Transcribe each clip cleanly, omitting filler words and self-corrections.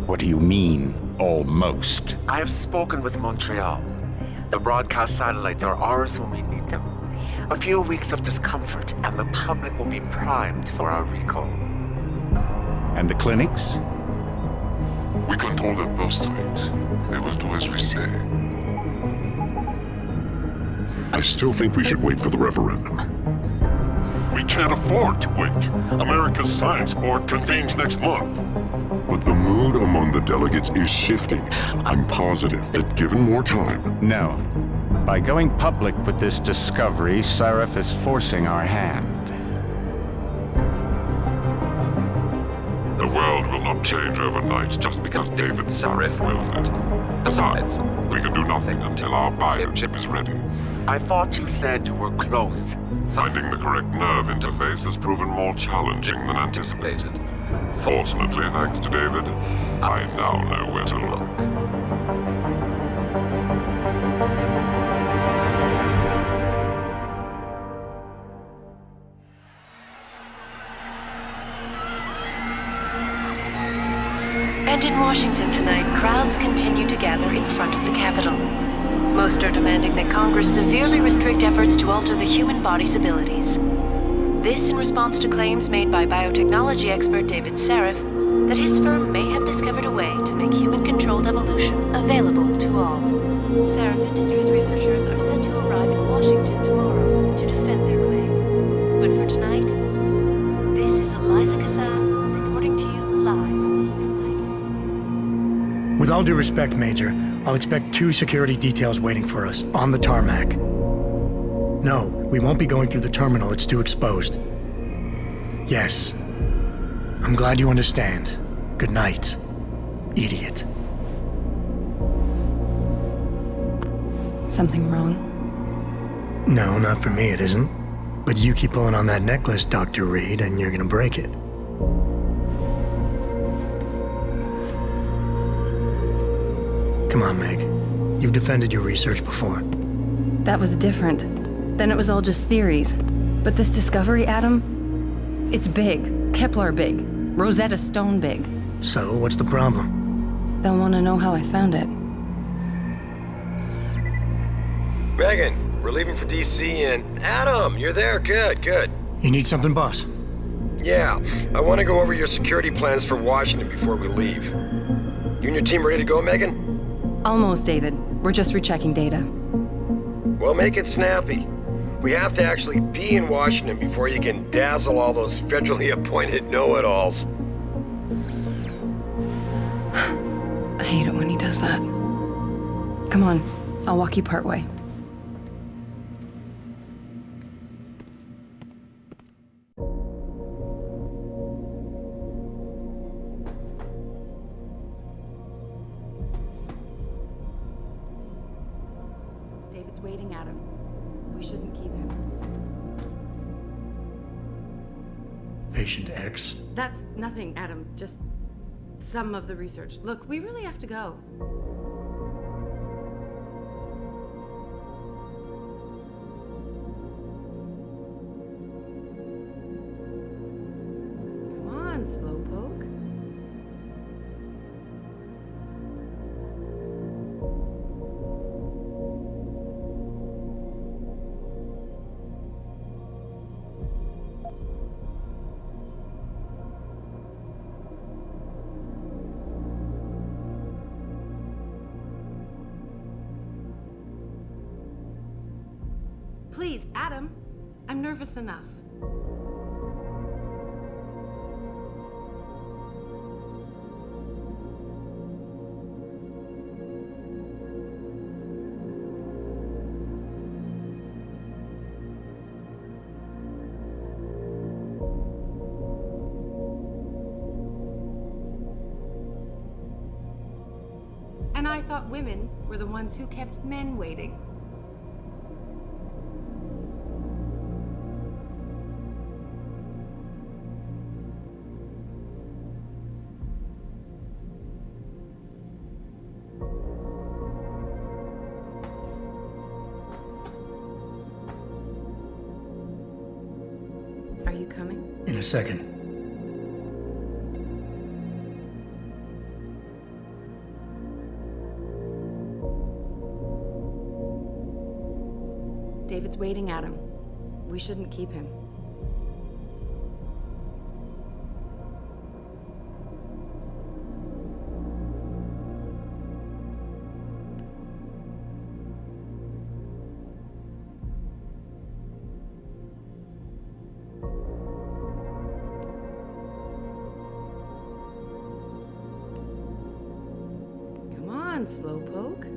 What do you mean, almost? I have spoken with Montreal. The broadcast satellites are ours when we need them. A few weeks of discomfort, and the public will be primed for our recall. And the clinics? We control their birth rate. They will do as we say. I still think we should wait for the referendum. We can't afford to wait. America's Science Board convenes next month. But the mood among the delegates is shifting. I'm positive that given more time... No. By going public with this discovery, Sarif is forcing our hand. The world will not change overnight just because David Sarif wills it. Besides, we can do nothing until our biochip is ready. I thought you said you were close. Finding the correct nerve interface has proven more challenging than anticipated. Fortunately, thanks to David, I now know where to look. And in Washington tonight, crowds continue to gather in front of the Capitol. Most are demanding that Congress severely restrict efforts to alter the human body's abilities. This in response to claims made by biotechnology expert David Sarif that his firm may have discovered a way to make human-controlled evolution available to all. Sarif Industries researchers are set to arrive in Washington tomorrow to defend their claim. But for tonight, this is Eliza Kassan reporting to you live from Picus. With all due respect, Major, I'll expect 2 security details waiting for us on the tarmac. No, we won't be going through the terminal. It's too exposed. Yes. I'm glad you understand. Good night, idiot. Something wrong? No, not for me, it isn't. But you keep pulling on that necklace, Dr. Reed, and you're gonna break it. Come on, Meg. You've defended your research before. That was different. Then it was all just theories. But this discovery, Adam, it's big. Kepler big. Rosetta Stone big. So, what's the problem? They'll want to know how I found it. Megan, we're leaving for DC and... Adam, you're there. Good. You need something, boss? Yeah, I want to go over your security plans for Washington before we leave. You and your team ready to go, Megan? Almost, David. We're just rechecking data. Well, make it snappy. We have to actually be in Washington before you can dazzle all those federally appointed know-it-alls. I hate it when he does that. Come on, I'll walk you part way. David's waiting, Adam. We shouldn't keep him. Patient X? That's nothing, Adam. Just some of the research. Look, we really have to go. Come on, Slowpoke. Please, Adam. I'm nervous enough. And I thought women were the ones who kept men waiting. Are you coming? In a second. David's waiting, Adam. We shouldn't keep him. Come on, Slowpoke.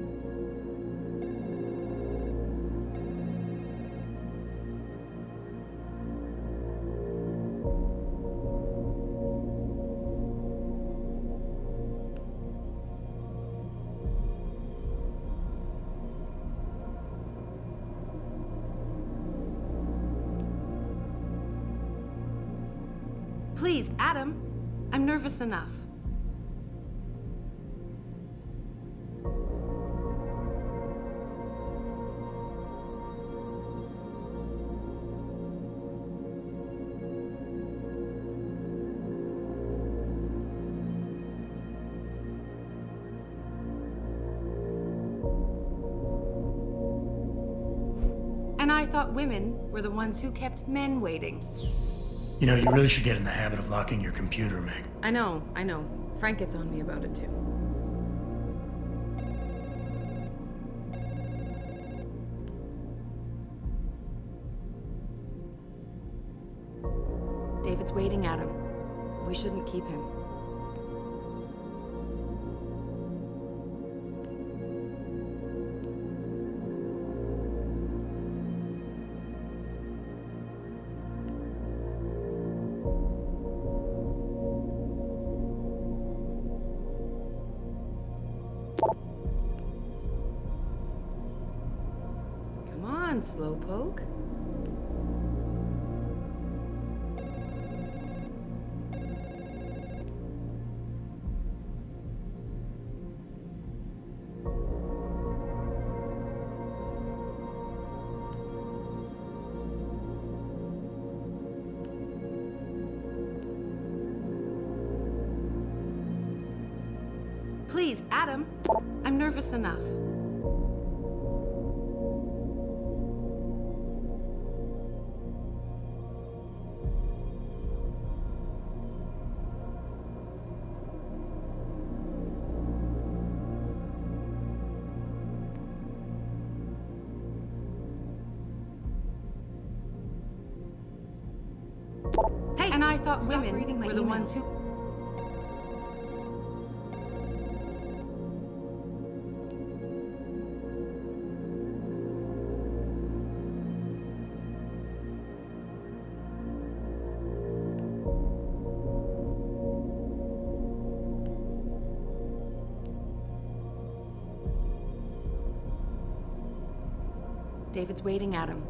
Please, Adam. I'm nervous enough. And I thought women were the ones who kept men waiting. You know, you really should get in the habit of locking your computer, Meg. I know. Frank gets on me about it too. David's waiting, Adam. We shouldn't keep him. Come on, Slowpoke. Please, Adam. I'm nervous enough. Hey, and I thought women were the ones who... David's waiting, Adam.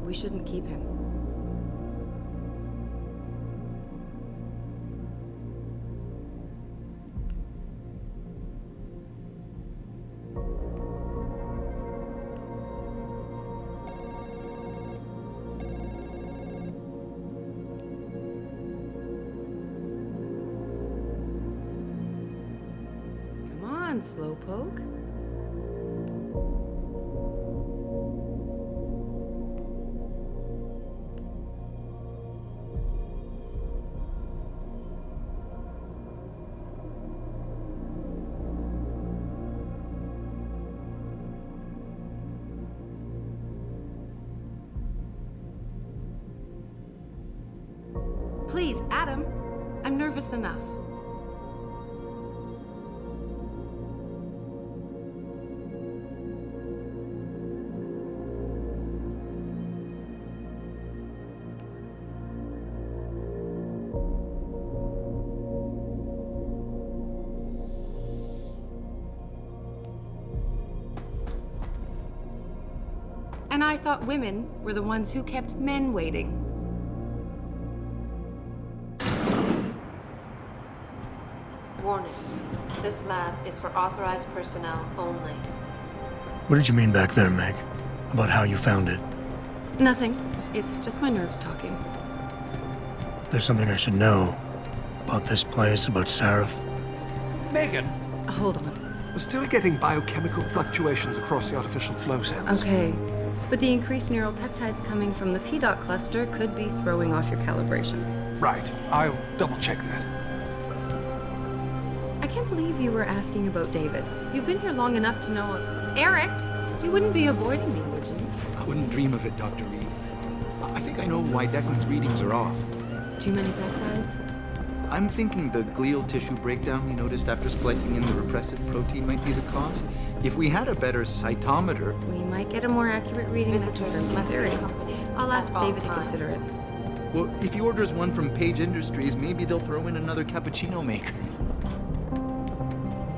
We shouldn't keep him. Come on, Slowpoke. Please, Adam. I'm nervous enough. And I thought women were the ones who kept men waiting. Warning. This lab is for authorized personnel only. What did you mean back there, Meg? About how you found it? Nothing. It's just my nerves talking. There's something I should know. About this place, about Sarif. Megan, Hold on. we're still getting biochemical fluctuations across the artificial flow cells. Okay. But the increased neural peptides coming from the PDOT cluster could be throwing off your calibrations. Right. I'll double-check that. I can't believe you were asking about David. You've been here long enough to know... Eric! You wouldn't be avoiding me, would you? I wouldn't dream of it, Dr. Reed. I think I know why Declan's readings are off. Too many peptides? I'm thinking the glial tissue breakdown we noticed after splicing in the repressive protein might be the cause. If we had a better cytometer... We might get a more accurate reading that Visitors confirms your must be theory. accompanied I'll ask at all David to times. consider it. Well, if he orders one from Page Industries, maybe they'll throw in another cappuccino maker.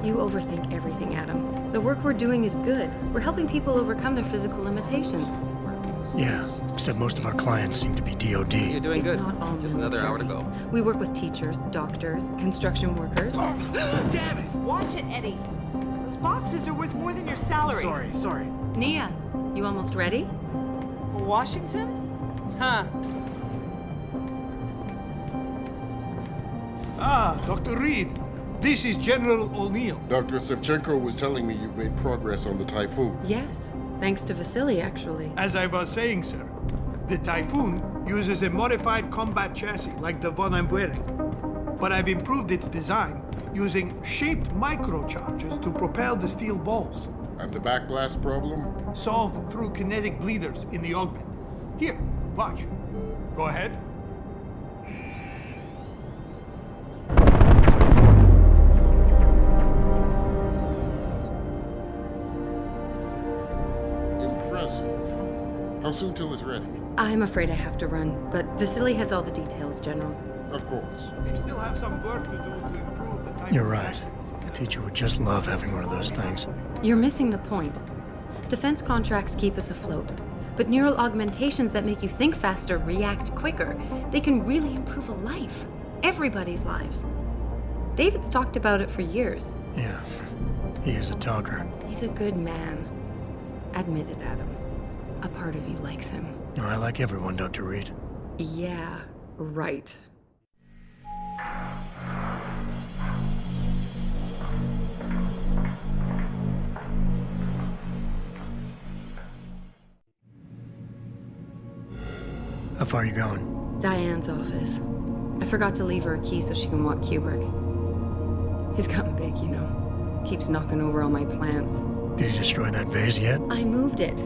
You overthink everything, Adam. The work we're doing is good. We're helping people overcome their physical limitations. Yeah, except most of our clients seem to be DOD. You're doing It's good. not all Just another hour to military. go. We work with teachers, doctors, construction workers. Damn it! Watch it, Eddie. Those boxes are worth more than your salary. Sorry. Nia, you almost ready? For Washington? Huh. Ah, Dr. Reed. This is General O'Neill. Dr. Sevchenko was telling me you've made progress on the Typhoon. Yes, thanks to Vasily, actually. As I was saying, sir, the Typhoon uses a modified combat chassis like the one I'm wearing. But I've improved its design using shaped microcharges to propel the steel balls. And the backblast problem? Solved through kinetic bleeders in the augment. Here, watch. Go ahead. Impressive. How soon till it's ready? I'm afraid I have to run, but Vasily has all the details, General. Of course. They still have some work to do to improve the type You're of right. The teacher would just love having one of those things. You're missing the point. Defense contracts keep us afloat, but neural augmentations that make you think faster, react quicker, they can really improve a life. Everybody's lives. David's talked about it for years. Yeah, he is a talker. He's a good man. Admit it, Adam. A part of you likes him. I like everyone, Dr. Reed. Yeah, right. How far are you going? Diane's office. I forgot to leave her a key so she can walk Kubrick. He's gotten big, you know. Keeps knocking over all my plants. Did you destroy that vase yet? I moved it.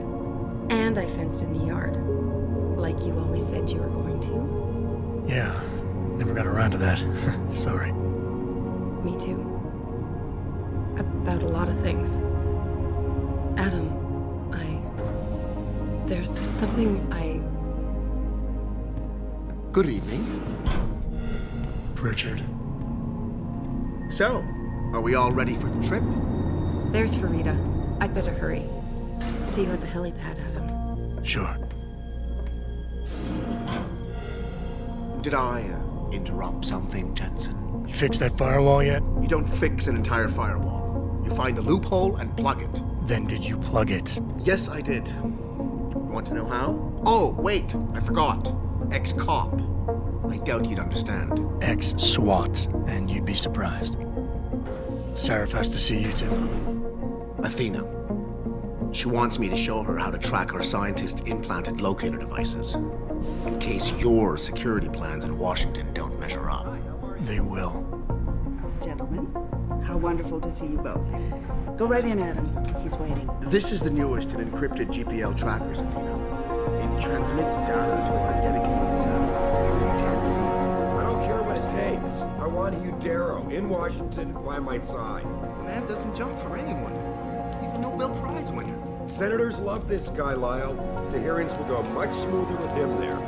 And I fenced in the yard. Like you always said you were going to. Yeah, never got around to that. Sorry. Me too. About a lot of things. Adam, there's something Good evening. Pritchard. So, are we all ready for the trip? There's Farida. I'd better hurry. See you at the helipad, Adam. Sure. Did I interrupt something, Jensen? You fixed that firewall yet? You don't fix an entire firewall. You find the loophole and plug it. Then did you plug it? Yes, I did. You want to know how? Oh, wait, I forgot. Ex-cop. I doubt you'd understand. Ex-SWAT, and you'd be surprised. Seraph has to see you too. Athena. She wants me to show her how to track our scientist-implanted locator devices. In case your security plans in Washington don't measure up. They will. Gentlemen, how wonderful to see you both. Go right in, Adam. He's waiting. This is the newest in encrypted GPL trackers, Athena. It transmits data to our dedicated satellites every 10 feet. I don't care what it takes. I want you, Darrow, in Washington, by my side. The man doesn't jump for anyone. He's a Nobel Prize winner. Senators love this guy, Lyle. The hearings will go much smoother with him there.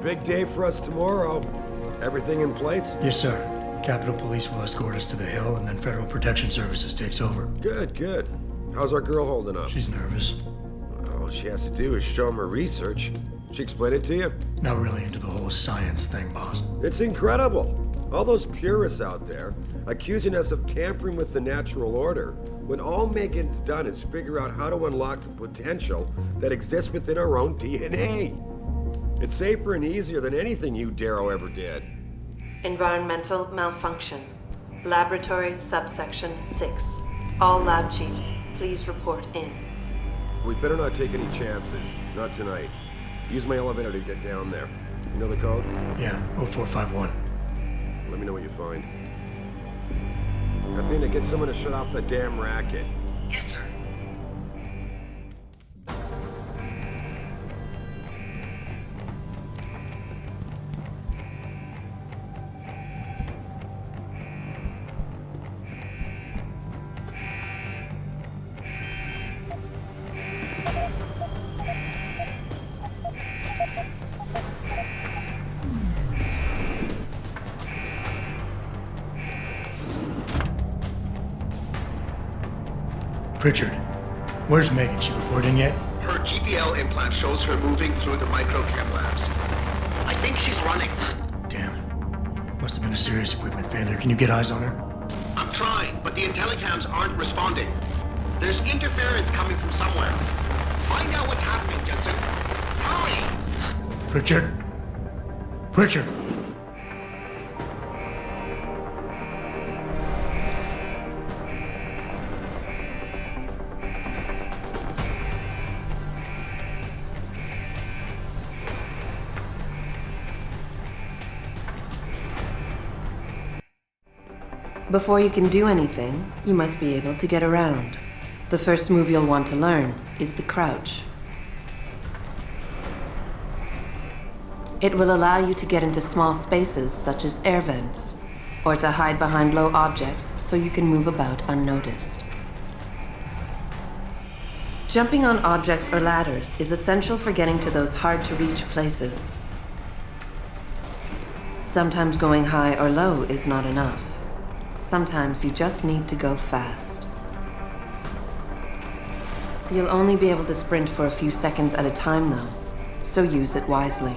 Big day for us tomorrow. Everything in place? Yes, sir. Capitol Police will escort us to the Hill, and then Federal Protection Services takes over. Good, good. How's our girl holding up? She's nervous. All she has to do is show him her research. She explain it to you? Not really into the whole science thing, boss. It's incredible. All those purists out there accusing us of tampering with the natural order, when all Megan's done is figure out how to unlock the potential that exists within our own DNA. It's safer and easier than anything you, Darrow, ever did. Environmental malfunction. Laboratory subsection 6. All lab chiefs, please report in. we better not take any chances. Not tonight. Use my elevator to get down there. You know the code? Yeah, 0451. Let me know what you find. Athena, get someone to shut off the damn racket. Yes, sir. Pritchard, where's Megan? She report in yet? Her GPL implant shows her moving through the microcam labs. I think she's running. Damn. Must have been a serious equipment failure. Can you get eyes on her? I'm trying, but the intellicams aren't responding. There's interference coming from somewhere. Find out what's happening, Jensen. Hurry! Pritchard? Pritchard! Before you can do anything, you must be able to get around. The first move you'll want to learn is the crouch. It will allow you to get into small spaces such as air vents, or to hide behind low objects so you can move about unnoticed. Jumping on objects or ladders is essential for getting to those hard-to-reach places. Sometimes going high or low is not enough. Sometimes you just need to go fast. You'll only be able to sprint for a few seconds at a time, though, so use it wisely.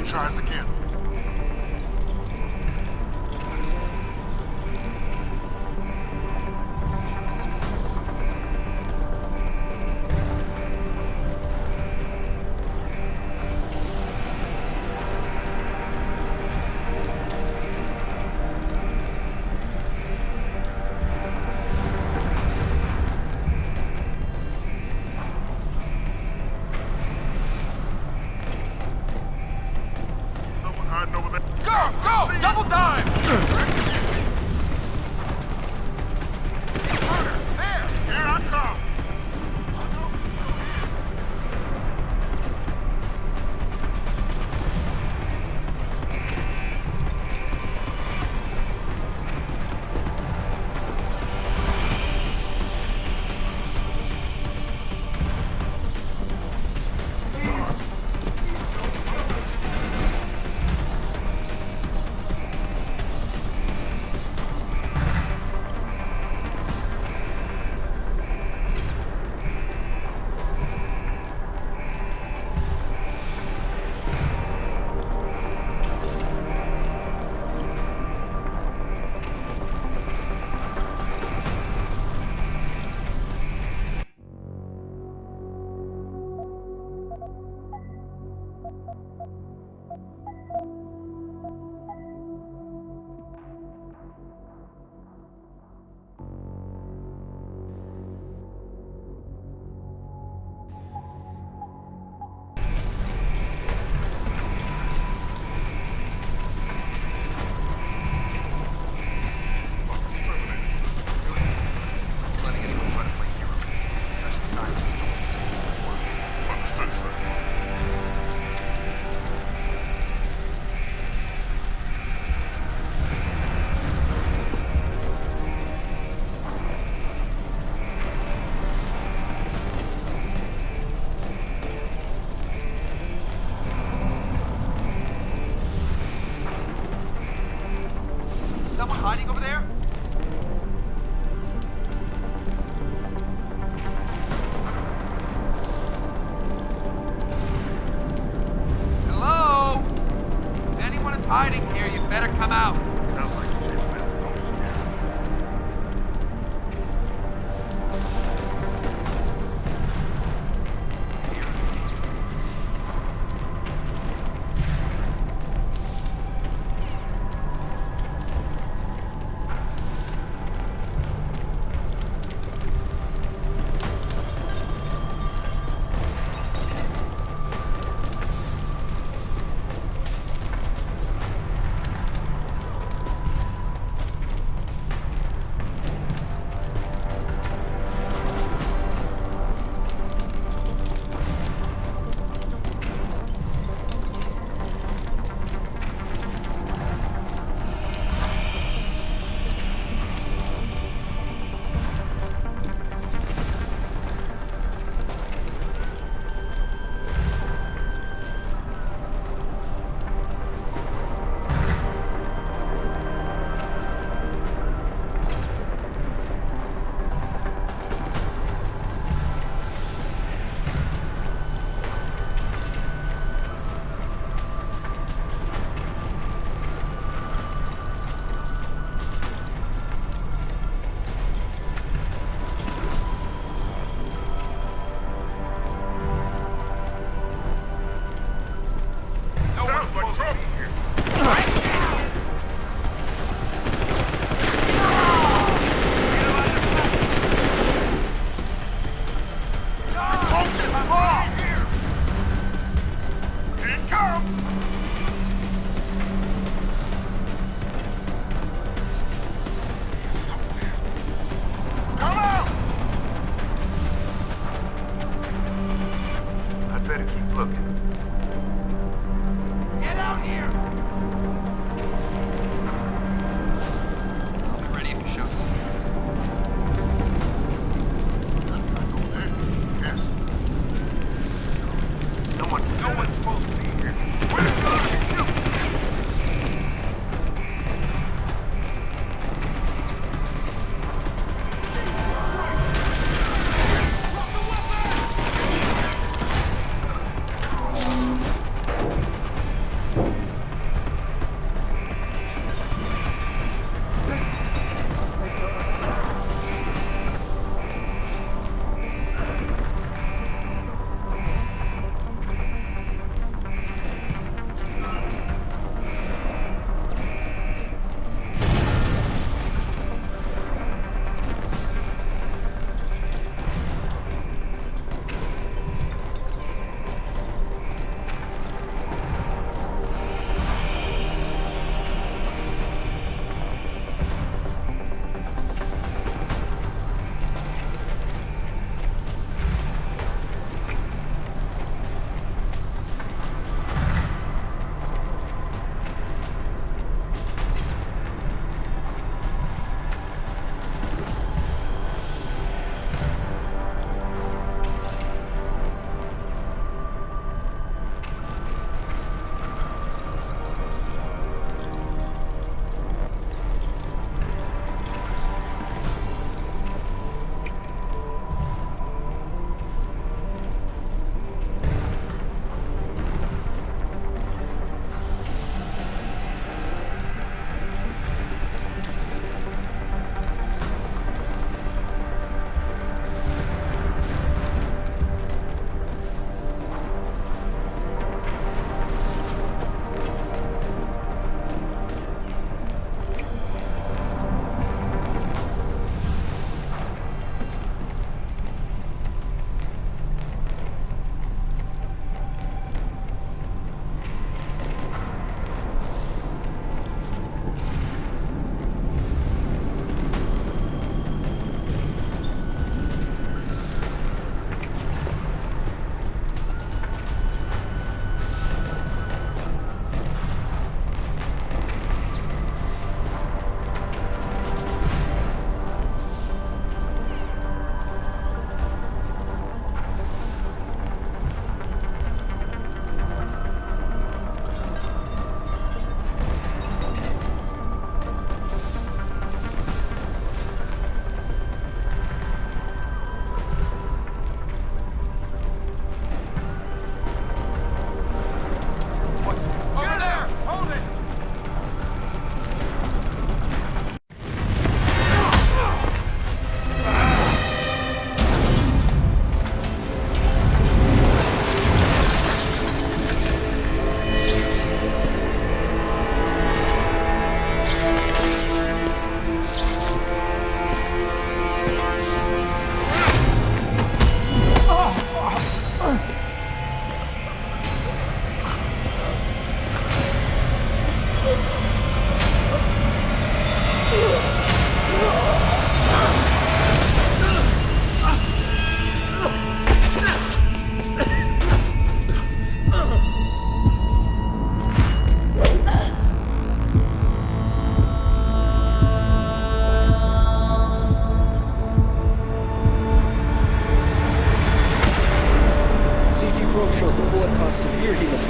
he tries again. hiding over there? Hello? If anyone is hiding here, you better come out. No one's supposed to be here. Where's the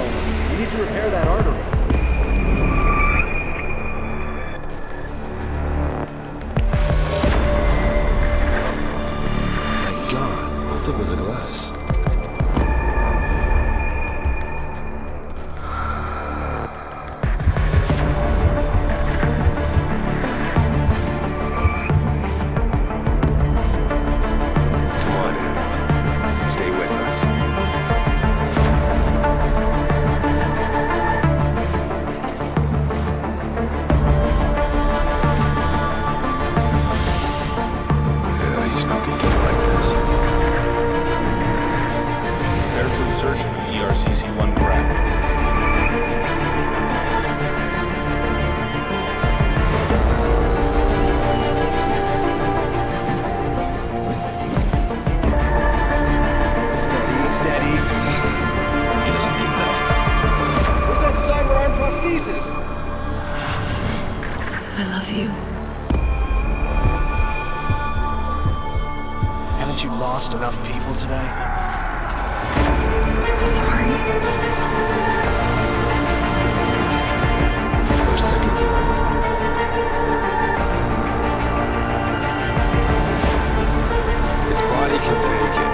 moment. We need to repair that artery. My God, how thick was the glass? I love you. Haven't you lost enough people today? I'm sorry. We're seconds away. His body can take it.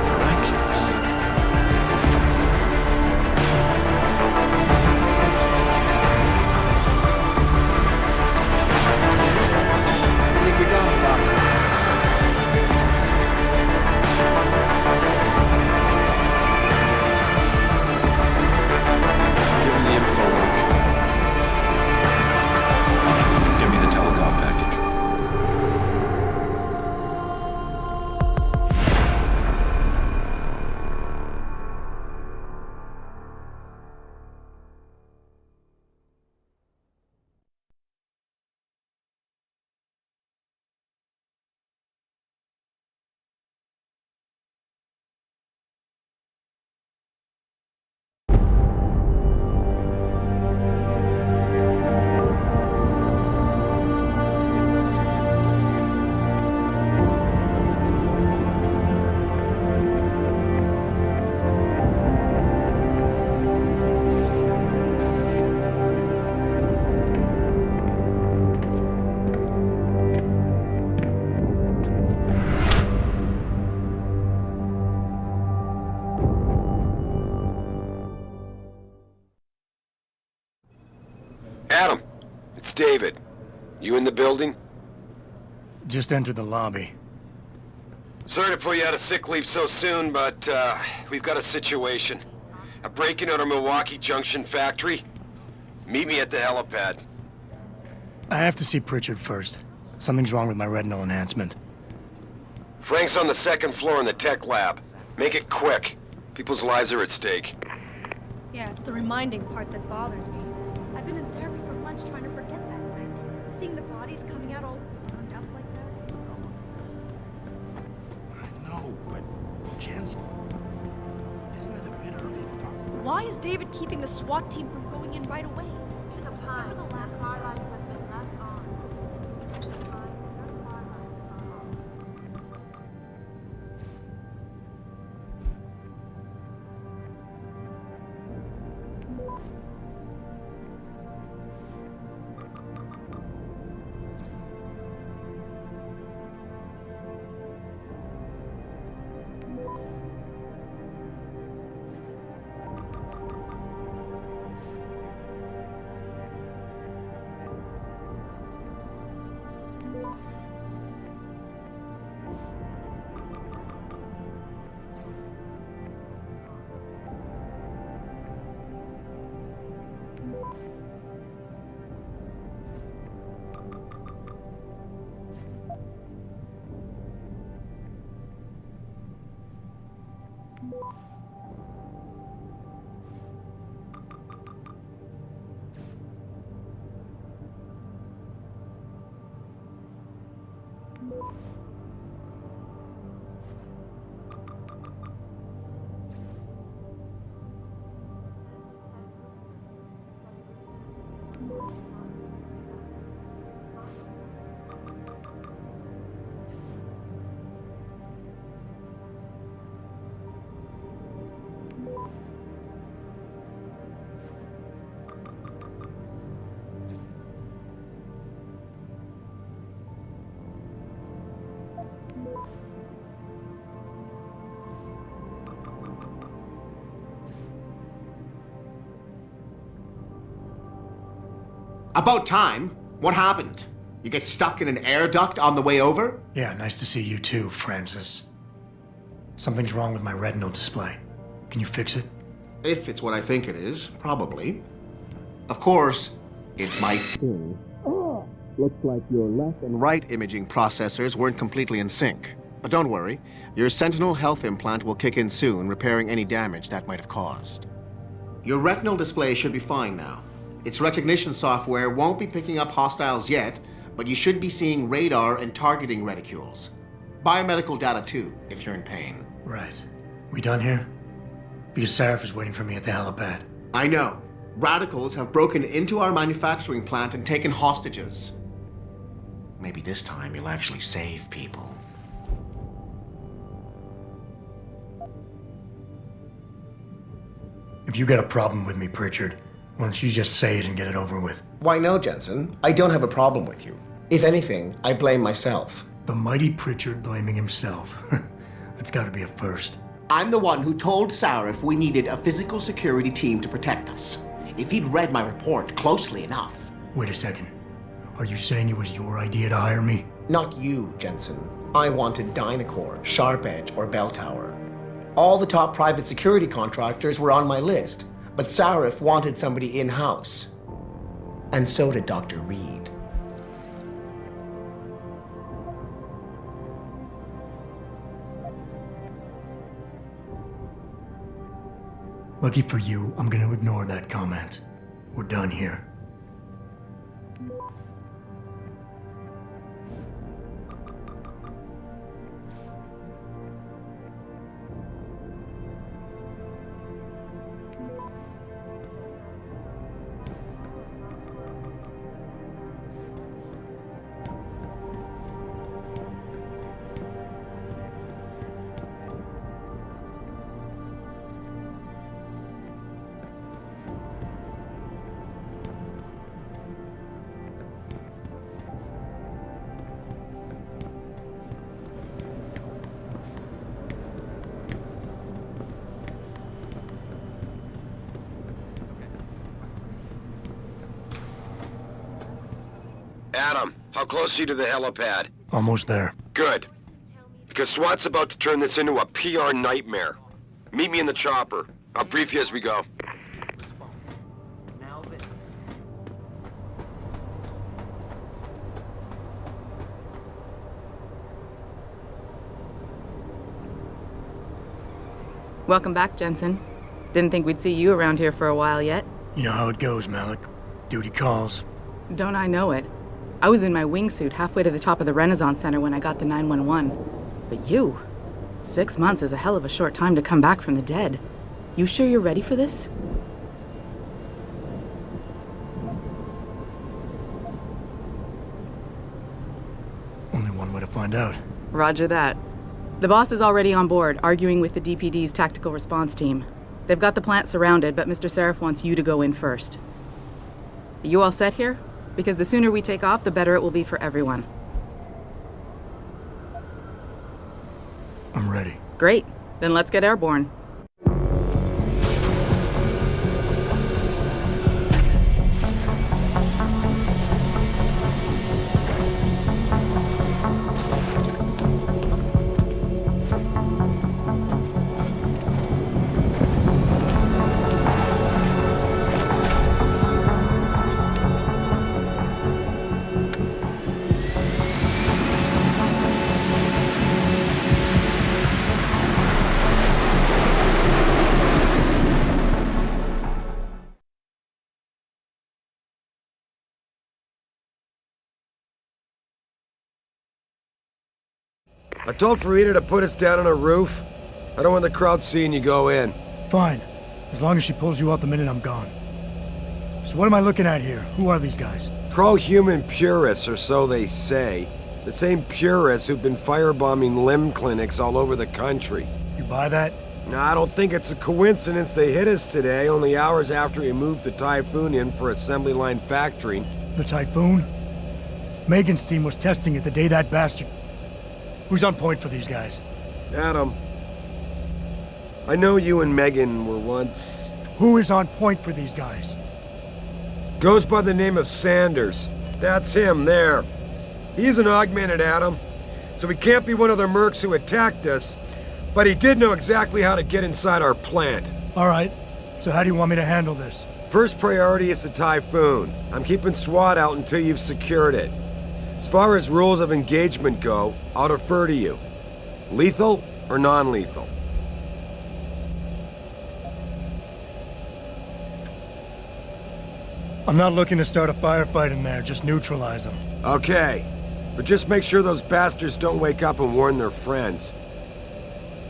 Miraculous. I think we got it, Doctor. Give him the info link. Fine. Give me the telecom package. Adam, it's David. You in the building? Just entered the lobby. Sorry to pull you out of sick leave so soon, but we've got a situation. A break-in at our Milwaukee Junction factory. Meet me at the helipad. I have to see Pritchard first. Something's wrong with my retinal enhancement. Frank's on the second floor in the tech lab. Make it quick. People's lives are at stake. Yeah, it's the reminding part that bothers me. I've been in therapy for months trying to forget that night. Seeing the bodies coming out all burned up like that. No, but Jen's... Isn't it a bit early to talk? Why is David keeping the SWAT team from going in right away? He's a pine. The last car lines have been left on. About time. What happened? You get stuck in an air duct on the way over? Yeah, nice to see you too, Francis. Something's wrong with my retinal display. Can you fix it? If it's what I think it is, probably. Of course, it might still. Looks like your left and right imaging processors weren't completely in sync. But don't worry, your Sentinel health implant will kick in soon, repairing any damage that might have caused. Your retinal display should be fine now. Its recognition software won't be picking up hostiles yet, but you should be seeing radar and targeting reticules. Biomedical data too, if you're in pain. Right. We done here? Because Sarif is waiting for me at the helipad. I know. Radicals have broken into our manufacturing plant and taken hostages. Maybe this time you'll actually save people. If you got a problem with me, Pritchard, why don't you just say it and get it over with? Why no, Jensen? I don't have a problem with you. If anything, I blame myself. The mighty Pritchard blaming himself. That's gotta be a first. I'm the one who told Sarif we needed a physical security team to protect us. If he'd read my report closely enough. Wait a second. Are you saying it was your idea to hire me? Not you, Jensen. I wanted Dynacore, Sharp Edge, or Bell Tower. All the top private security contractors were on my list, but Sarif wanted somebody in-house. And so did Dr. Reed. Lucky for you, I'm gonna ignore that comment. We're done here. Adam, how close are you to the helipad? Almost there. Good. Because SWAT's about to turn this into a PR nightmare. Meet me in the chopper. I'll brief you as we go. Welcome back, Jensen. Didn't think we'd see you around here for a while yet. You know how it goes, Malik. Duty calls. Don't I know it? I was in my wingsuit halfway to the top of the Renaissance Center when I got the 911. But you? 6 months is a hell of a short time to come back from the dead. You sure you're ready for this? Only one way to find out. Roger that. The boss is already on board, arguing with the DPD's tactical response team. They've got the plant surrounded, but Mr. Sarif wants you to go in first. Are you all set here? Because the sooner we take off, the better it will be for everyone. I'm ready. Great. Then let's get airborne. I told Farida to put us down on a roof. I don't want the crowd seeing you go in. Fine. As long as she pulls you out the minute I'm gone. So what am I looking at here? Who are these guys? Pro-human purists, or so they say. The same purists who've been firebombing limb clinics all over the country. You buy that? No, I don't think it's a coincidence they hit us today, only hours after we moved the Typhoon in for assembly line factory. The Typhoon? Megan's team was testing it the day that bastard... Who's on point for these guys? Adam. I know you and Megan were once... Who is on point for these guys? Goes by the name of Sanders. That's him there. He's an augmented Atom, so he can't be one of the mercs who attacked us, but he did know exactly how to get inside our plant. All right, so how do you want me to handle this? First priority is the Typhoon. I'm keeping SWAT out until you've secured it. As far as rules of engagement go, I'll defer to you. Lethal or non-lethal? I'm not looking to start a firefight in there, just neutralize them. Okay, but just make sure those bastards don't wake up and warn their friends.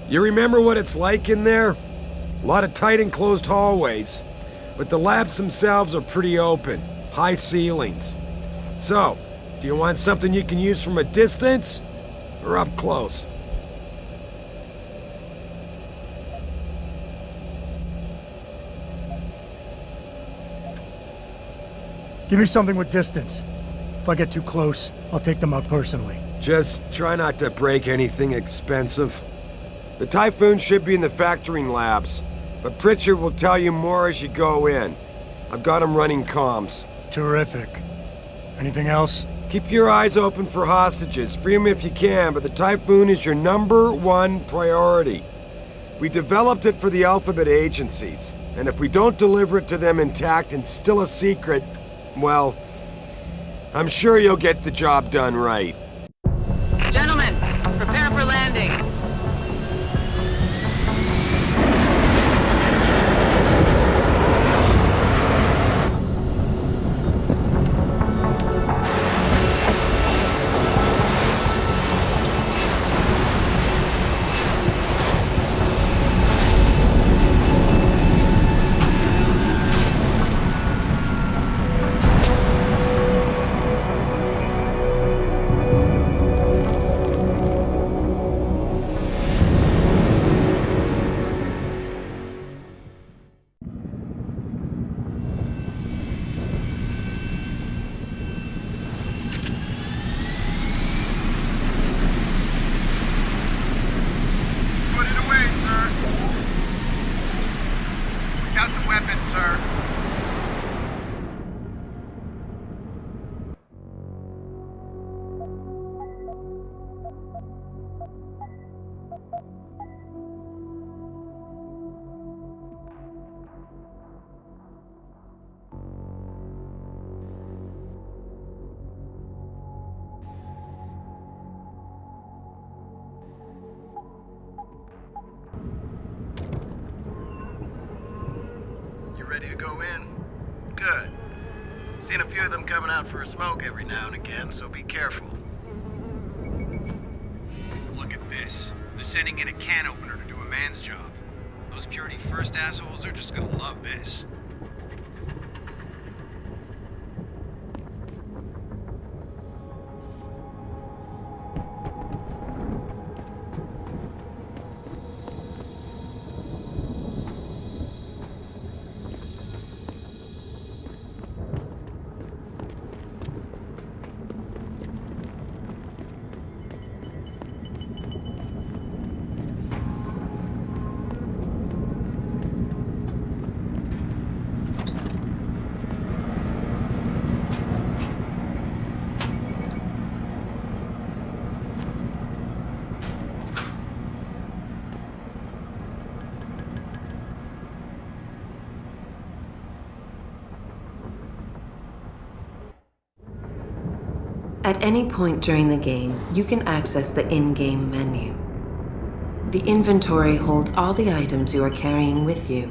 You remember what it's like in there? A lot of tight enclosed hallways, but the labs themselves are pretty open, high ceilings. So, do you want something you can use from a distance, or up close? Give me something with distance. If I get too close, I'll take them out personally. Just try not to break anything expensive. The Typhoon should be in the factoring labs, but Pritchard will tell you more as you go in. I've got him running comms. Terrific. Anything else? Keep your eyes open for hostages. Free them if you can, but the Typhoon is your #1 priority. We developed it for the Alphabet agencies, and if we don't deliver it to them intact and still a secret, well, I'm sure you'll get the job done right. Gentlemen, prepare for landing. Sir. Ready to go in? Good. Seen a few of them coming out for a smoke every now and again, so be careful. Look at this. They're sending in a can opener to do a man's job. Those Purity First assholes are just gonna love this. At any point during the game, you can access the in-game menu. The inventory holds all the items you are carrying with you.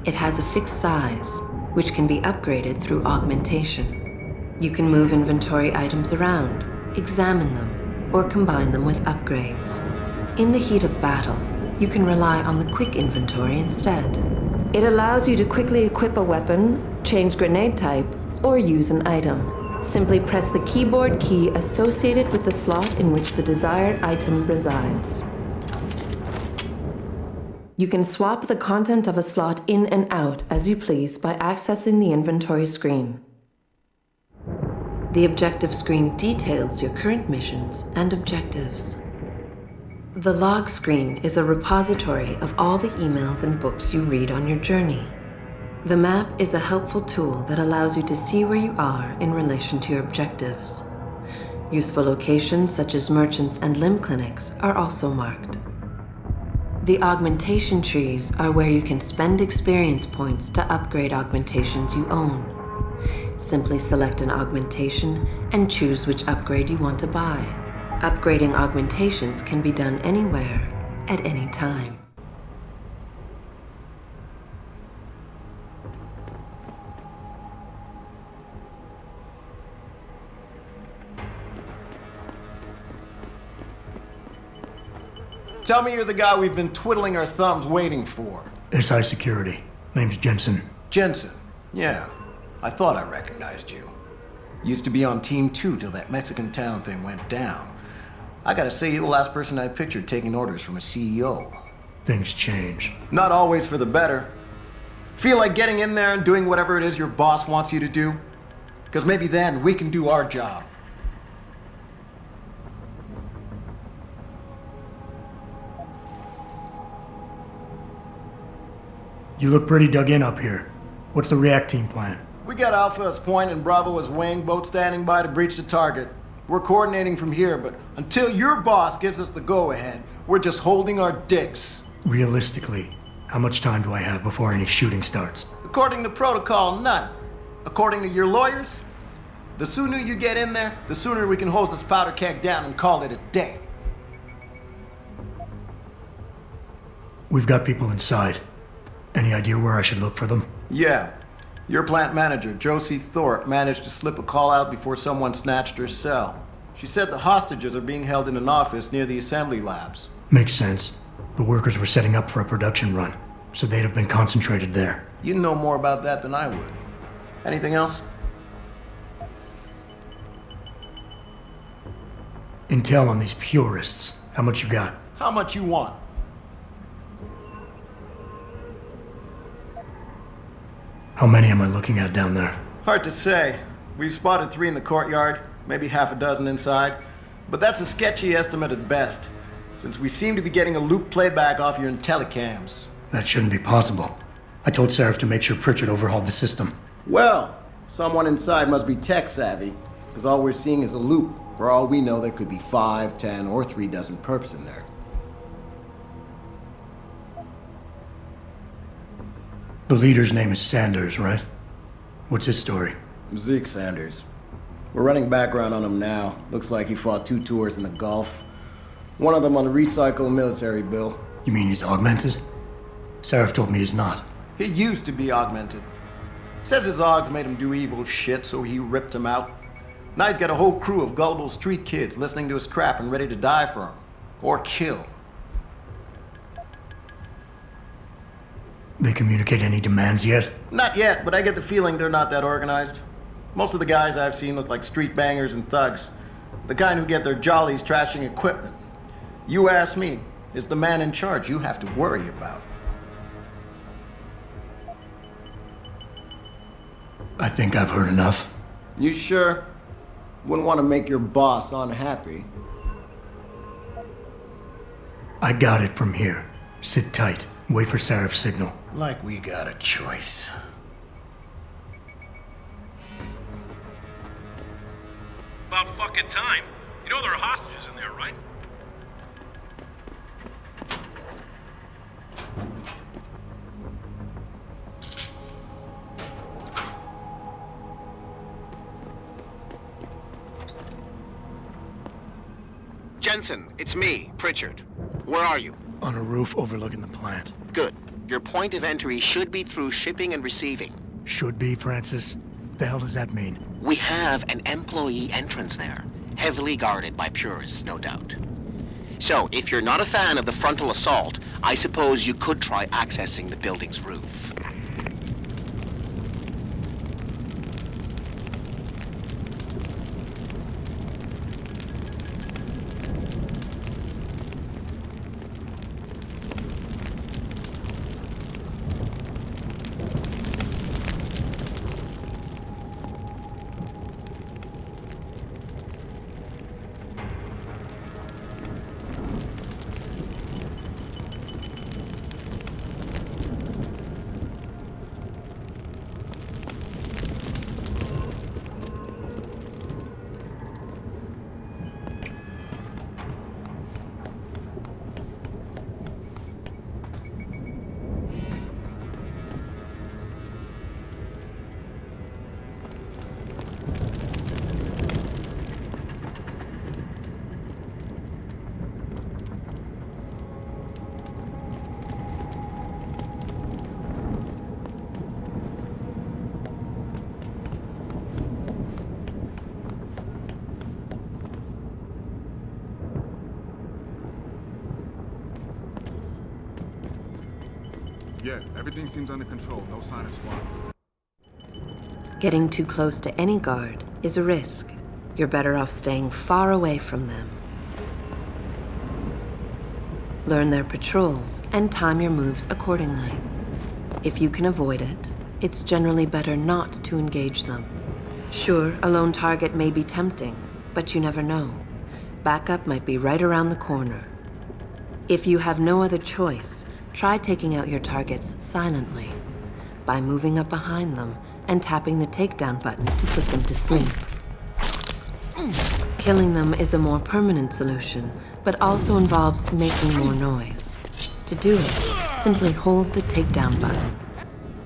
It has a fixed size, which can be upgraded through augmentation. You can move inventory items around, examine them, or combine them with upgrades. In the heat of battle, you can rely on the quick inventory instead. It allows you to quickly equip a weapon, change grenade type, or use an item. Simply press the keyboard key associated with the slot in which the desired item resides. You can swap the content of a slot in and out as you please by accessing the inventory screen. The objective screen details your current missions and objectives. The log screen is a repository of all the emails and books you read on your journey. The map is a helpful tool that allows you to see where you are in relation to your objectives. Useful locations such as merchants and limb clinics are also marked. The augmentation trees are where you can spend experience points to upgrade augmentations you own. Simply select an augmentation and choose which upgrade you want to buy. Upgrading augmentations can be done anywhere, at any time. Tell me you're the guy we've been twiddling our thumbs waiting for. SI Security. Name's Jensen. Jensen? Yeah. I thought I recognized you. Used to be on Team 2 till that Mexican town thing went down. I gotta say, you're the last person I pictured taking orders from a CEO. Things change. Not always for the better. Feel like getting in there and doing whatever it is your boss wants you to do? Because maybe then we can do our job. You look pretty dug in up here. What's the react team plan? We got Alpha as point and Bravo as wing, both standing by to breach the target. We're coordinating from here, but until your boss gives us the go-ahead, we're just holding our dicks. Realistically, how much time do I have before any shooting starts? According to protocol, none. According to your lawyers, the sooner you get in there, the sooner we can hose this powder keg down and call it a day. We've got people inside. Any idea where I should look for them? Yeah. Your plant manager, Josie Thorpe, managed to slip a call out before someone snatched her cell. She said the hostages are being held in an office near the assembly labs. Makes sense. The workers were setting up for a production run, so they'd have been concentrated there. You know more about that than I would. Anything else? Intel on these purists. How much you got? How much you want? How many am I looking at down there? Hard to say. We've spotted 3 in the courtyard, maybe half a dozen inside. But that's a sketchy estimate at best, since we seem to be getting a loop playback off your telecams. That shouldn't be possible. I told Seraph to make sure Pritchard overhauled the system. Well, someone inside must be tech savvy, because all we're seeing is a loop. For all we know, there could be 5, 10, or 3 dozen perps in there. The leader's name is Sanders, right? What's his story? Zeke Sanders. We're running background on him now. Looks like he fought 2 tours in the Gulf. One of them on a recycled military bill. You mean he's augmented? Seraph told me he's not. He used to be augmented. Says his augs made him do evil shit, so he ripped him out. Now he's got a whole crew of gullible street kids listening to his crap and ready to die for him. Or kill. They communicate any demands yet? Not yet, but I get the feeling they're not that organized. Most of the guys I've seen look like street bangers and thugs. The kind who get their jollies trashing equipment. You ask me, it's the man in charge you have to worry about. I think I've heard enough. You sure? Wouldn't want to make your boss unhappy. I got it from here. Sit tight. Wait for Seraph's signal. Like we got a choice. About fucking time. You know there are hostages in there, right? Jensen, it's me, Pritchard. Where are you? On a roof overlooking the plant. Good. Your point of entry should be through shipping and receiving. Should be, Francis. What the hell does that mean? We have an employee entrance there, heavily guarded by purists, no doubt. So, if you're not a fan of the frontal assault, I suppose you could try accessing the building's roof. Yeah, everything seems under control. No sign of swap. Getting too close to any guard is a risk. You're better off staying far away from them. Learn their patrols and time your moves accordingly. If you can avoid it, it's generally better not to engage them. Sure, a lone target may be tempting, but you never know. Backup might be right around the corner. If you have no other choice, try taking out your targets silently by moving up behind them and tapping the takedown button to put them to sleep. Killing them is a more permanent solution, but also involves making more noise. To do it, simply hold the takedown button.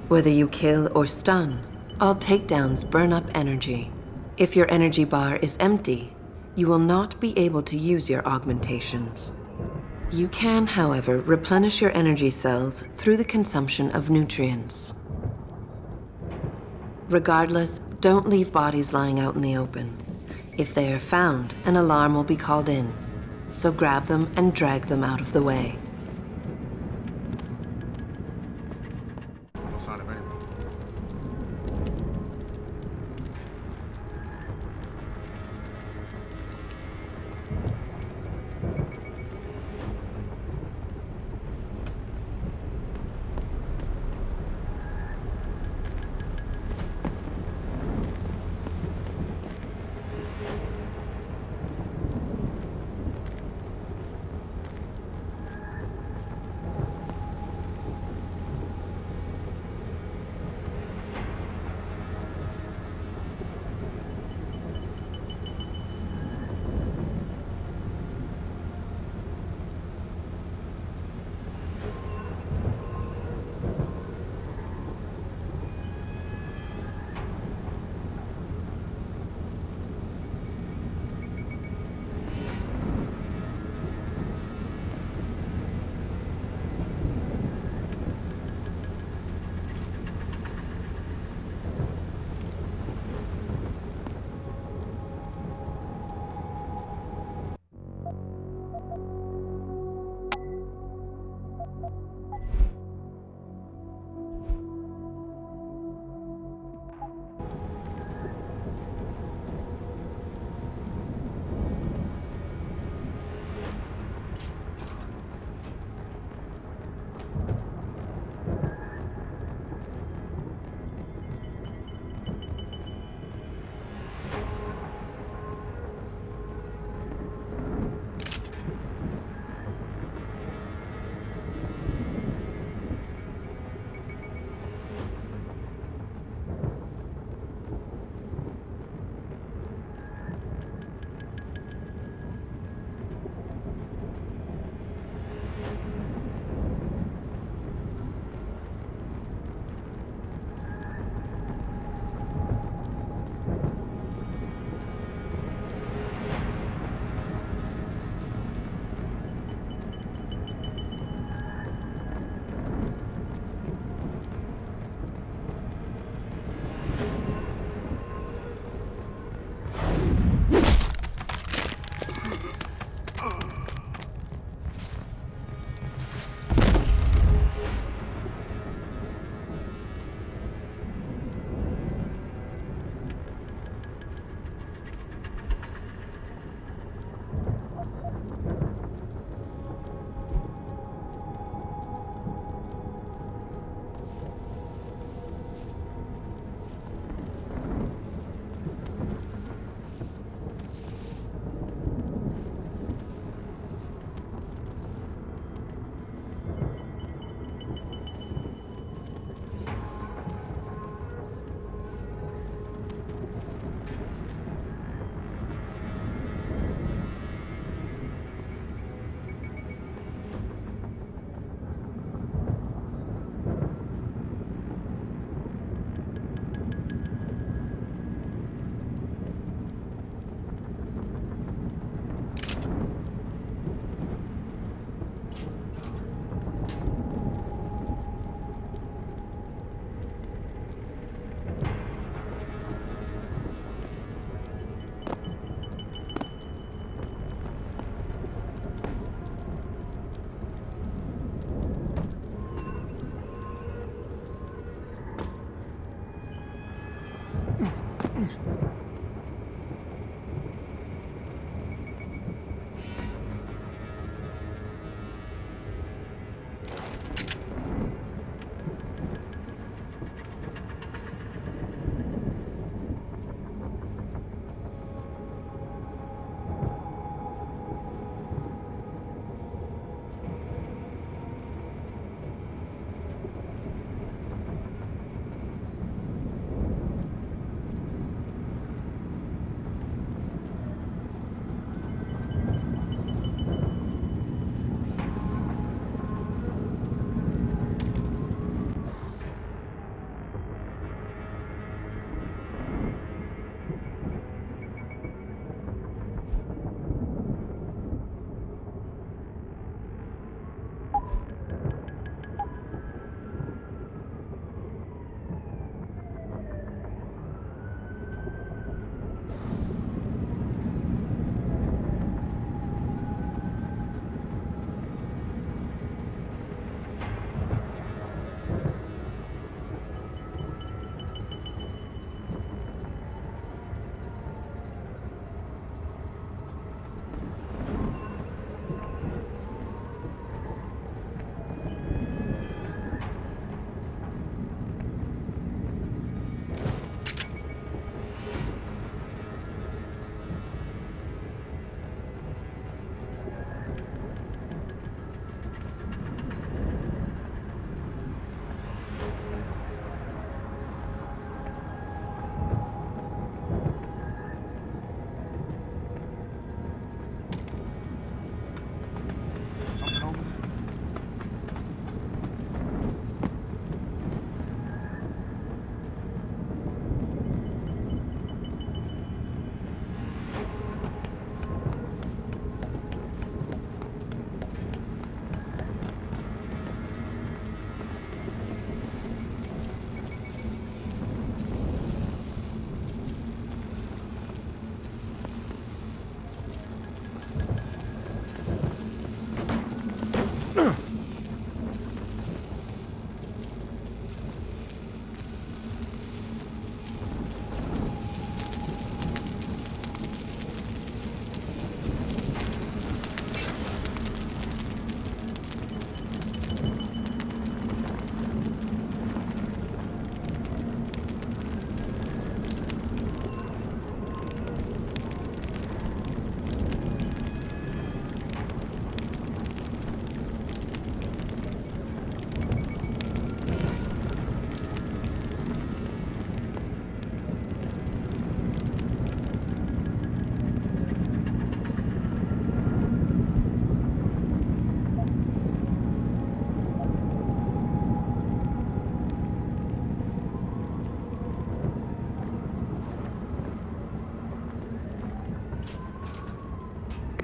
Whether you kill or stun, all takedowns burn up energy. If your energy bar is empty, you will not be able to use your augmentations. You can, however, replenish your energy cells through the consumption of nutrients. Regardless, don't leave bodies lying out in the open. If they are found, an alarm will be called in, so grab them and drag them out of the way. No sign of anything.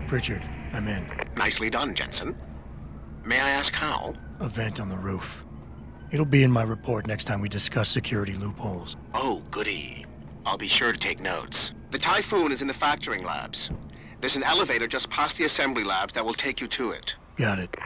Pritchard, I'm in. Nicely done, Jensen. May I ask how? A vent on the roof. It'll be in my report next time we discuss security loopholes. Oh, goody. I'll be sure to take notes. The Typhoon is in the factoring labs. There's an elevator just past the assembly labs that will take you to it. Got it.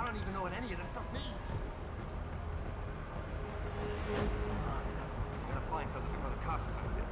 I don't even know what any of this stuff means. I gotta find something before the cops bust it.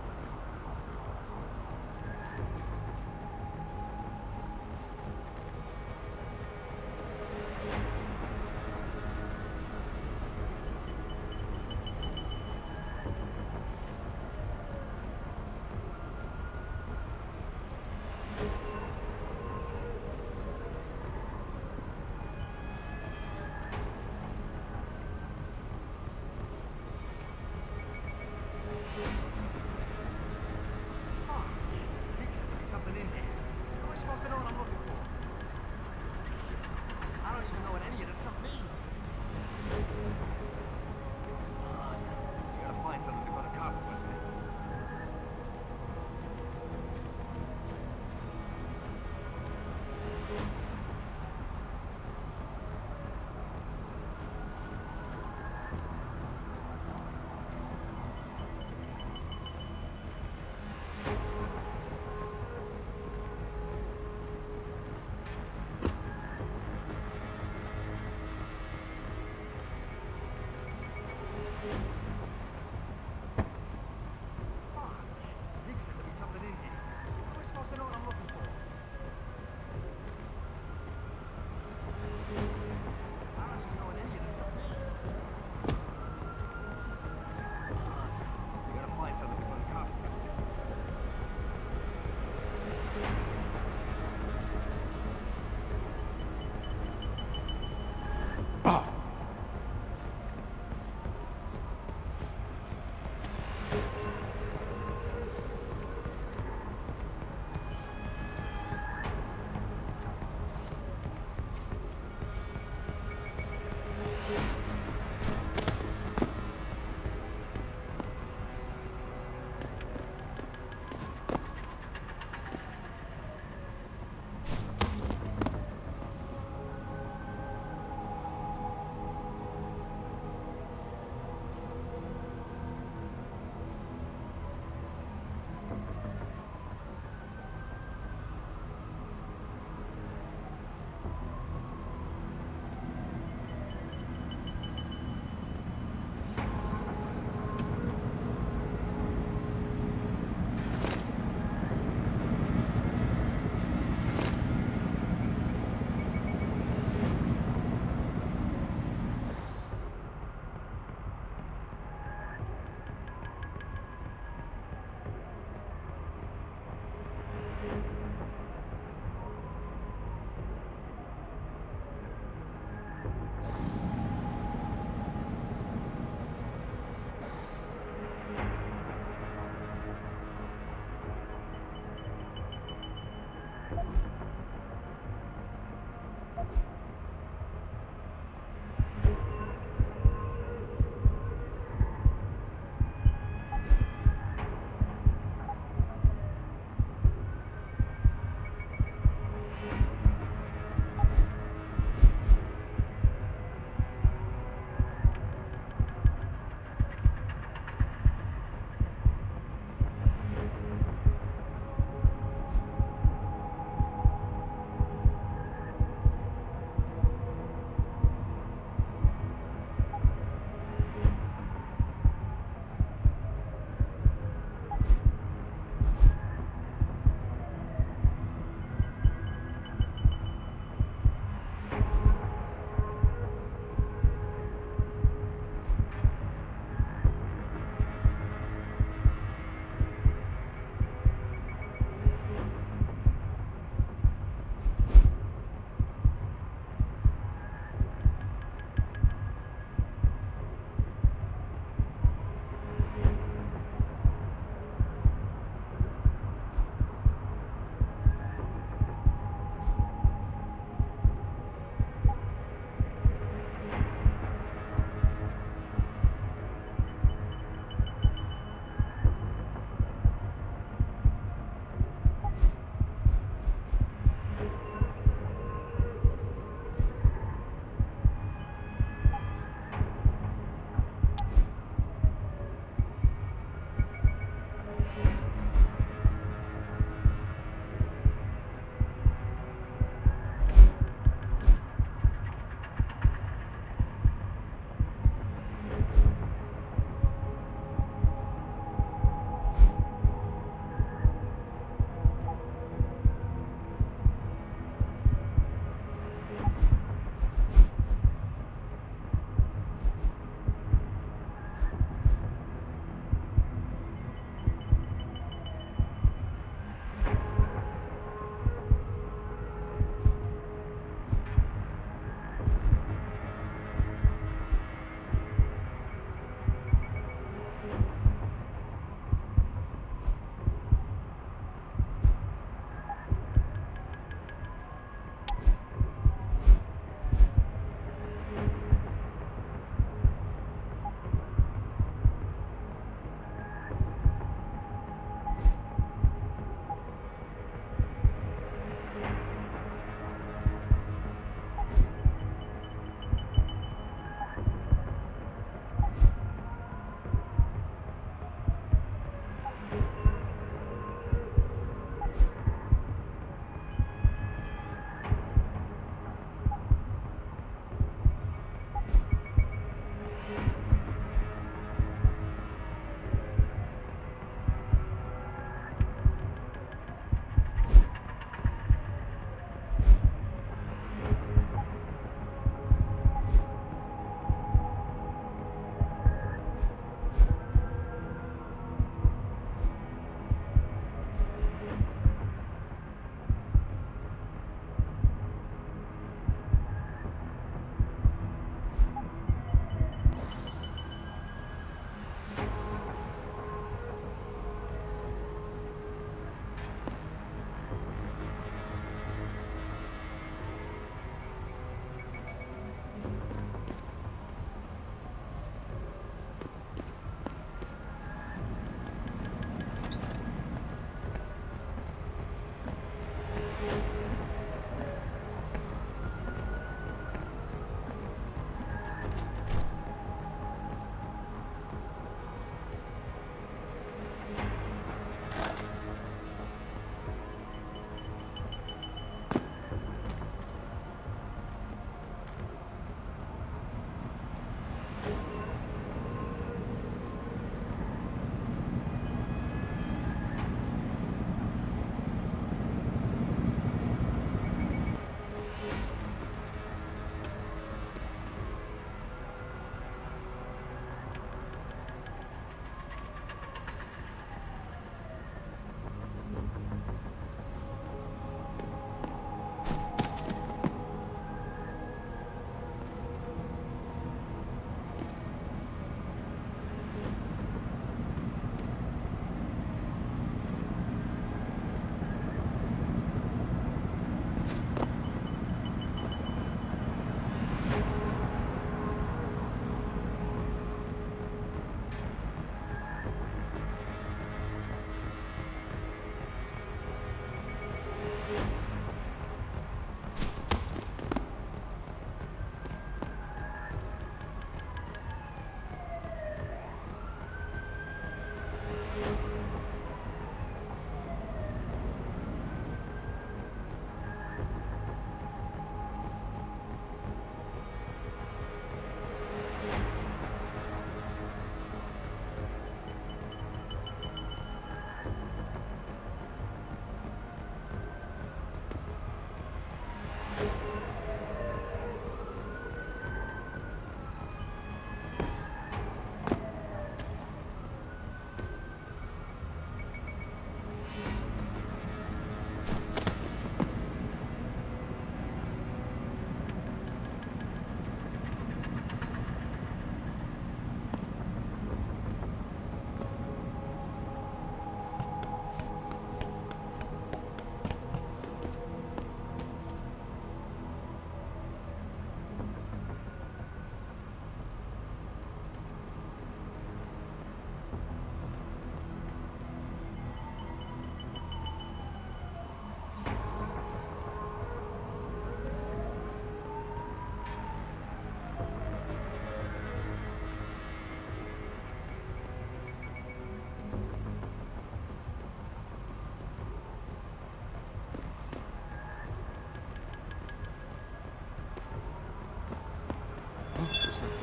Anderson.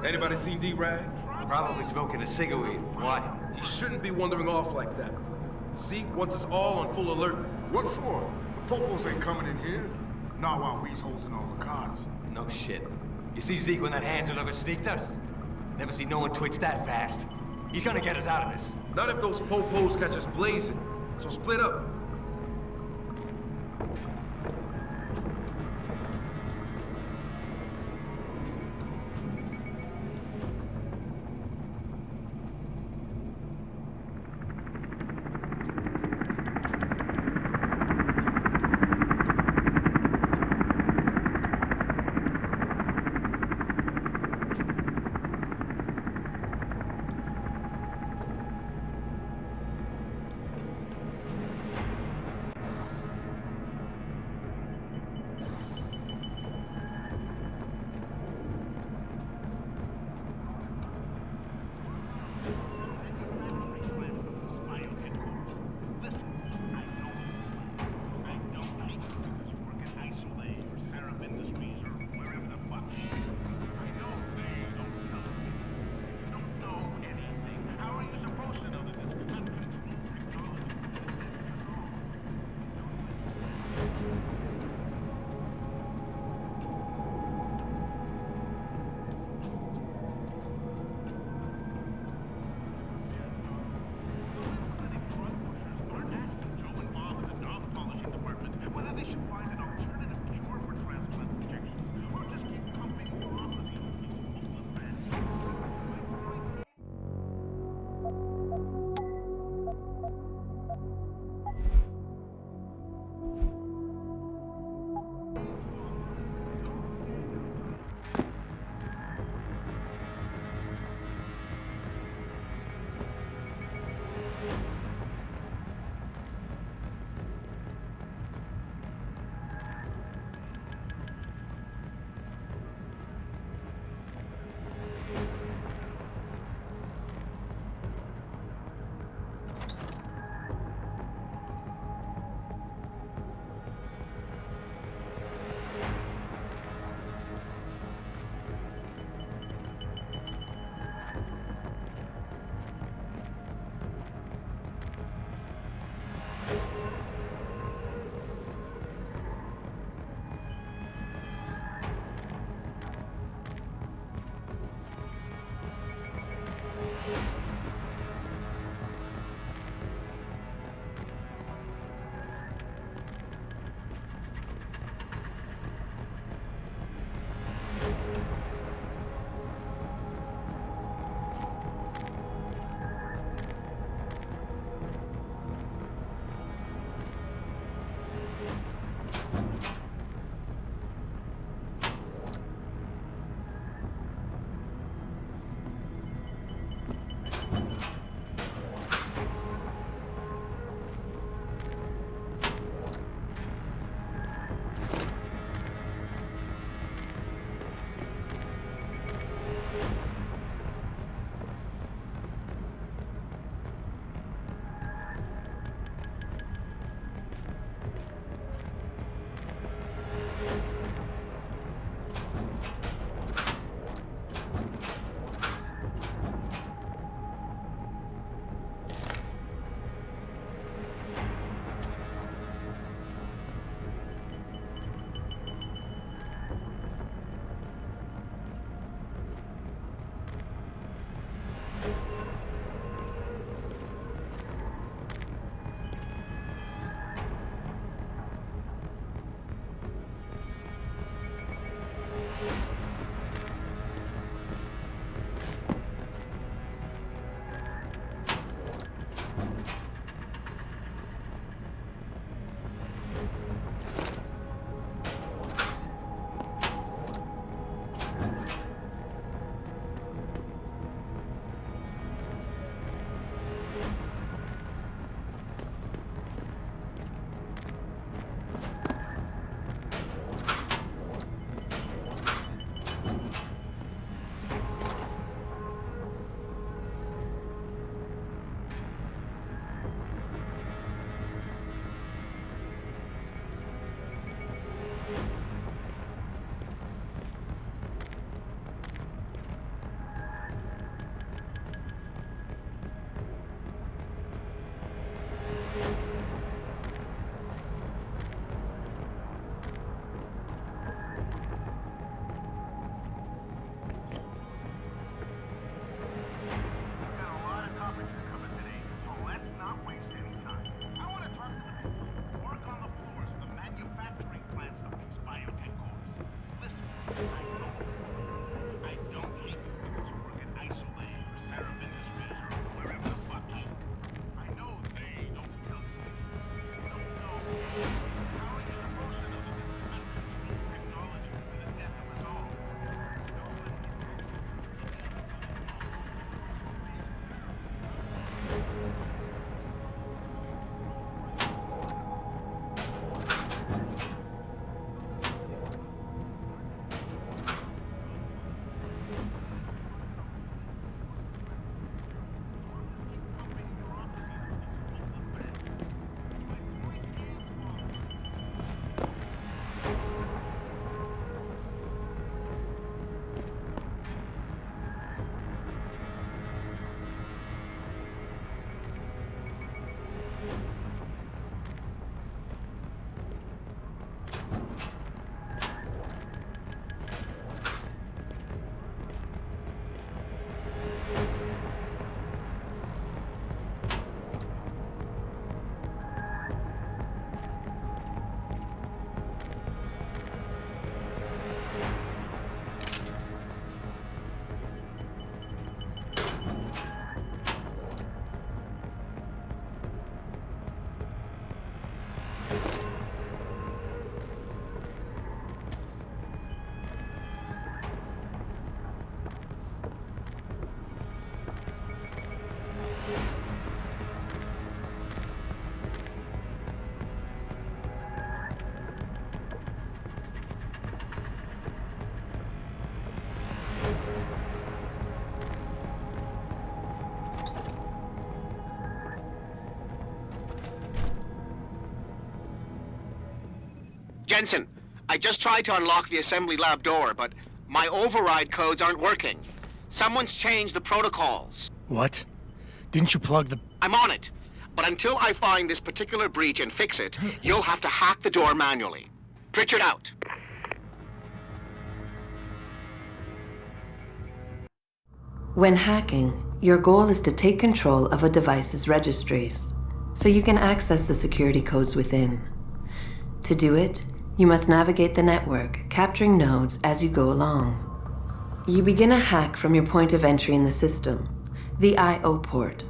Anybody seen D-Rag? Probably smoking a cigweed. Why? He shouldn't be wandering off like that. Zeke wants us all on full alert. What for? The Popos ain't coming in here. Not while we's holding all the cards. No shit. You see Zeke when that Hansel ever sneaked us? Never seen no one twitch that fast. He's gonna get us out of this. Not if those Popos catch us blazing. So split up. Jensen, I just tried to unlock the assembly lab door, but my override codes aren't working. Someone's changed the protocols. What? Didn't you plug the... I'm on it. But until I find this particular breach and fix it, you'll have to hack the door manually. Pritchard out. When hacking, your goal is to take control of a device's registries, so you can access the security codes within. To do it, you must navigate the network, capturing nodes as you go along. You begin a hack from your point of entry in the system, the I/O port.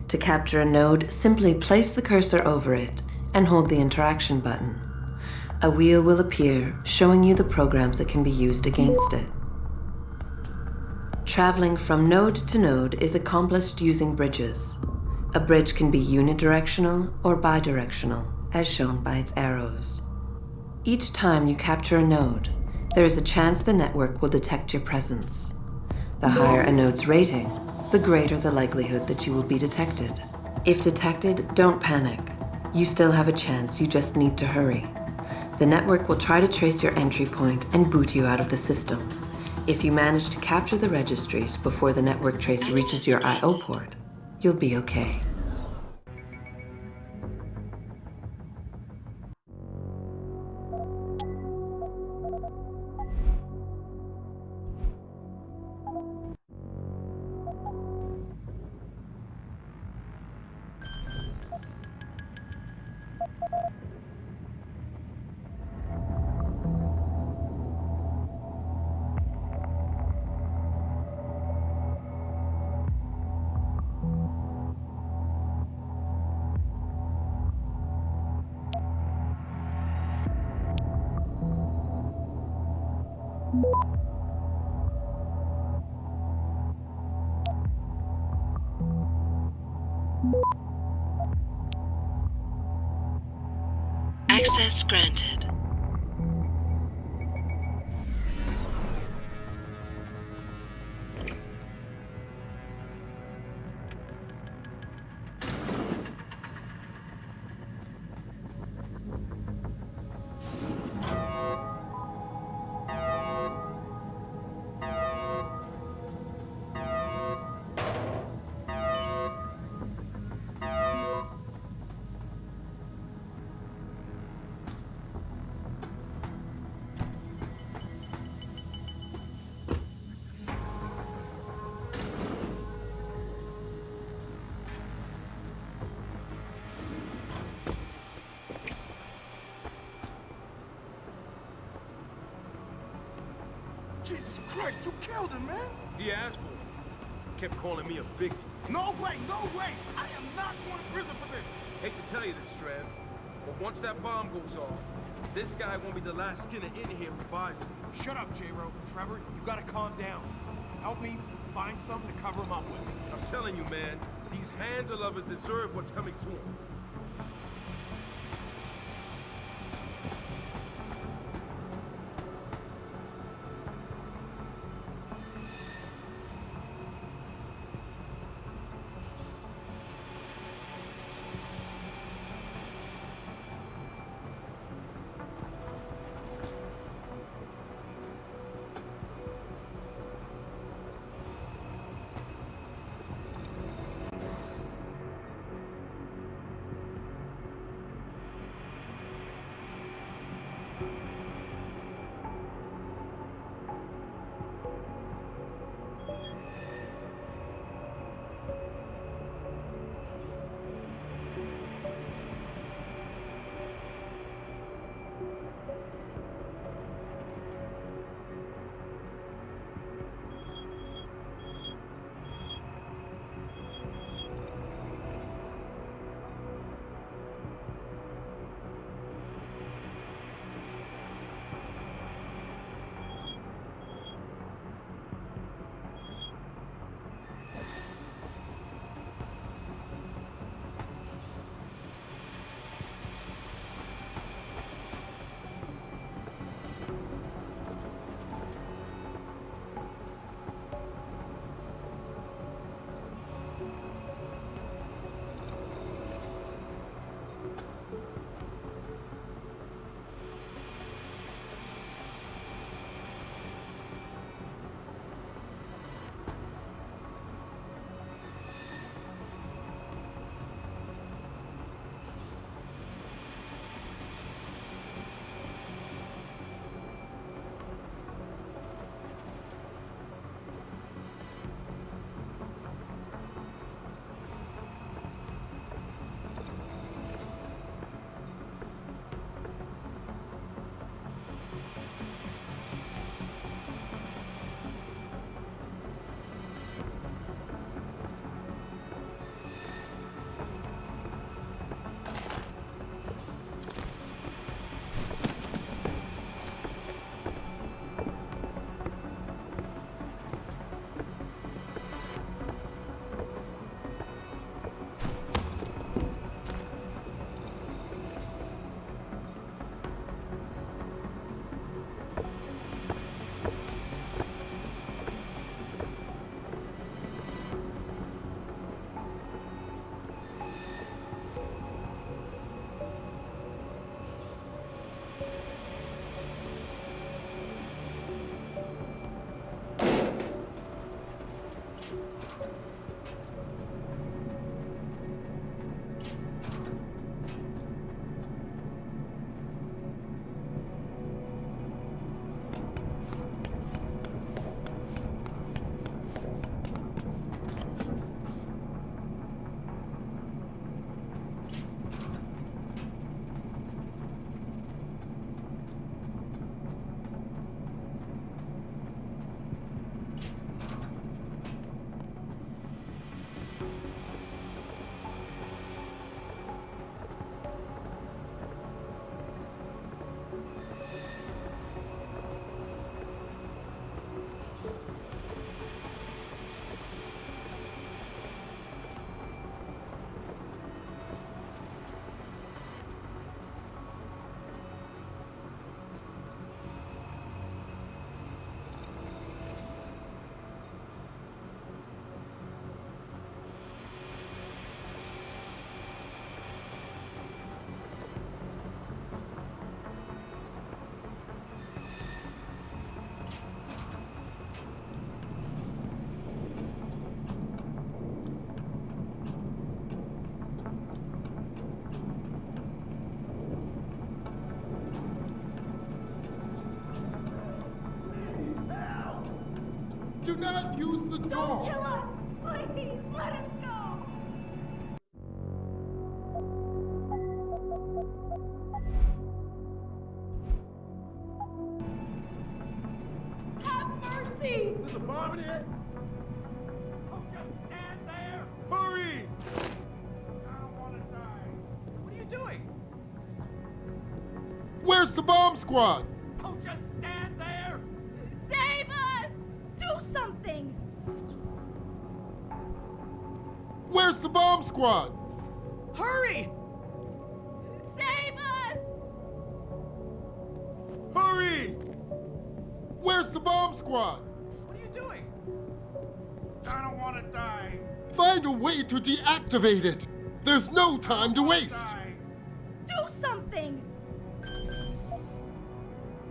To capture a node, simply place the cursor over it and hold the interaction button. A wheel will appear, showing you the programs that can be used against it. Traveling from node to node is accomplished using bridges. A bridge can be unidirectional or bidirectional, as shown by its arrows. Each time you capture a node, there is a chance the network will detect your presence. The higher a node's rating, the greater the likelihood that you will be detected. If detected, don't panic. You still have a chance, you just need to hurry. The network will try to trace your entry point and boot you out of the system. If you manage to capture the registries before the network trace reaches your I/O port, you'll be okay. Access granted. Christ, you killed him, man! He asked for it. Kept calling me a biggie. No way, no way! I am not going to prison for this! Hate to tell you this, Trev, but once that bomb goes off, this guy won't be the last skinner in here who buys it. Shut up, J-Ro. Trevor, you gotta calm down. Help me find something to cover him up with. I'm telling you, man, these hands of lovers deserve what's coming to them. Do not use the door! Don't kill us! Please, let us go! Have mercy! bomb in here? Oh, just stand there! Hurry! I don't want to die. What are you doing? Where's the bomb squad? Oh, just stand there! Save us! Do something! Where's the bomb squad? Hurry! Save us! Hurry! Where's the bomb squad? What are you doing? I don't want to die. Find a way to deactivate it. There's no time to waste. Do something!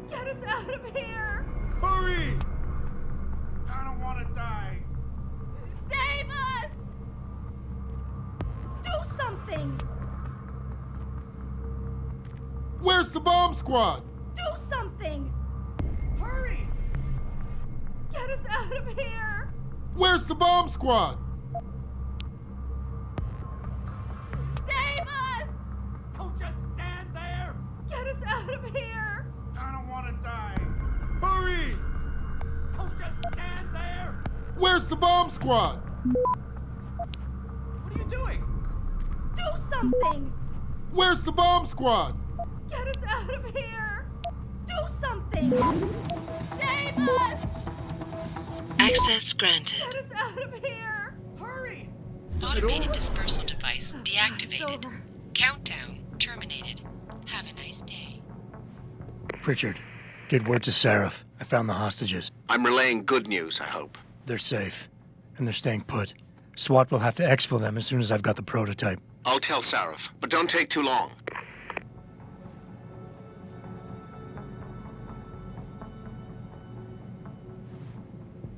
Get us out of here! Hurry! I don't want to die. Save us! Do something! Where's the bomb squad? Do something! Hurry! Get us out of here! Where's the bomb squad? Save us! Oh, just stand there! Get us out of here! I don't want to die. Hurry! Oh, just stand there! Where's the bomb squad? What are you doing? Do something! Where's the bomb squad? Get us out of here! Do something! Save us! Access granted. Get us out of here! Hurry! Automated dispersal device deactivated. Countdown terminated. Have a nice day. Pritchard, get word to Seraph. I found the hostages. I'm relaying good news, I hope. They're safe, and they're staying put. SWAT will have to exfil them as soon as I've got the prototype. I'll tell Sarif, but don't take too long.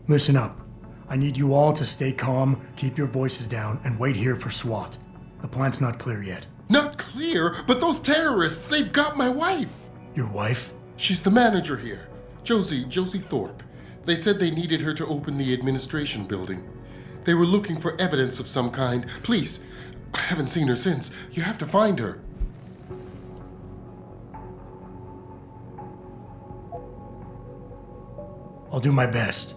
Listen up. I need you all to stay calm, keep your voices down, and wait here for SWAT. The plant's not clear yet. Not clear, but those terrorists, they've got my wife. Your wife? She's the manager here. Josie Thorpe. They said they needed her to open the administration building. They were looking for evidence of some kind. Please, I haven't seen her since. You have to find her. I'll do my best.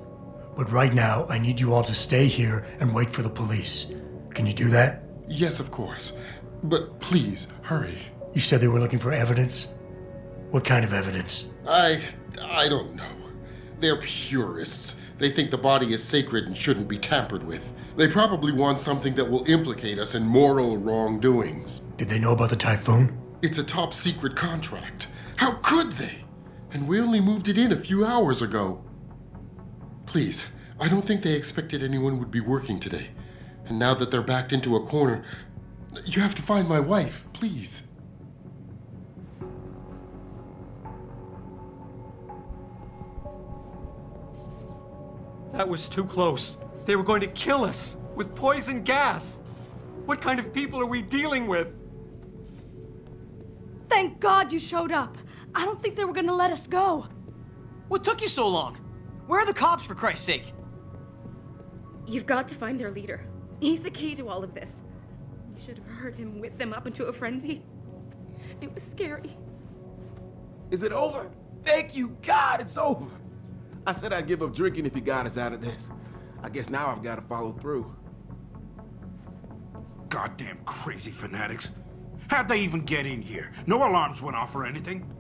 But right now, I need you all to stay here and wait for the police. Can you do that? Yes, of course. But please, hurry. You said they were looking for evidence? What kind of evidence? I don't know. They're purists. They think the body is sacred and shouldn't be tampered with. They probably want something that will implicate us in moral wrongdoings. Did they know about the typhoon? It's a top secret contract. How could they? And we only moved it in a few hours ago. Please, I don't think they expected anyone would be working today. And now that they're backed into a corner, you have to find my wife, please. That was too close. They were going to kill us with poison gas. What kind of people are we dealing with? Thank God you showed up. I don't think they were gonna let us go. What took you so long? Where are the cops, for Christ's sake? You've got to find their leader. He's the key to all of this. You should have heard him whip them up into a frenzy. It was scary. Is it over? Thank you, God, it's over. I said I'd give up drinking if he got us out of this. I guess now I've got to follow through. Goddamn crazy fanatics. How'd they even get in here? No alarms went off or anything.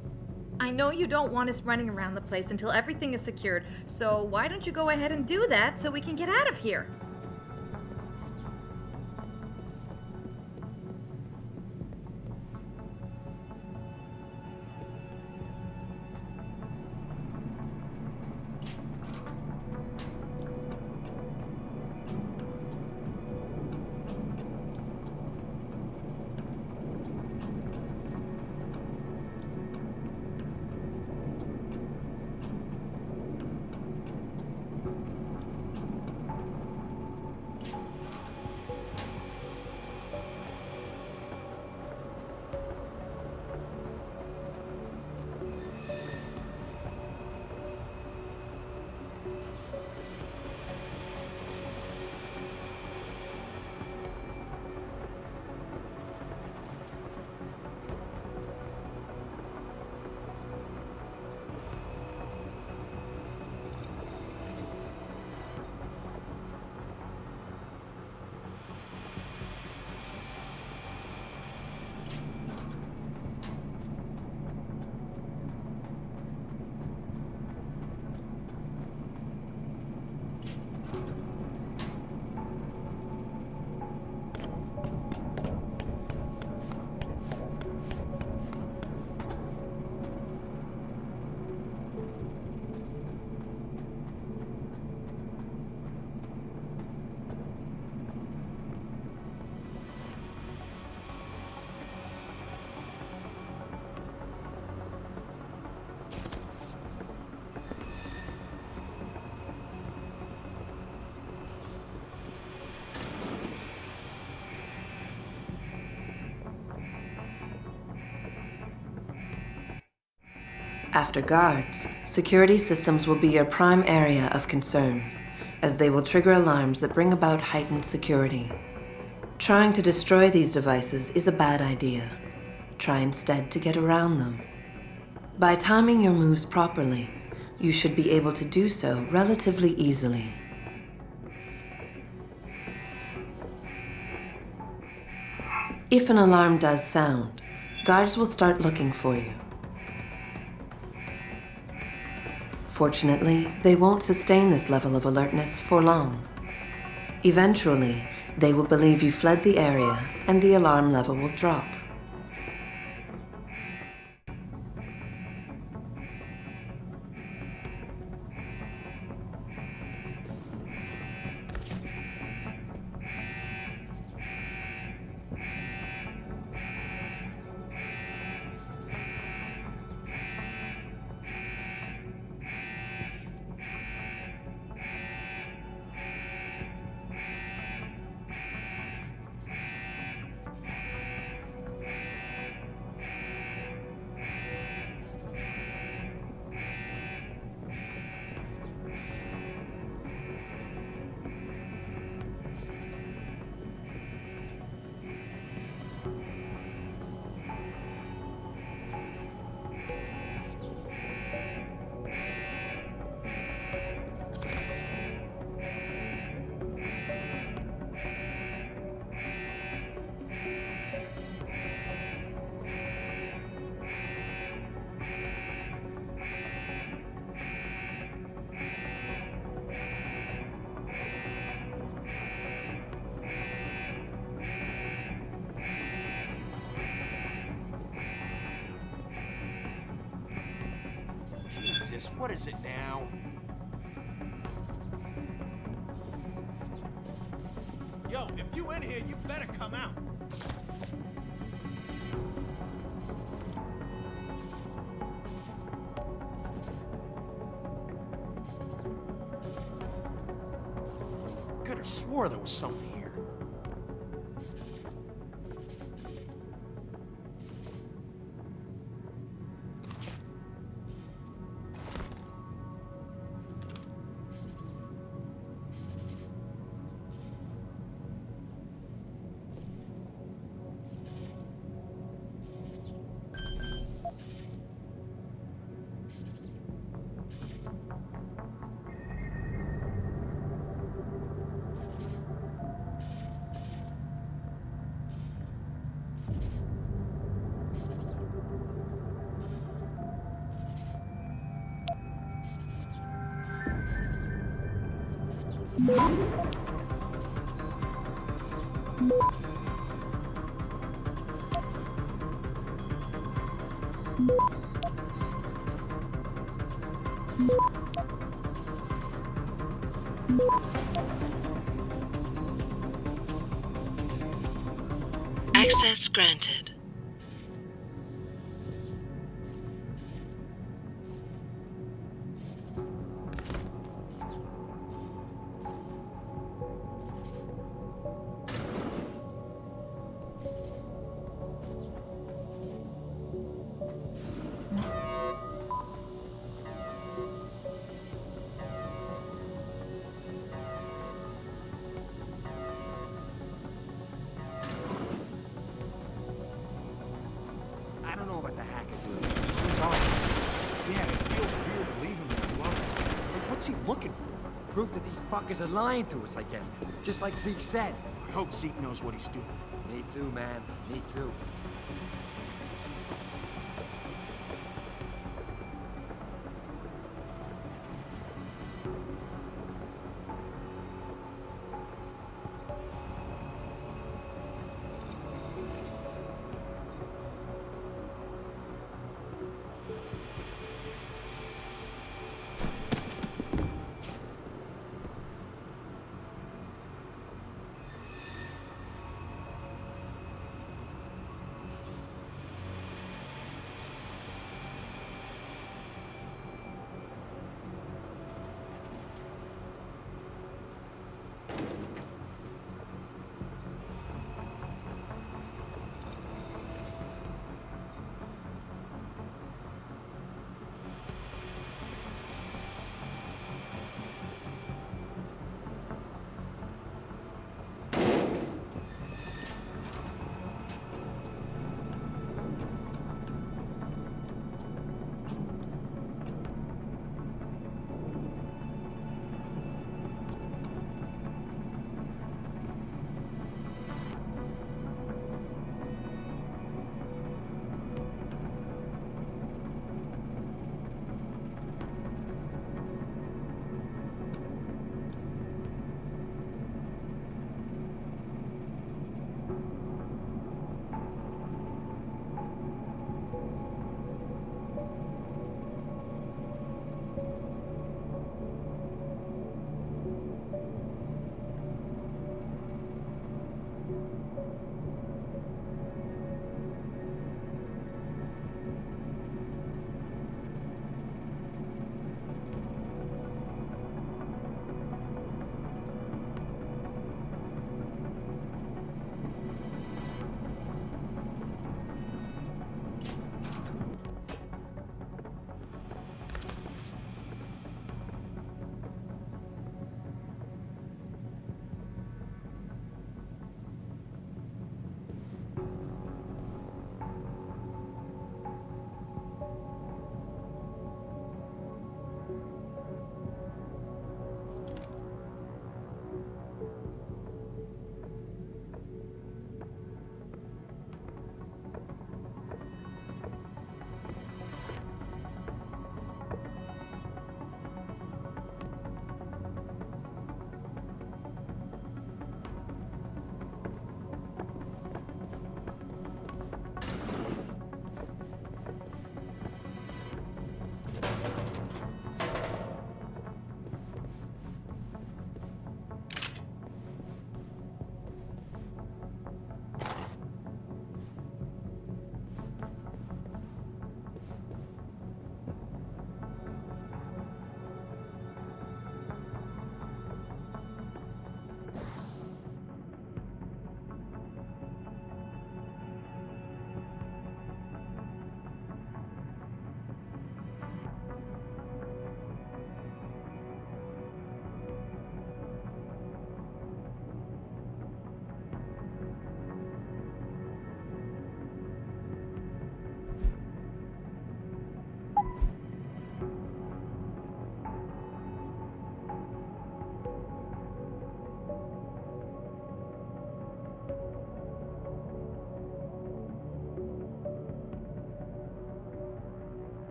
I know you don't want us running around the place until everything is secured, so why don't you go ahead and do that so we can get out of here? After guards, security systems will be your prime area of concern, as they will trigger alarms that bring about heightened security. Trying to destroy these devices is a bad idea. Try instead to get around them. By timing your moves properly, you should be able to do so relatively easily. If an alarm does sound, guards will start looking for you. Fortunately, they won't sustain this level of alertness for long. Eventually, they will believe you fled the area, and the alarm level will drop. Jesus, what is it now? Yo, if you in here, you better come out. Could have swore there was something here. Access granted. What's he looking for? Proof that these fuckers are lying to us, I guess. Just like Zeke said. I hope Zeke knows what he's doing. Me too, man. Me too.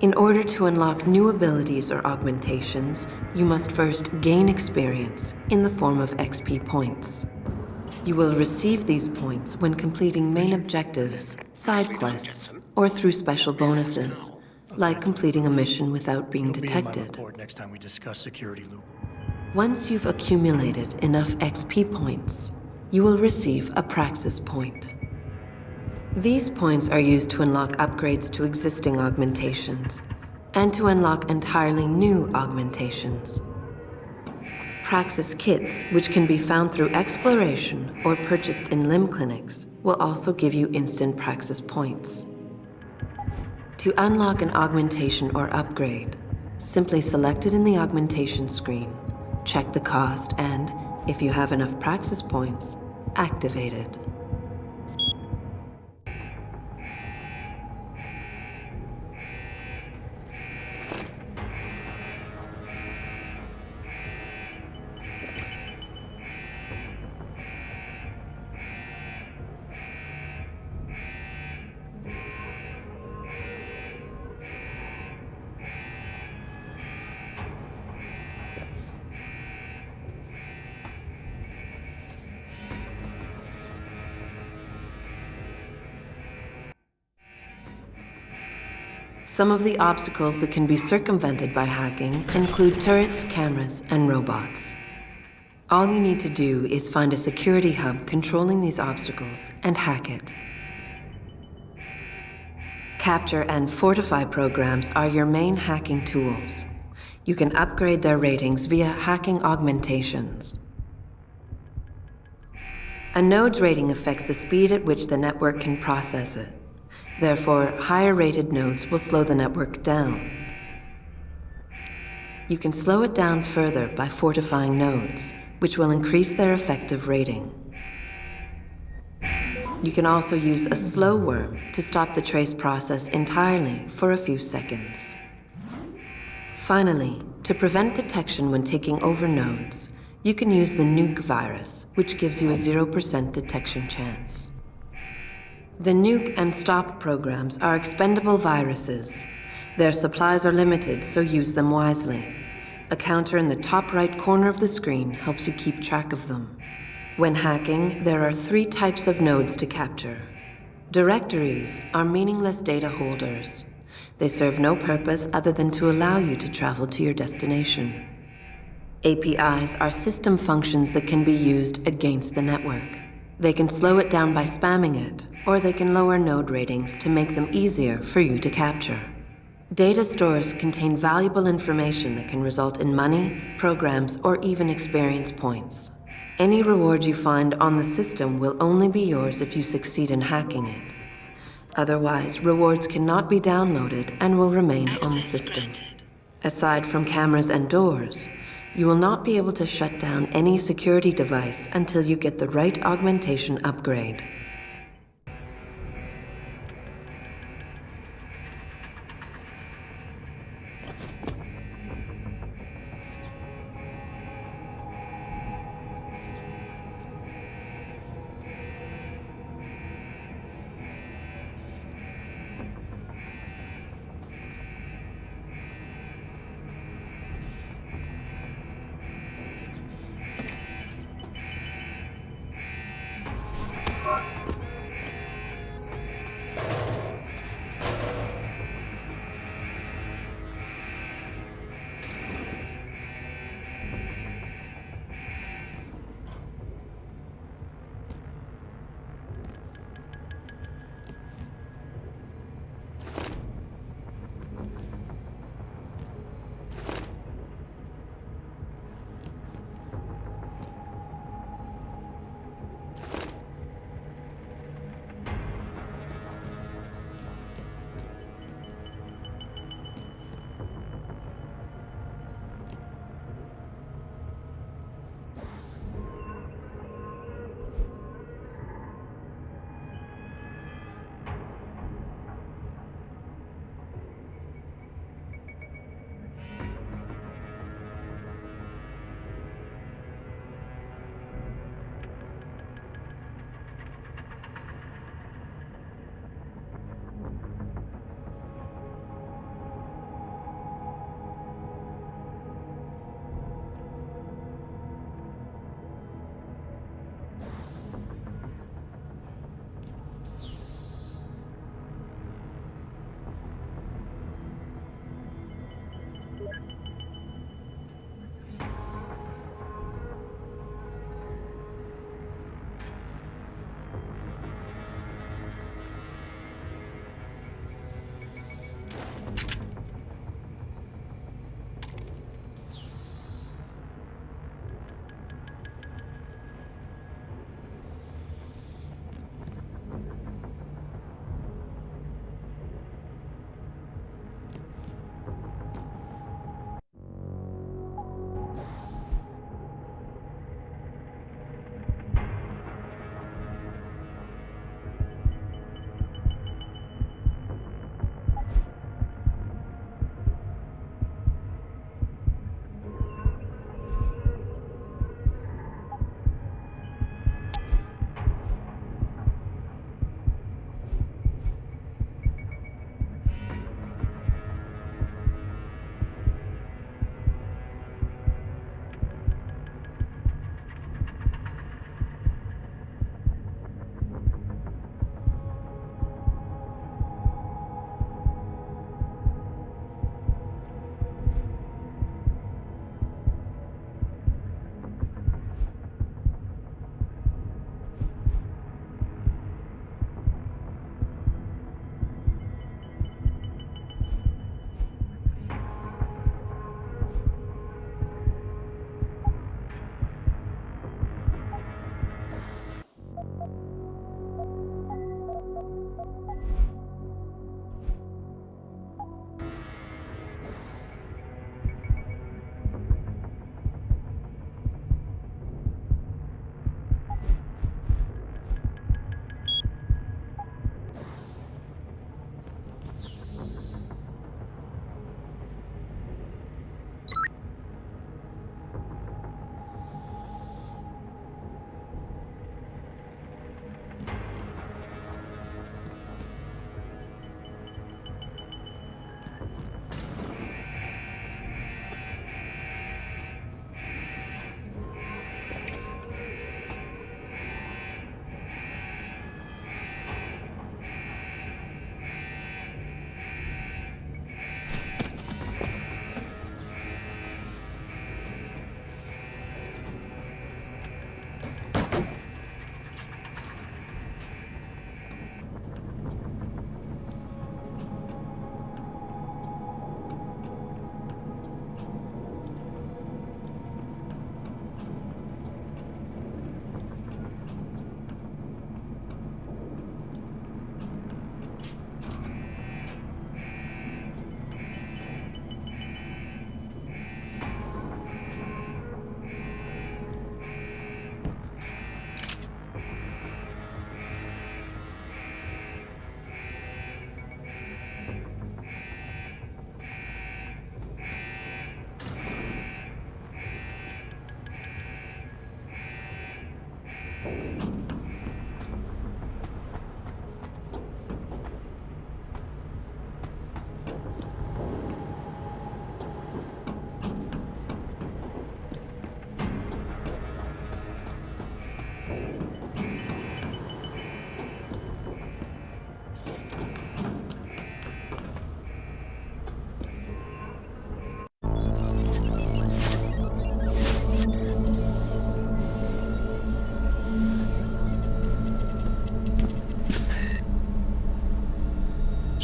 In order to unlock new abilities or augmentations, you must first gain experience in the form of XP points. You will receive these points when completing main objectives, side quests, or through special bonuses, like completing a mission without being It'll be in my detected. report next time we discuss security loop. Once you've accumulated enough XP points, you will receive a Praxis point. These points are used to unlock upgrades to existing augmentations, and to unlock entirely new augmentations. Praxis kits, which can be found through exploration or purchased in limb clinics, will also give you instant Praxis points. To unlock an augmentation or upgrade, simply select it in the augmentation screen, check the cost, and, if you have enough Praxis points, activate it. Some of the obstacles that can be circumvented by hacking include turrets, cameras, and robots. All you need to do is find a security hub controlling these obstacles and hack it. Capture and fortify programs are your main hacking tools. You can upgrade their ratings via hacking augmentations. A node's rating affects the speed at which the network can process it. Therefore, higher-rated nodes will slow the network down. You can slow it down further by fortifying nodes, which will increase their effective rating. You can also use a slow worm to stop the trace process entirely for a few seconds. Finally, to prevent detection when taking over nodes, you can use the nuke virus, which gives you a 0% detection chance. The nuke and stop programs are expendable viruses. Their supplies are limited, so use them wisely. A counter in the top right corner of the screen helps you keep track of them. When hacking, there are 3 types of nodes to capture. Directories are meaningless data holders. They serve no purpose other than to allow you to travel to your destination. APIs are system functions that can be used against the network. They can slow it down by spamming it, or they can lower node ratings to make them easier for you to capture. Data stores contain valuable information that can result in money, programs, or even experience points. Any reward you find on the system will only be yours if you succeed in hacking it. Otherwise, rewards cannot be downloaded and will remain on the system. Aside from cameras and doors, you will not be able to shut down any security device until you get the right augmentation upgrade.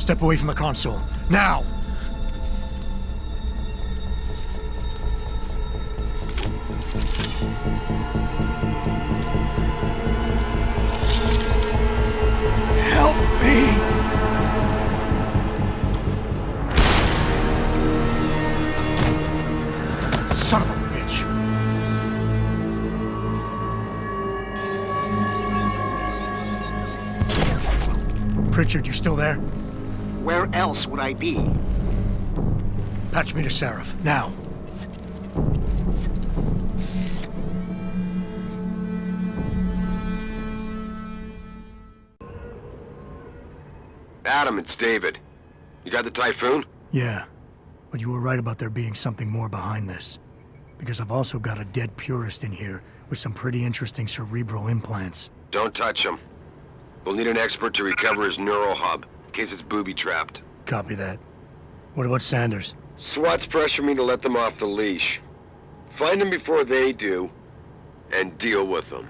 Step away from the console. Now! Help me! Son of a bitch! Pritchard, you still there? Where else would I be? Patch me to Seraph, now. Adam, it's David. You got the Typhoon? Yeah, but you were right about there being something more behind this. Because I've also got a dead purist in here with some pretty interesting cerebral implants. Don't touch him. We'll need an expert to recover his neural hub, in case it's booby-trapped. Copy that. What about Sanders? SWAT's pressured me to let them off the leash. Find them before they do, and deal with them.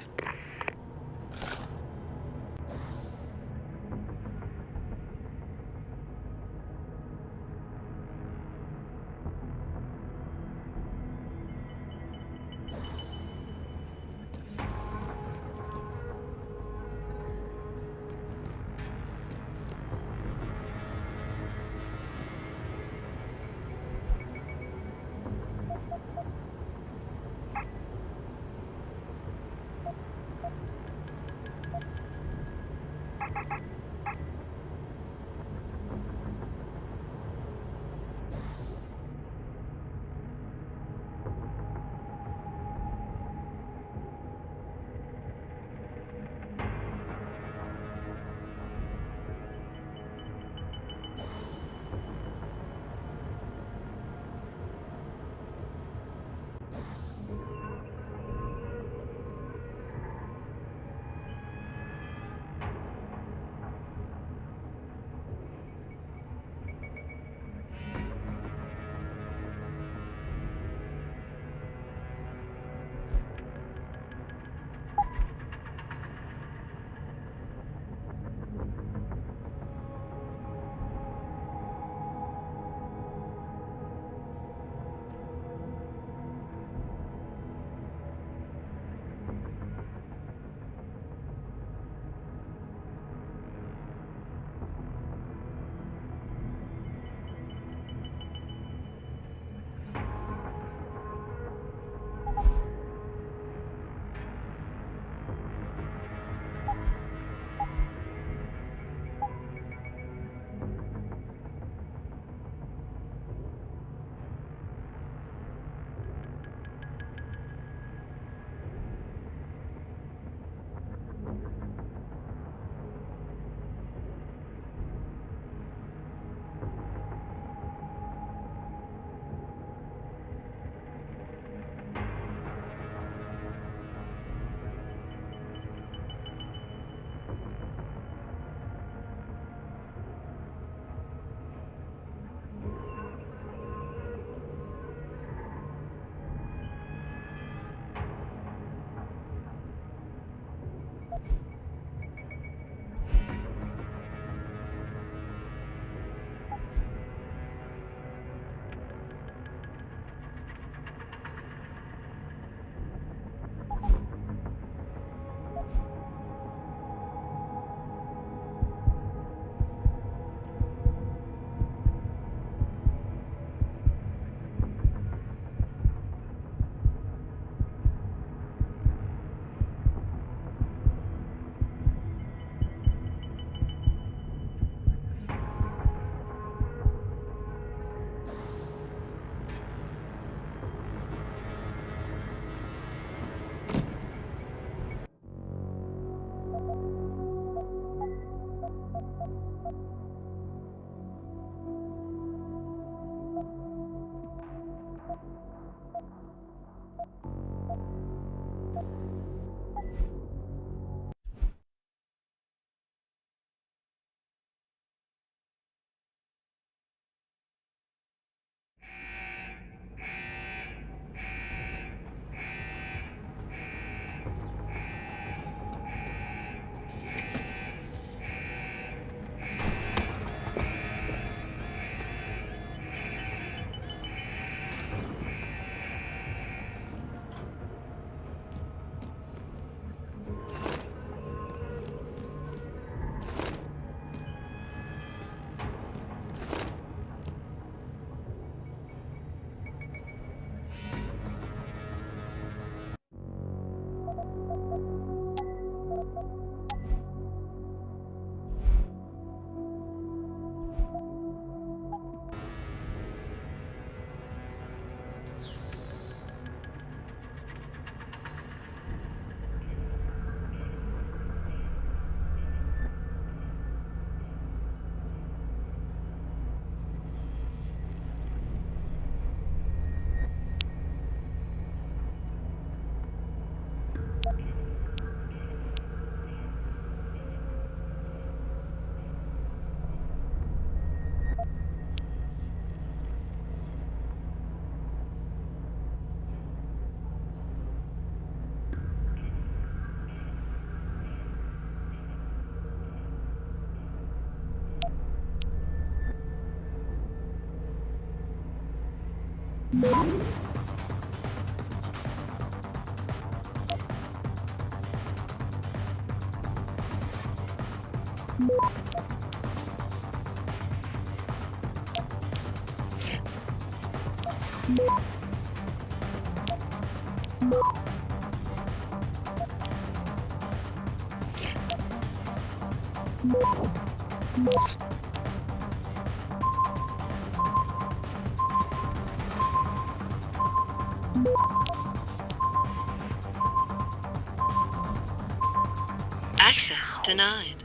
Access denied.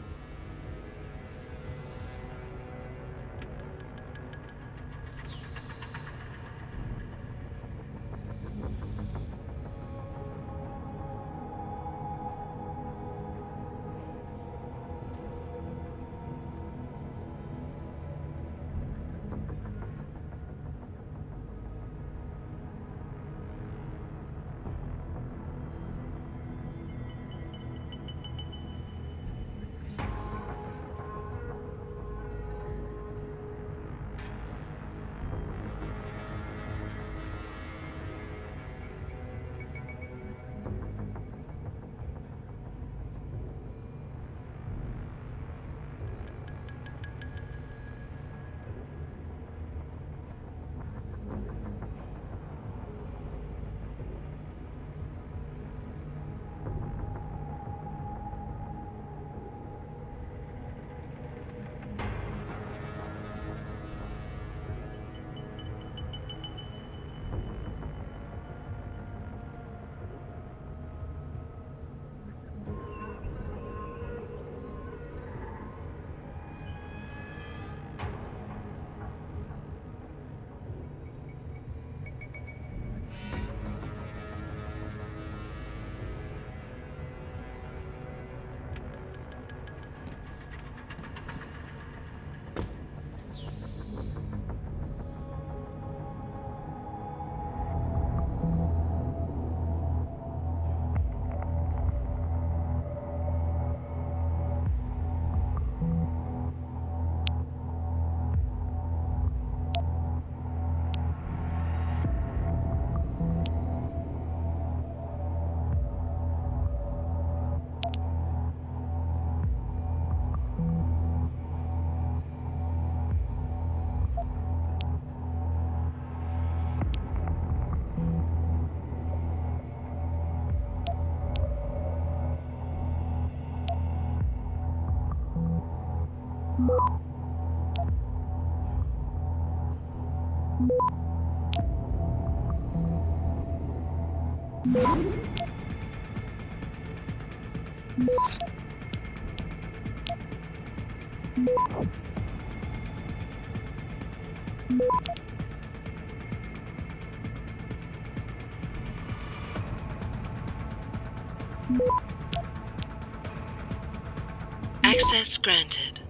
Access granted.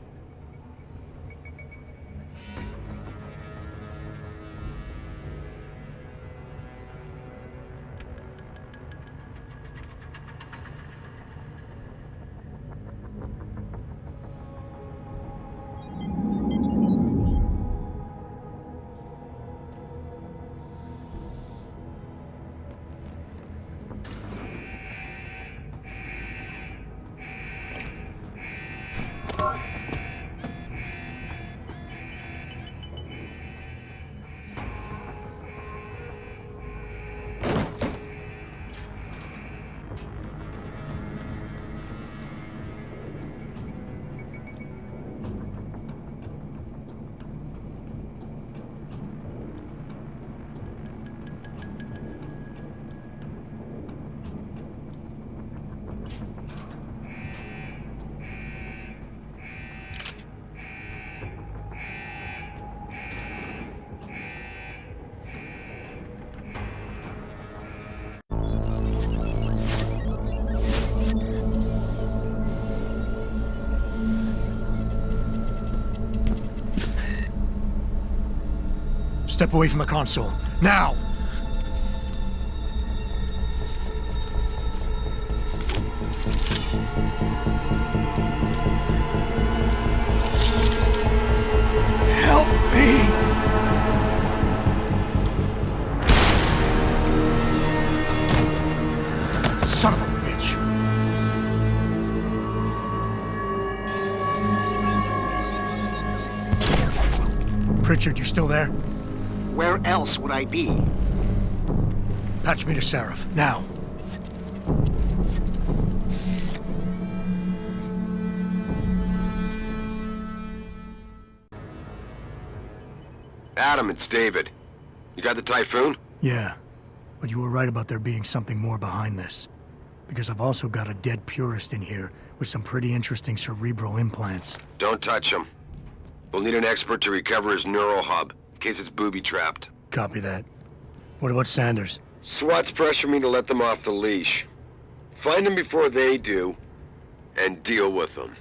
Step away from the console. Now! Help me! Pritchard, you still there? Where else would I be? Patch me to Seraph, now. Adam, it's David. You got the Typhoon? Yeah, but you were right about there being something more behind this. Because I've also got a dead purist in here with some pretty interesting cerebral implants. Don't touch him. We'll need an expert to recover his neural hub, in case it's booby-trapped. Copy that. What about Sanders? SWAT's pressured me to let them off the leash. Find them before they do, and deal with them.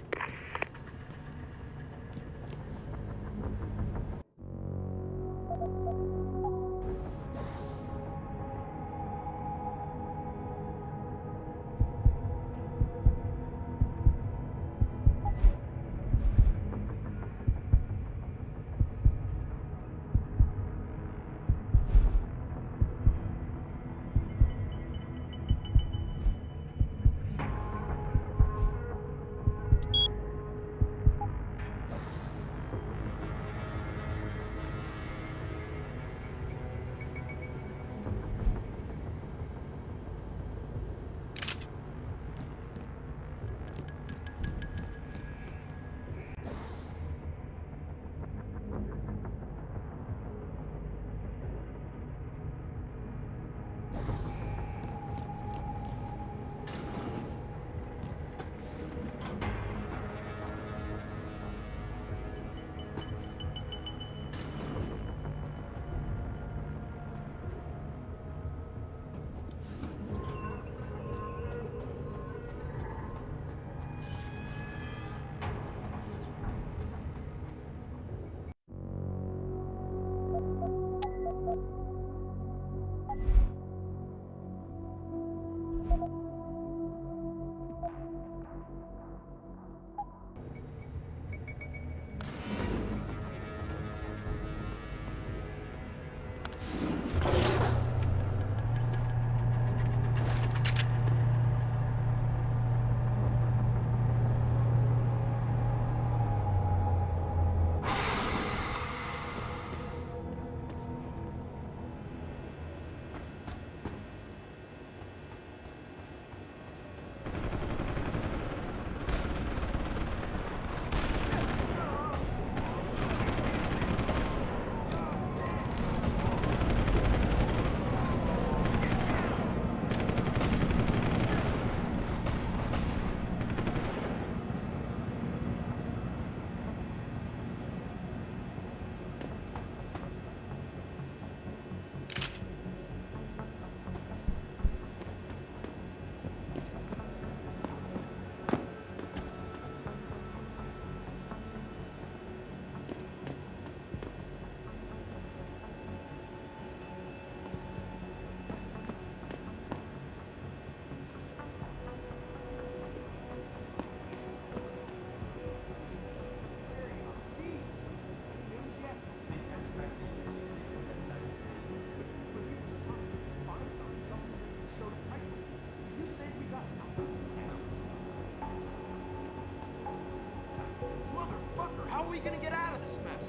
How are we gonna get out of this mess?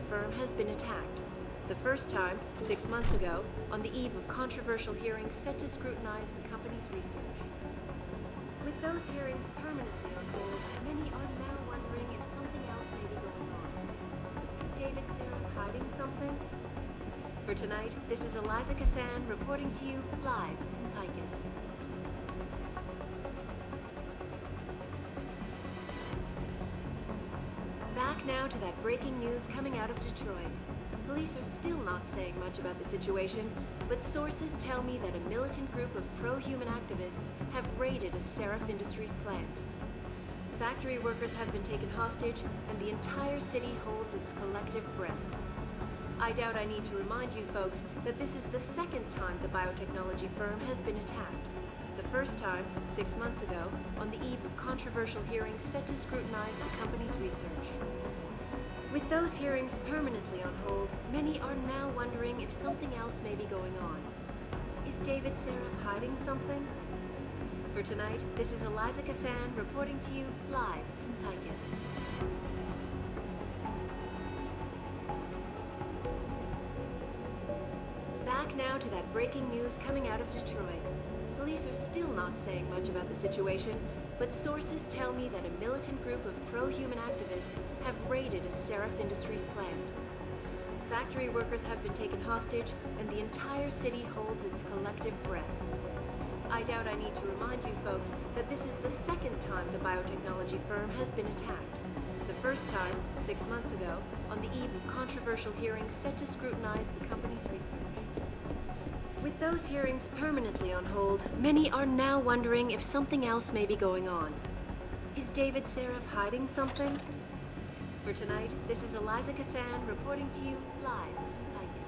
Firm has been attacked. The first time, 6 months ago, on the eve of controversial hearings set to scrutinize the company's research. With those hearings permanently on hold, many are now wondering if something else may be going on. Is David Seraph hiding something? For tonight, this is Eliza Cassan reporting to you live from Picus. Back now to that breaking news coming out of Detroit. Police are still not saying much about the situation, but sources tell me that a militant group of pro-human activists have raided a Seraph Industries plant. Factory workers have been taken hostage, and the entire city holds its collective breath. I doubt I need to remind you folks that this is the second time the biotechnology firm has been attacked. The first time, 6 months ago, on the eve of controversial hearings set to scrutinize the company's research. With those hearings permanently on hold, many are now wondering if something else may be going on. Is David Seraph hiding something? For tonight, this is Eliza Kassan reporting to you live from Picus. Back now to that breaking news coming out of Detroit. Police are still not saying much about the situation, but sources tell me that a militant group of pro-human activists have raided a Seraph Industries plant. Factory workers have been taken hostage, and the entire city holds its collective breath. I doubt I need to remind you folks that this is the second time the biotechnology firm has been attacked. The first time, 6 months ago, on the eve of controversial hearings set to scrutinize the company's research. With those hearings permanently on hold, many are now wondering if something else may be going on. Is David Seraph hiding something? For tonight, this is Eliza Kassan reporting to you live from Picus.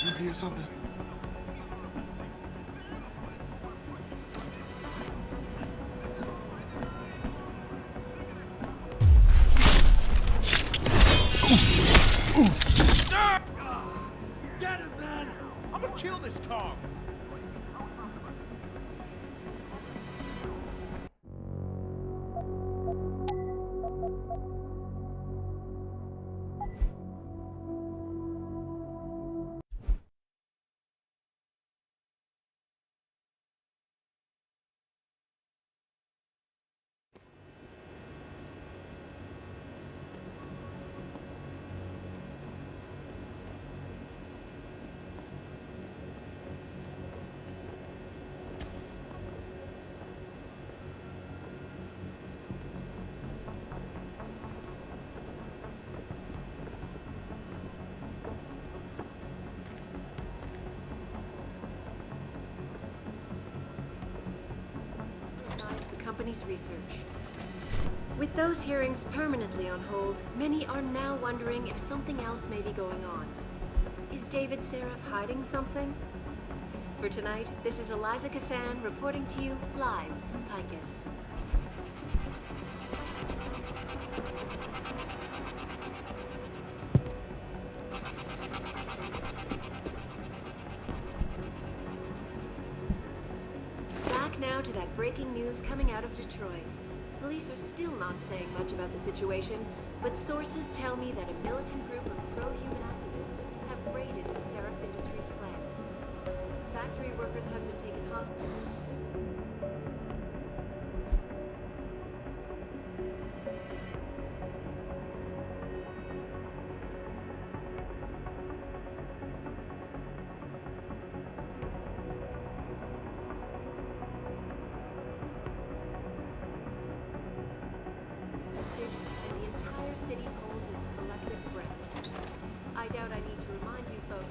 You hear something? Get it, man! I'm gonna kill this car! company's research. With those hearings permanently on hold, many are now wondering if something else may be going on. Is David Seraph hiding something? For tonight, this is Eliza Kassan reporting to you live from Picus. Back now to that breaking news coming out of Detroit. Police are still not saying much about the situation, but sources tell me that a militant group of pro-human activists have raided the Seraph Industries plant. Factory workers have been taken hostage. And the entire city holds its collective breath. I doubt I need to remind you folks.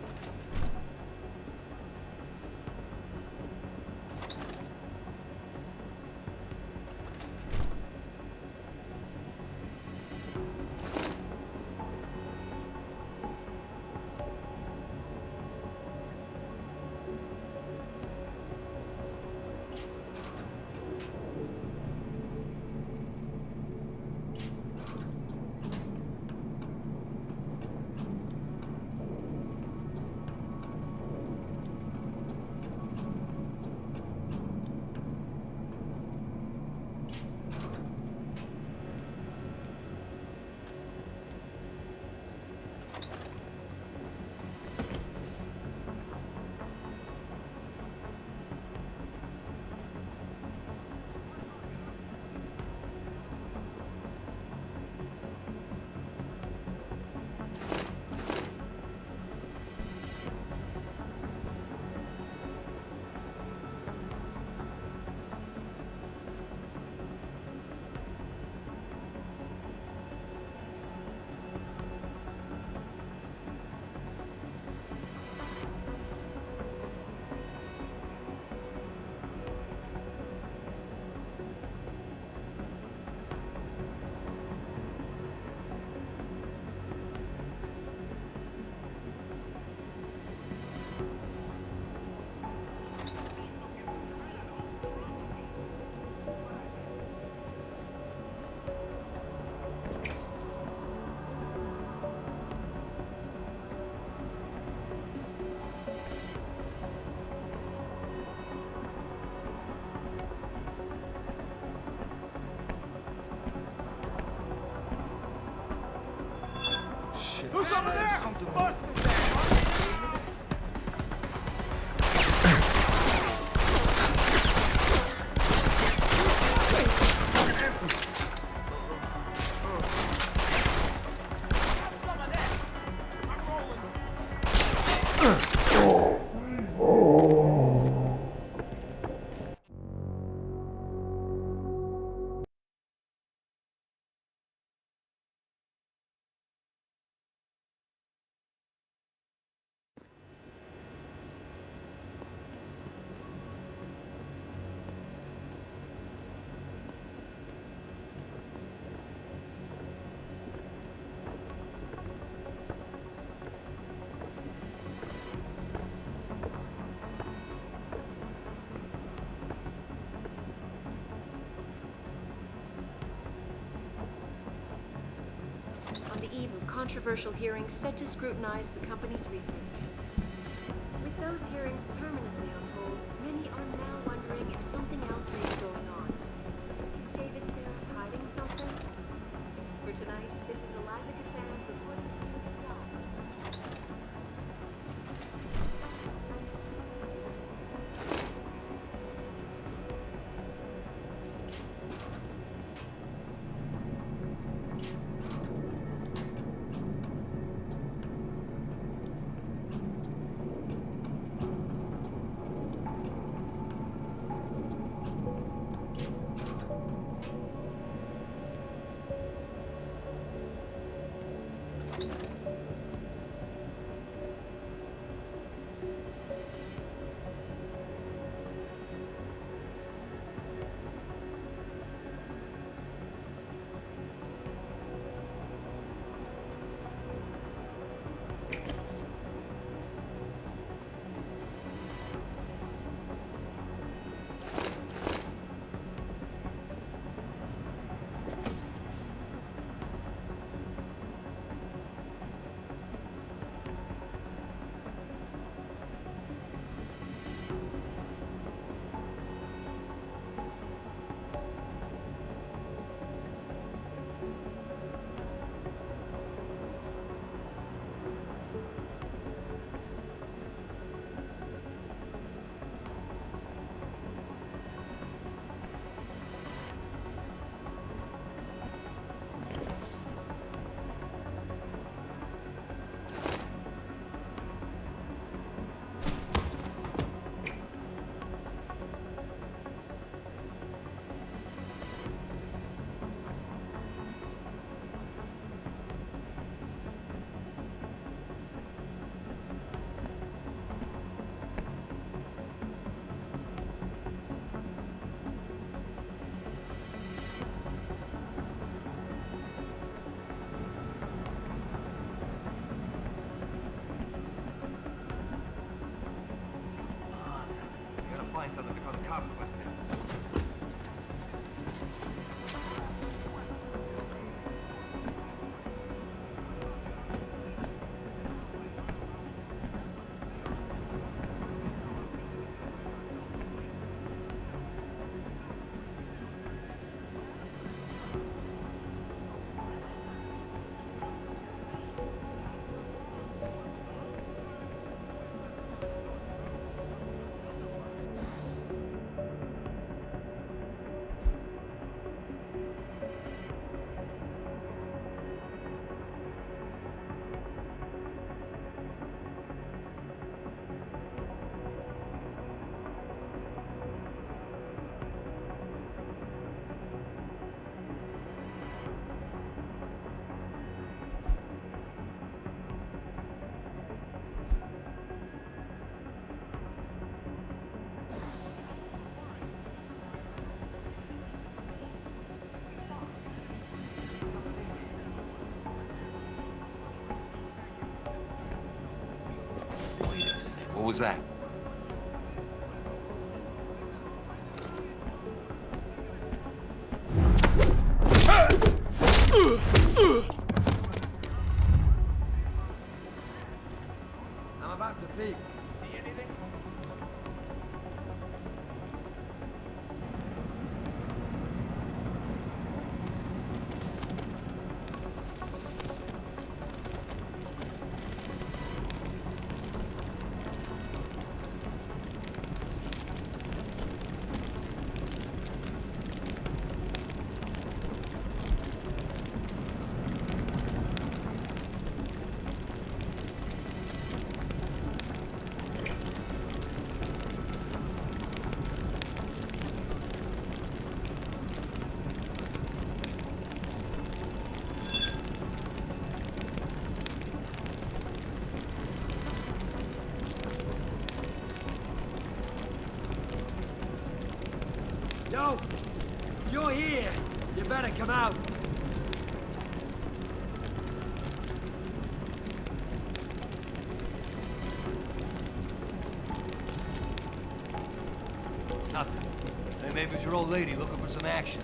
Who's over there? Busted that. On the eve of controversial hearings set to scrutinize the company's research. With those hearings permanently on hold, many are now wondering if something else may be going on. Is David Seraph hiding something? For tonight, this is Eliza Kassan reporting to you live. the cops busted. What was that? I'm about to peek. See anything? Yo, you're here. You better come out. Nothing. Hey, maybe it's your old lady looking for some action.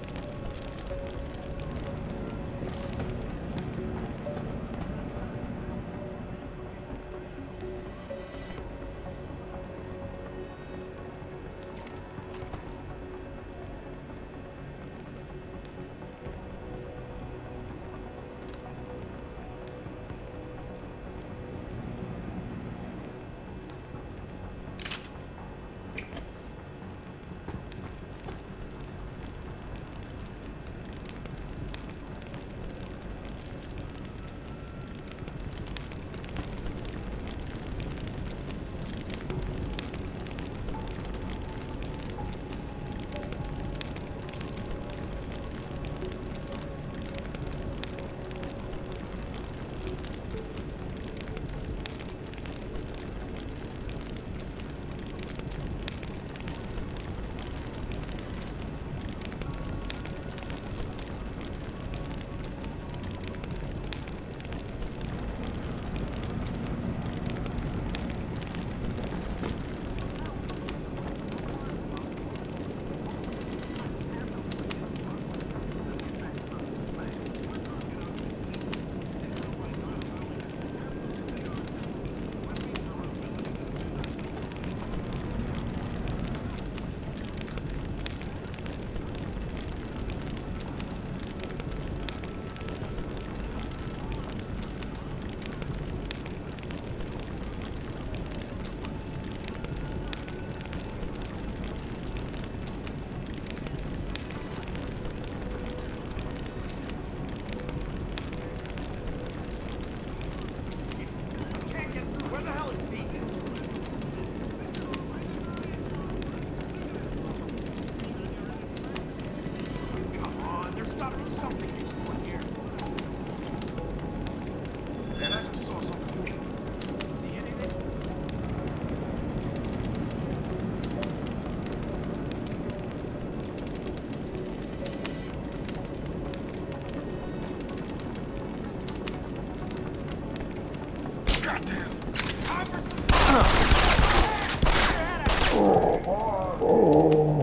Oh.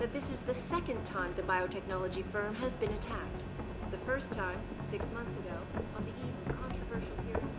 that this is the second time the biotechnology firm has been attacked. The first time, 6 months ago, on the eve of controversial hearings.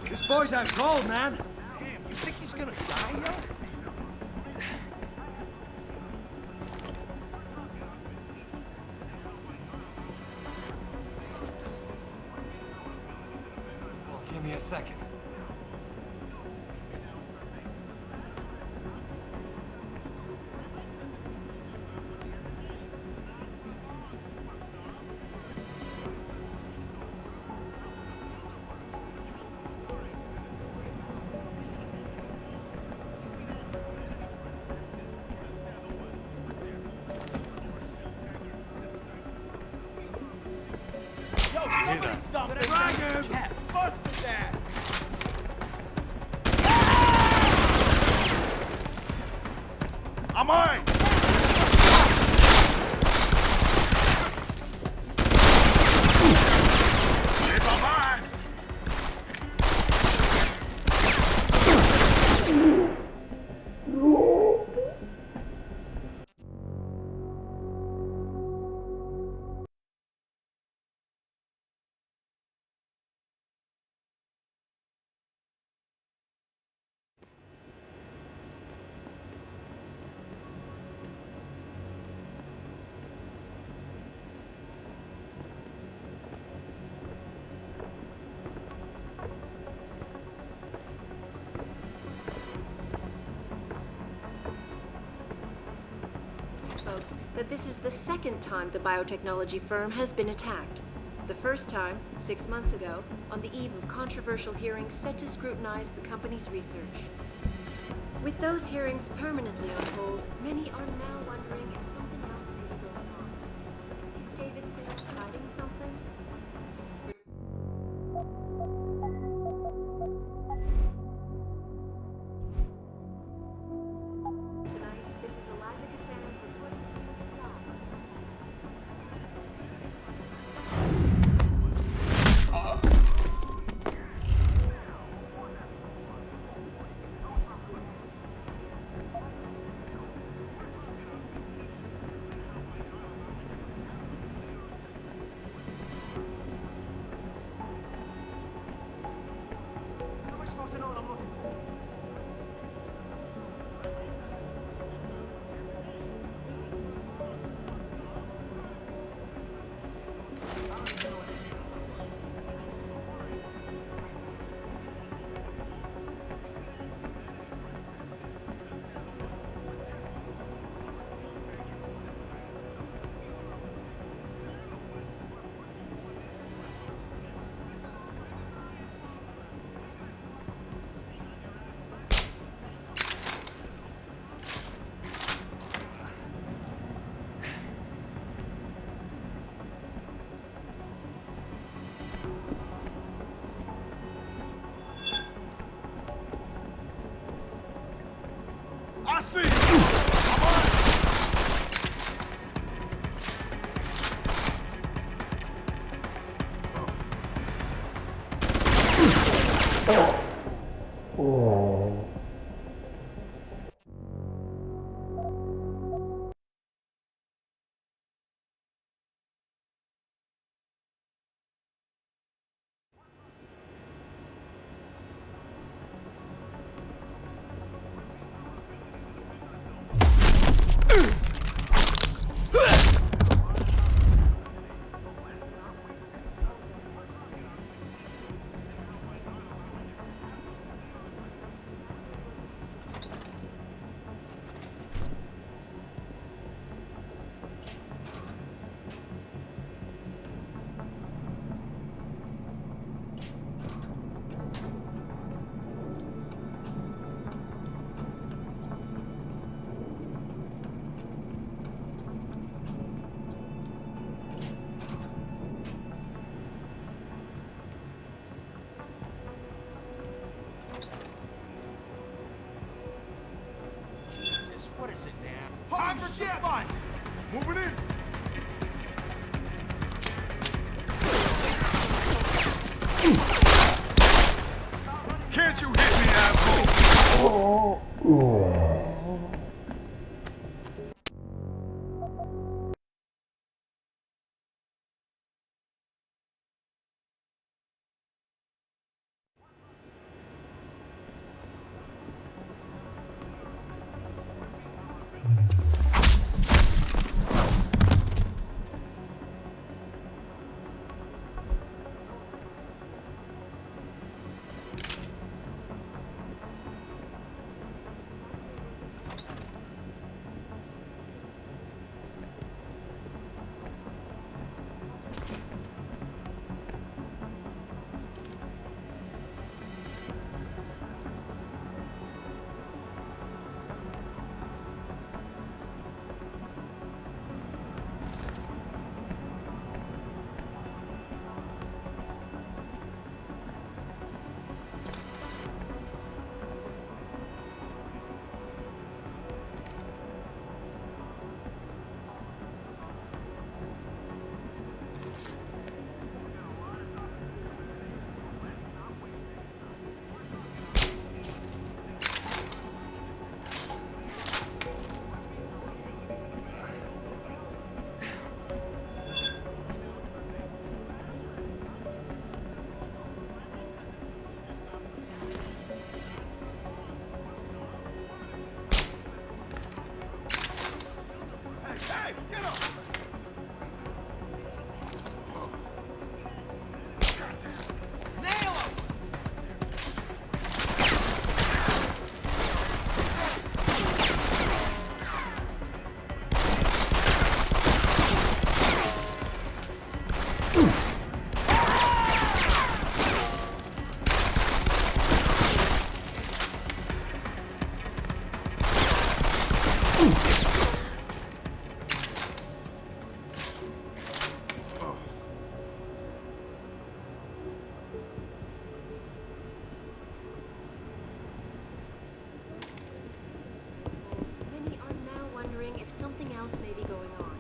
This boy's out cold, man. Damn, you think he's gonna die, yo? Well, give me a second. Somebody's dumped it. Dragon! Yeah, bust his ass. I'm mine. It's on mine. Folks, that this is the second time the biotechnology firm has been attacked. The first time, 6 months ago, on the eve of controversial hearings set to scrutinize the company's research. With those hearings permanently on hold, many are now wondering if something else may be going on. Is Davidson hiding something? Tonight, this is Eliza Cassan reporting from the lab. see you! Jesus, what is it now? Time for some fun! Moving in! Can't you hit me, asshole? Hey, get up! Nail him! Many are now wondering if something else may be going on.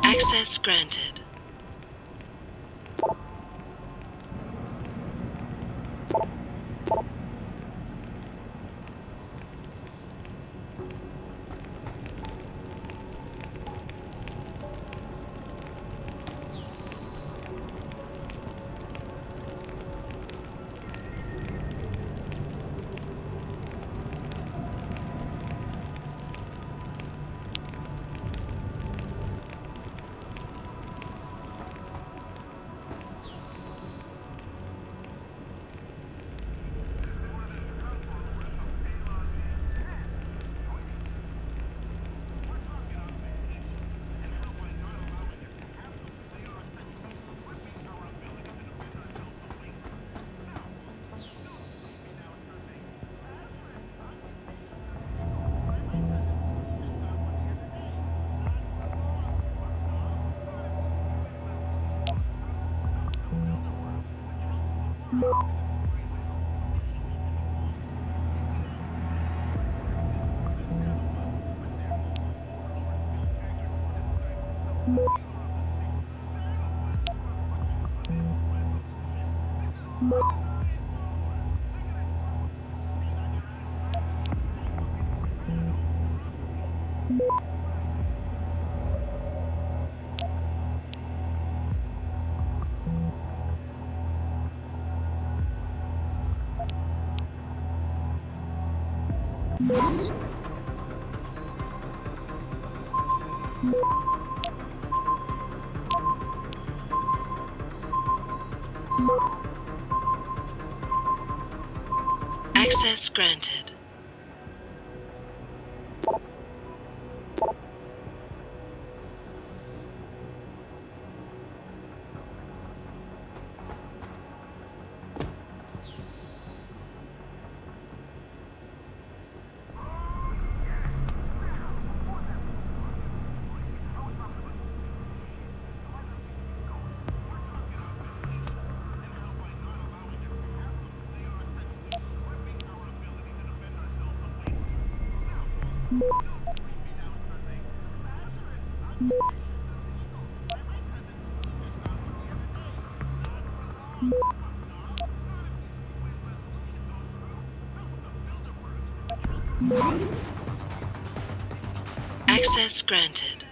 Access granted. Access granted. Access granted.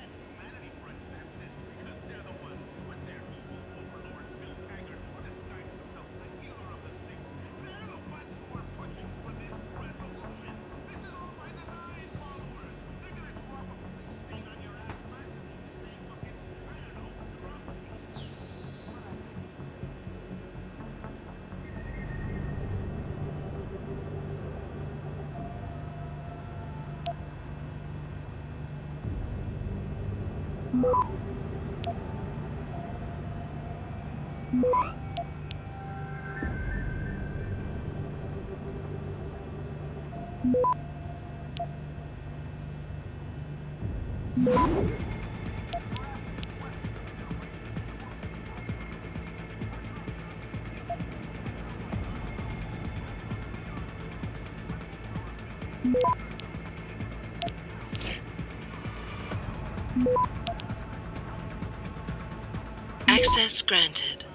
Access granted.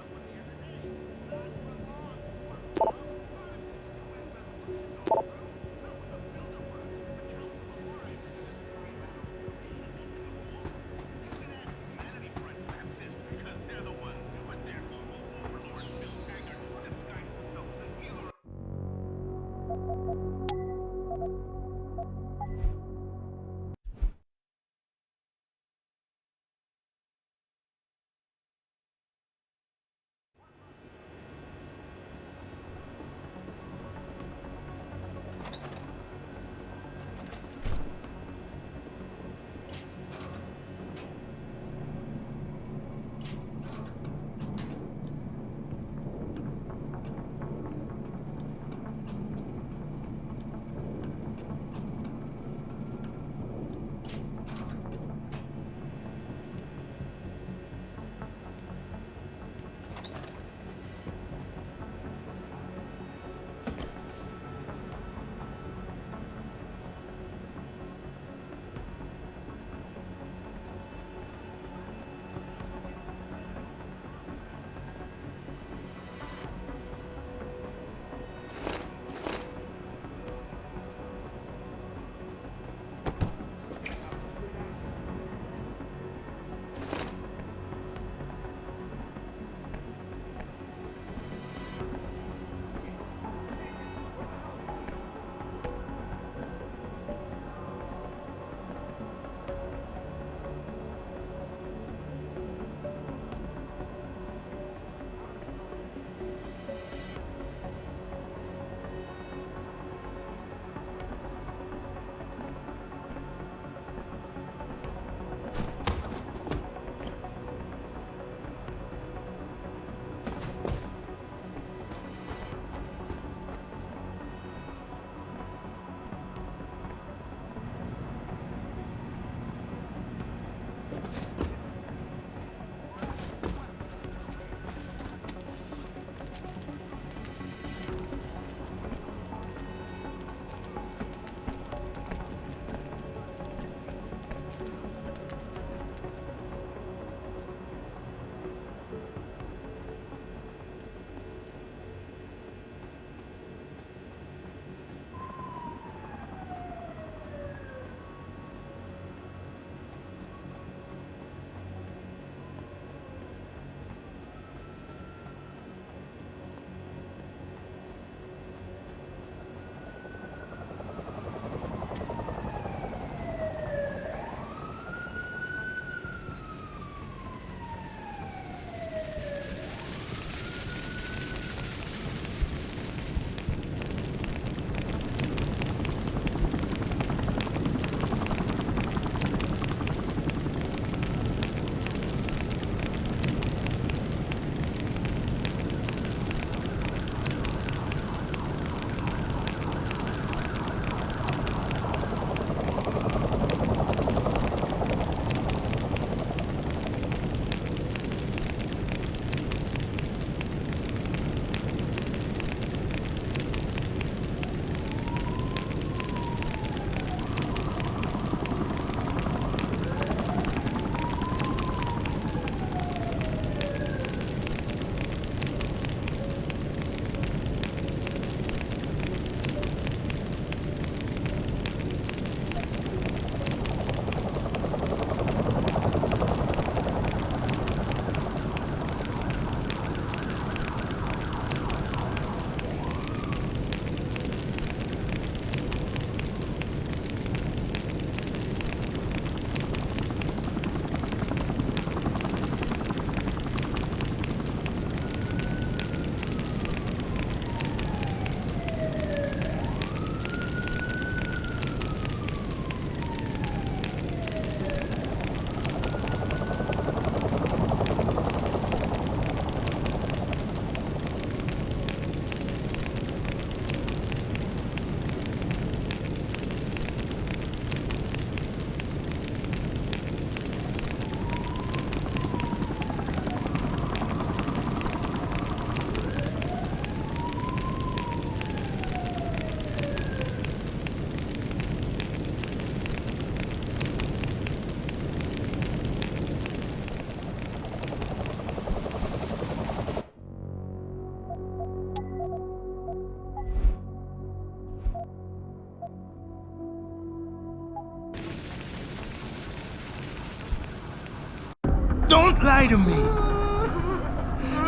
Don't lie to me.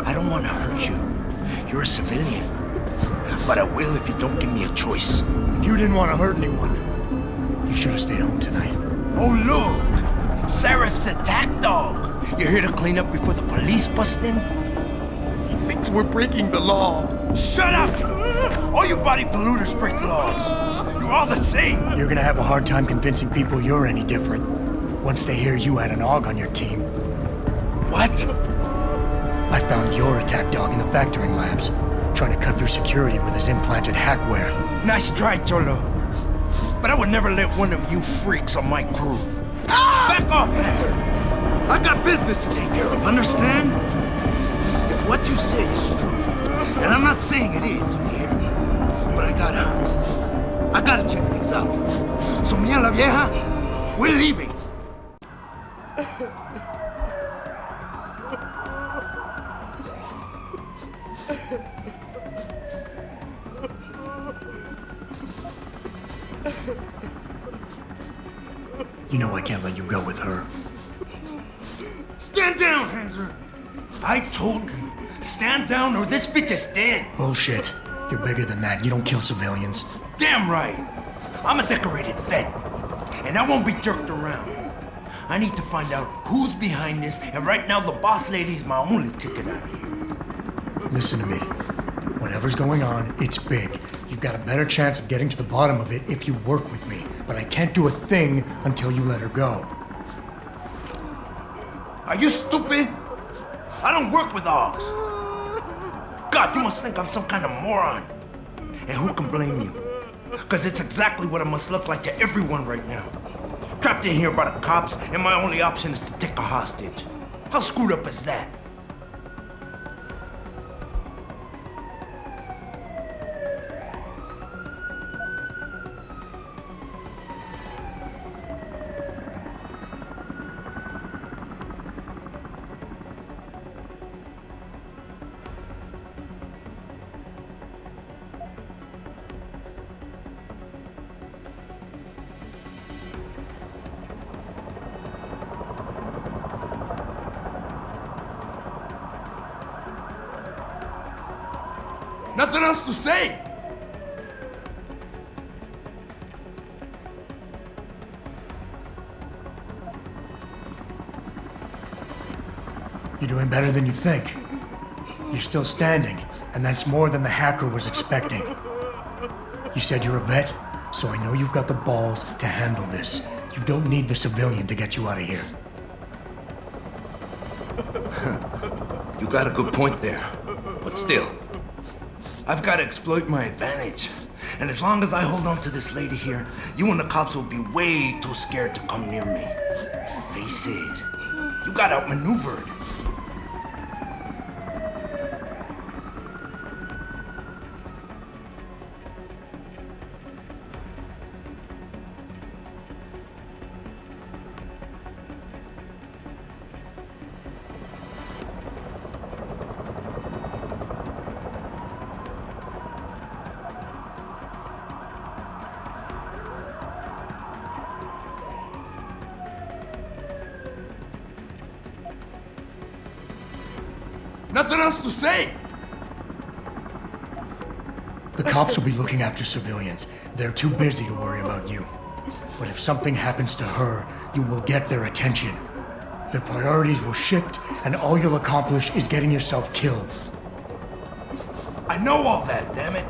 I don't want to hurt you. You're a civilian. But I will if you don't give me a choice. If you didn't want to hurt anyone, you should have stayed home tonight. Oh, look! Seraph's attack dog! You're here to clean up before the police bust in? He thinks we're breaking the law. Shut up! All you body polluters break laws. You're all the same. You're gonna have a hard time convincing people you're any different once they hear you had an AUG on your team. What? I found your attack dog in the factoring labs, trying to cut through security with his implanted hackware. Nice try, Cholo. But I would never let one of you freaks on my crew. Back off, Hunter! I got business to take care of, understand? If what you say is true, and I'm not saying it is here, but I gotta check things out. So, mia la vieja, we're leaving. You know I can't let you go with her. Stand down, Hanser! I told you, stand down or this bitch is dead. Bullshit. You're bigger than that. You don't kill civilians. Damn right. I'm a decorated vet, and I won't be jerked around. I need to find out who's behind this, and right now the boss lady's my only ticket out of here. Listen to me. Whatever's going on, it's big. You've got a better chance of getting to the bottom of it if you work with me. But I can't do a thing until you let her go. Are you stupid? I don't work with AUGs. God, you must think I'm some kind of moron. And who can blame you? Because it's exactly what it must look like to everyone right now. Trapped in here by the cops, and my only option is to take a hostage. How screwed up is that? Nothing else to say! You're doing better than you think. You're still standing, and that's more than the hacker was expecting. You said you're a vet, so I know you've got the balls to handle this. You don't need the civilian to get you out of here. You got a good point there, but still. I've got to exploit my advantage. And as long as I hold on to this lady here, you and the cops will be way too scared to come near me. Face it, you got outmaneuvered. Nothing else to say! The cops will be looking after civilians. They're too busy to worry about you. But if something happens to her, you will get their attention. Their priorities will shift, and all you'll accomplish is getting yourself killed. I know all that, damn it.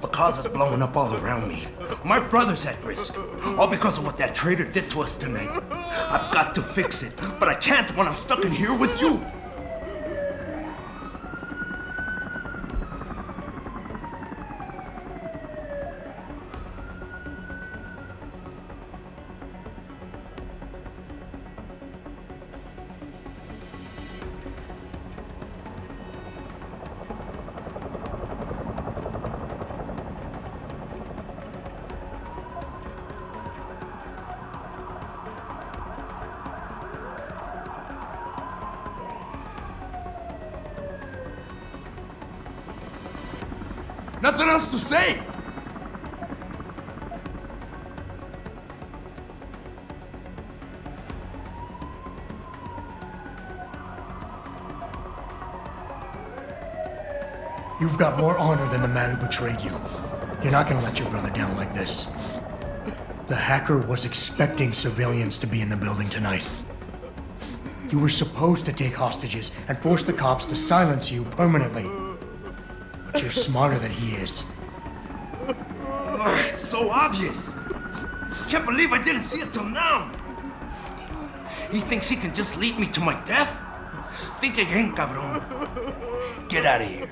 The cause is blowing up all around me. My brother's at risk. All because of what that traitor did to us tonight. I've got to fix it, but I can't when I'm stuck in here with you. Nothing else to say! You've got more honor than the man who betrayed you. You're not gonna let your brother down like this. The hacker was expecting civilians to be in the building tonight. You were supposed to take hostages and force the cops to silence you permanently. But you're smarter than he is. It's so obvious. Can't believe I didn't see it till now. He thinks he can just lead me to my death? Think again, cabron. Get out of here.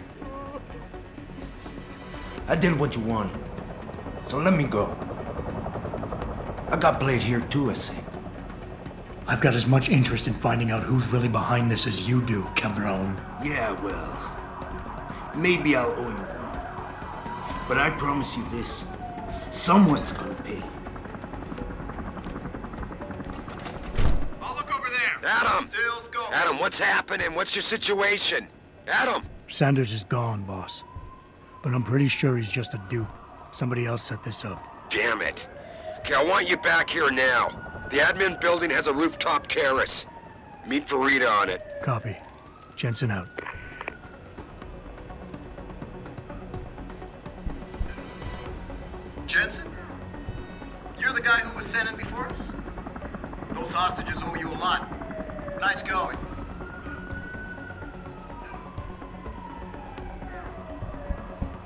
I did what you wanted, so let me go. I got Blade here too, I see. I've got as much interest in finding out who's really behind this as you do, cabron. Yeah, well, maybe I'll owe you one. But I promise you this, someone's gonna pay. I'll look over there. Adam! Deal's going. Adam, what's happening? What's your situation? Adam! Sanders is gone, boss. But I'm pretty sure he's just a dupe. Somebody else set this up. Damn it. Okay, I want you back here now. The admin building has a rooftop terrace. Meet for Rita on it. Copy. Jensen out. Jensen? You're the guy who was sent in before us? Those hostages owe you a lot. Nice going.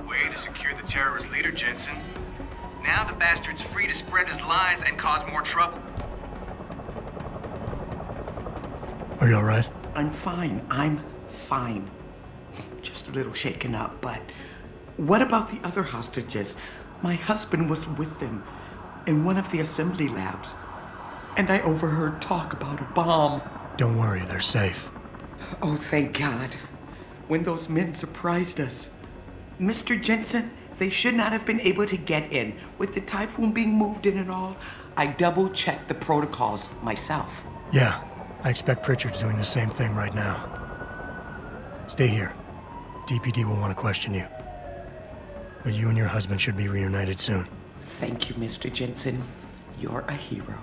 Way to secure the terrorist leader, Jensen. Now the bastard's free to spread his lies and cause more trouble. Are you alright? I'm fine. Just a little shaken up, but what about the other hostages? My husband was with them in one of the assembly labs, and I overheard talk about a bomb. Don't worry, they're safe. Oh, thank God. When those men surprised us. Mr. Jensen, they should not have been able to get in. With the typhoon being moved in and all, I double-checked the protocols myself. Yeah, I expect Pritchard's doing the same thing right now. Stay here. DPD will want to question you. But you and your husband should be reunited soon. Thank you, Mr. Jensen. You're a hero.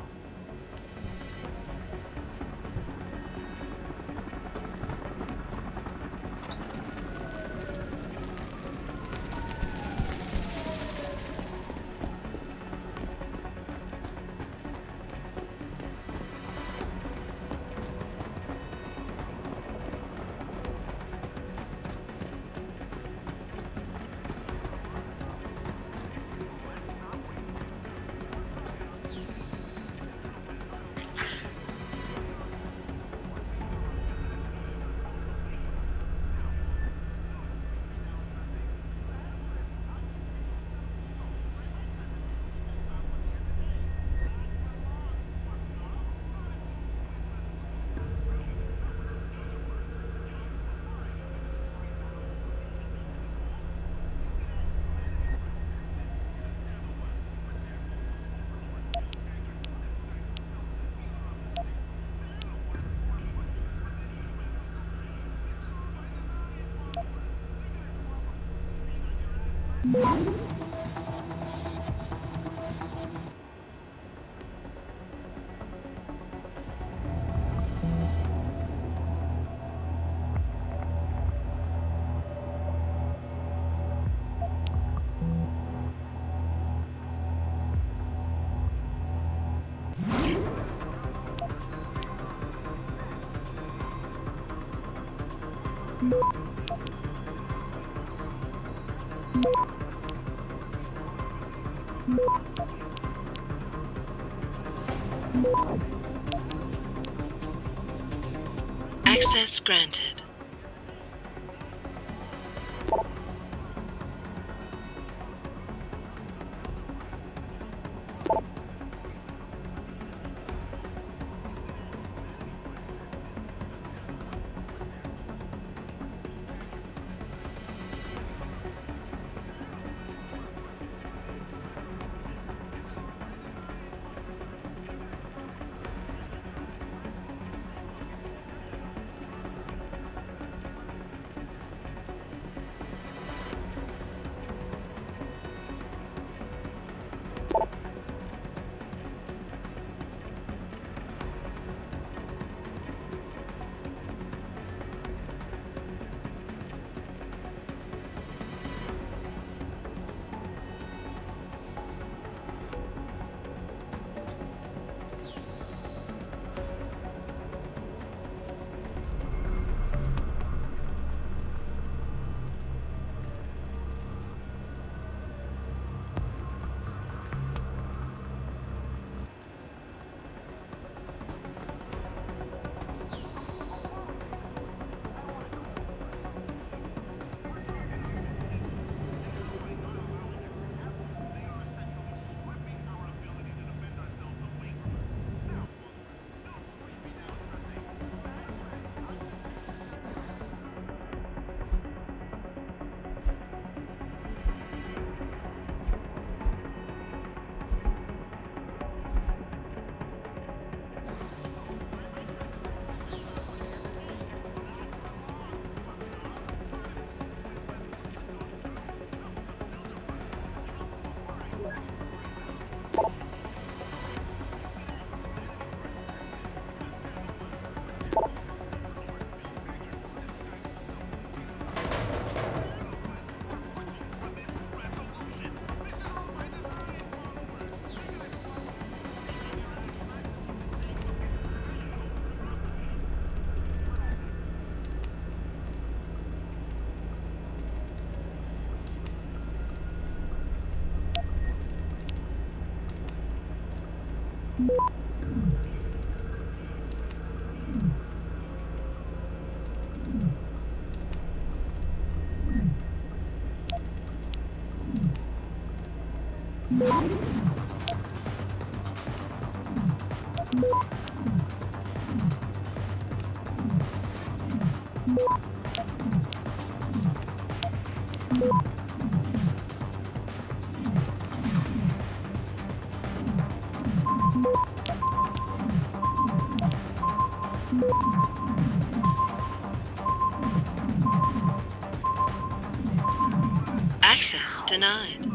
Access granted. Access denied.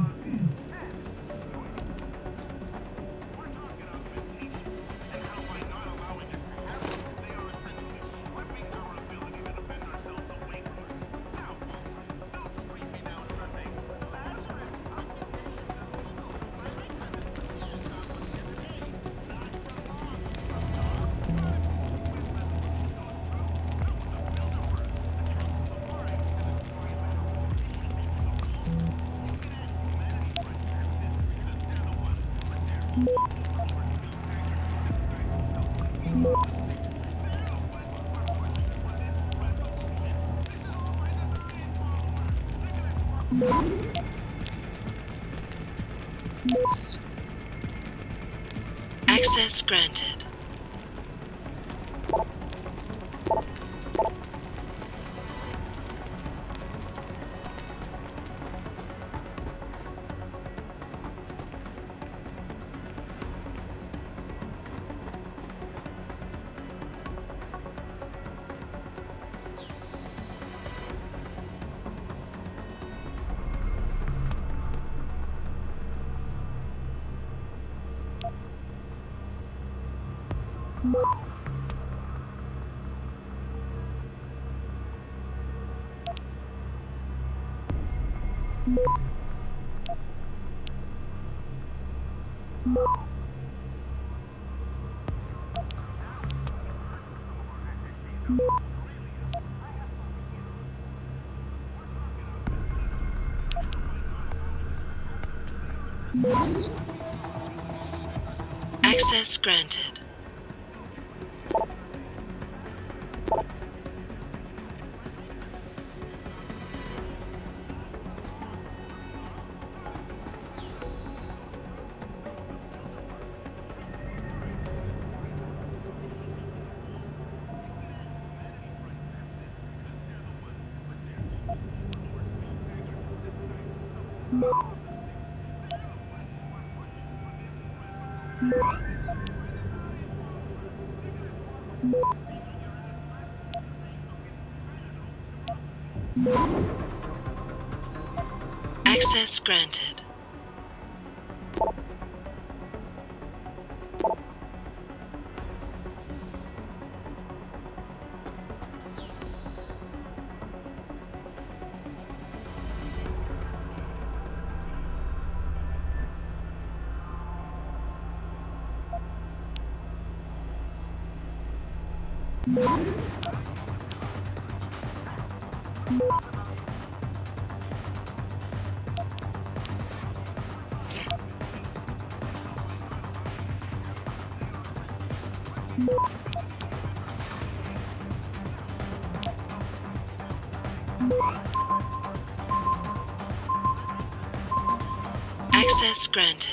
Access granted. Access granted. Access granted. Access granted.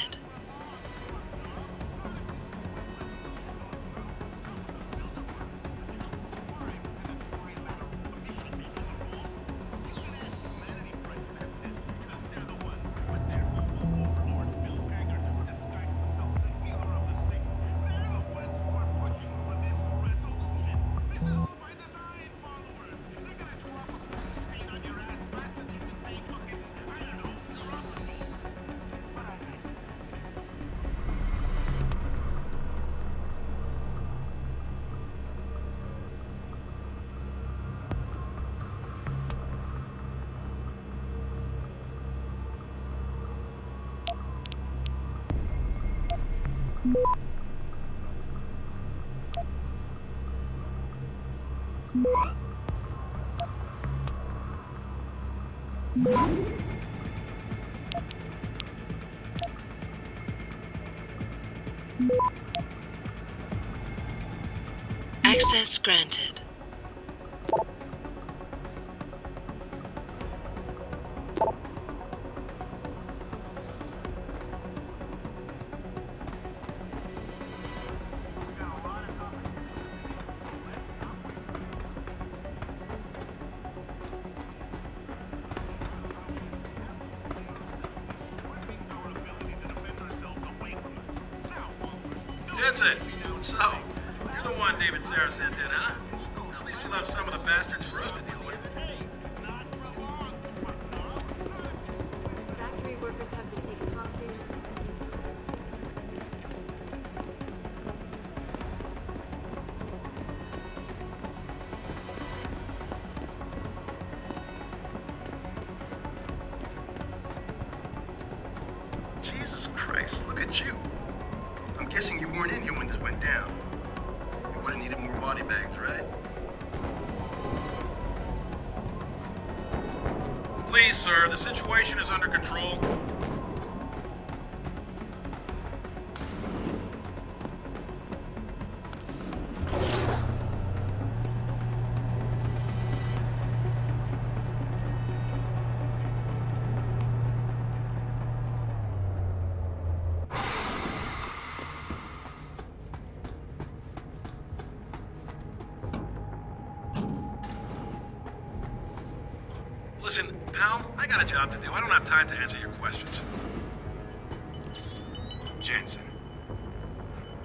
Access granted. Jensen! So, you're the one David Sarah sent in, huh? At least you'll have some of the bastards for us to deal with. Factory workers have been taken hostage. Jesus Christ, look at you. I'm guessing you weren't in here when this went down. You would have needed more body bags, right? Please, sir, the situation is under control. Listen, pal, I got a job to do. I don't have time to answer your questions. Jensen,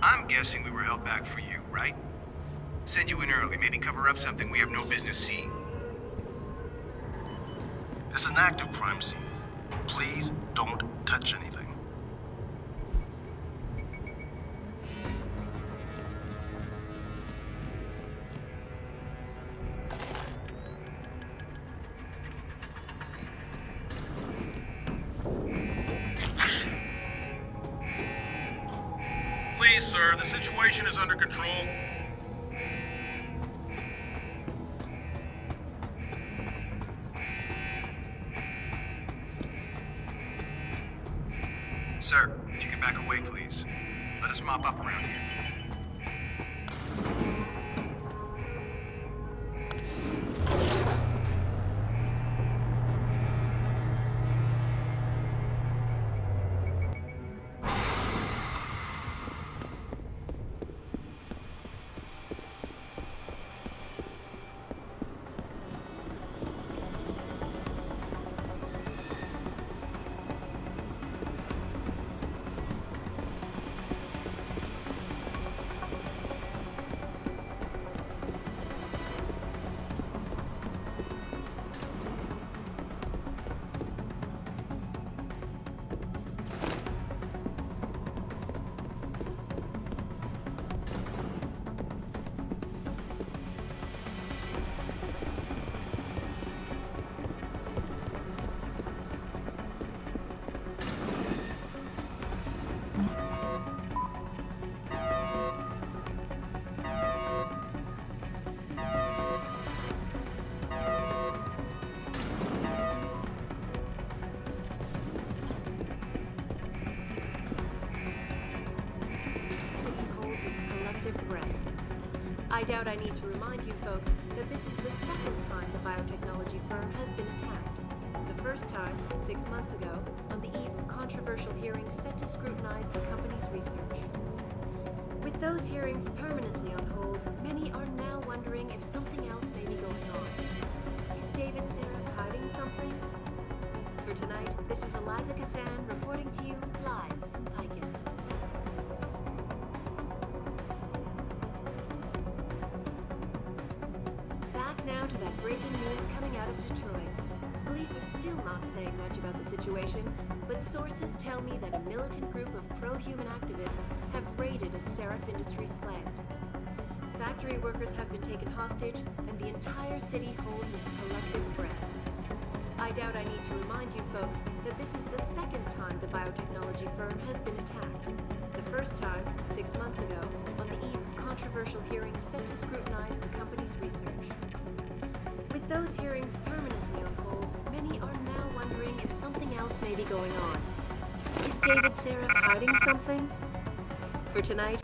I'm guessing we were held back for you, right? Send you in early, maybe cover up something we have no business seeing. This is an active crime scene. Please don't touch anything. Please, sir, the situation is under control. Sir, if you could back away, please. Let us mop up around here. I doubt I need to remind you folks that this is the second time the biotechnology firm has been attacked. The first time, 6 months ago, on the eve of controversial hearings set to scrutinize the company's research. With those hearings permanently on hold, many are now wondering if something else may be going on. Is David Sarah hiding something? For tonight, this is Eliza Kassan reporting to you live from Picus. Now to that breaking news coming out of Detroit. Police are still not saying much about the situation, but sources tell me that a militant group of pro-human activists have raided a Seraph Industries plant. Factory workers have been taken hostage, and the entire city holds its collective breath. I doubt I need to remind you folks that this is the second time the biotechnology firm has been attacked. The first time, 6 months ago, on the eve of controversial hearings set to scrutinize the company's research. With those hearings permanently on hold, many are now wondering if something else may be going on. Is David Sarah hiding something? For tonight,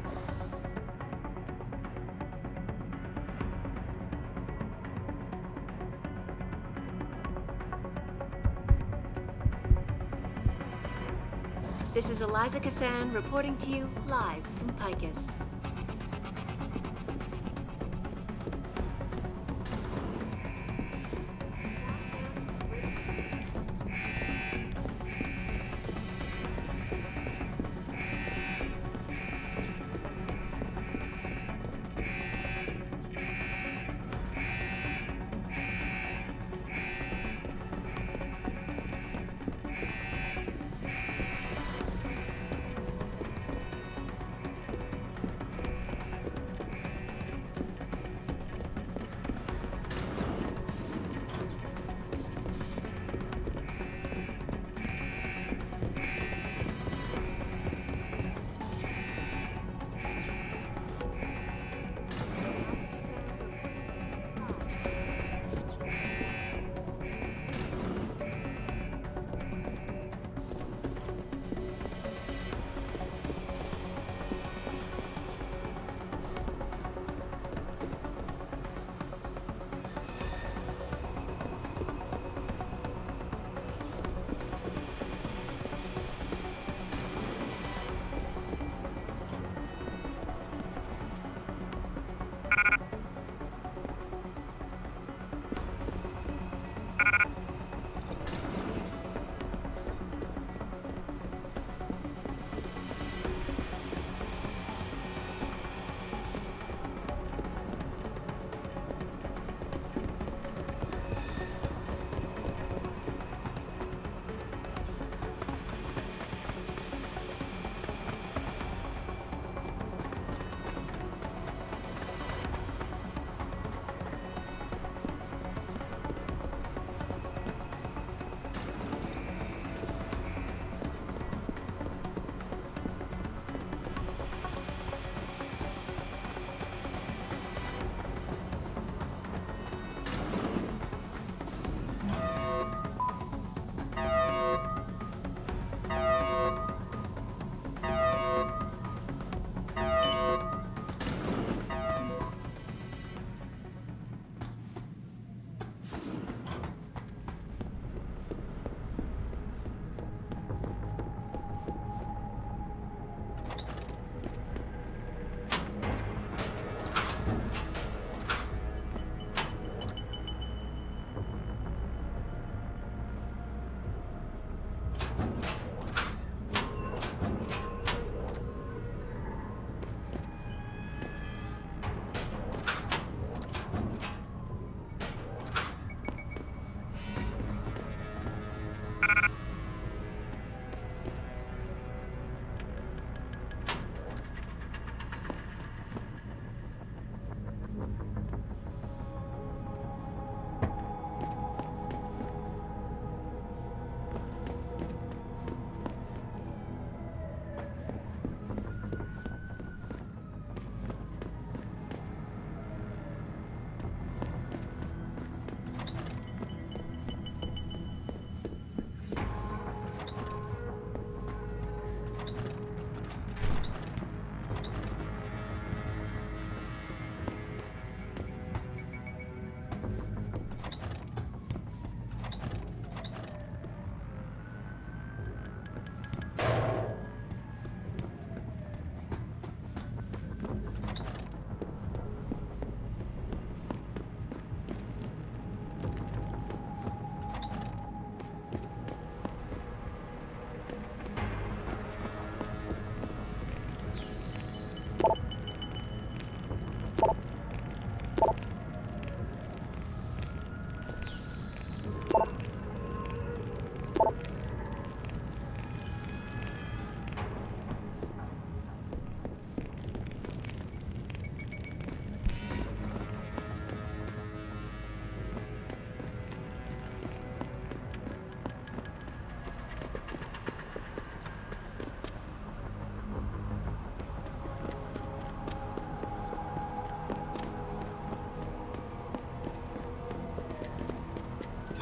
This is Eliza Kassan reporting to you live from Picus.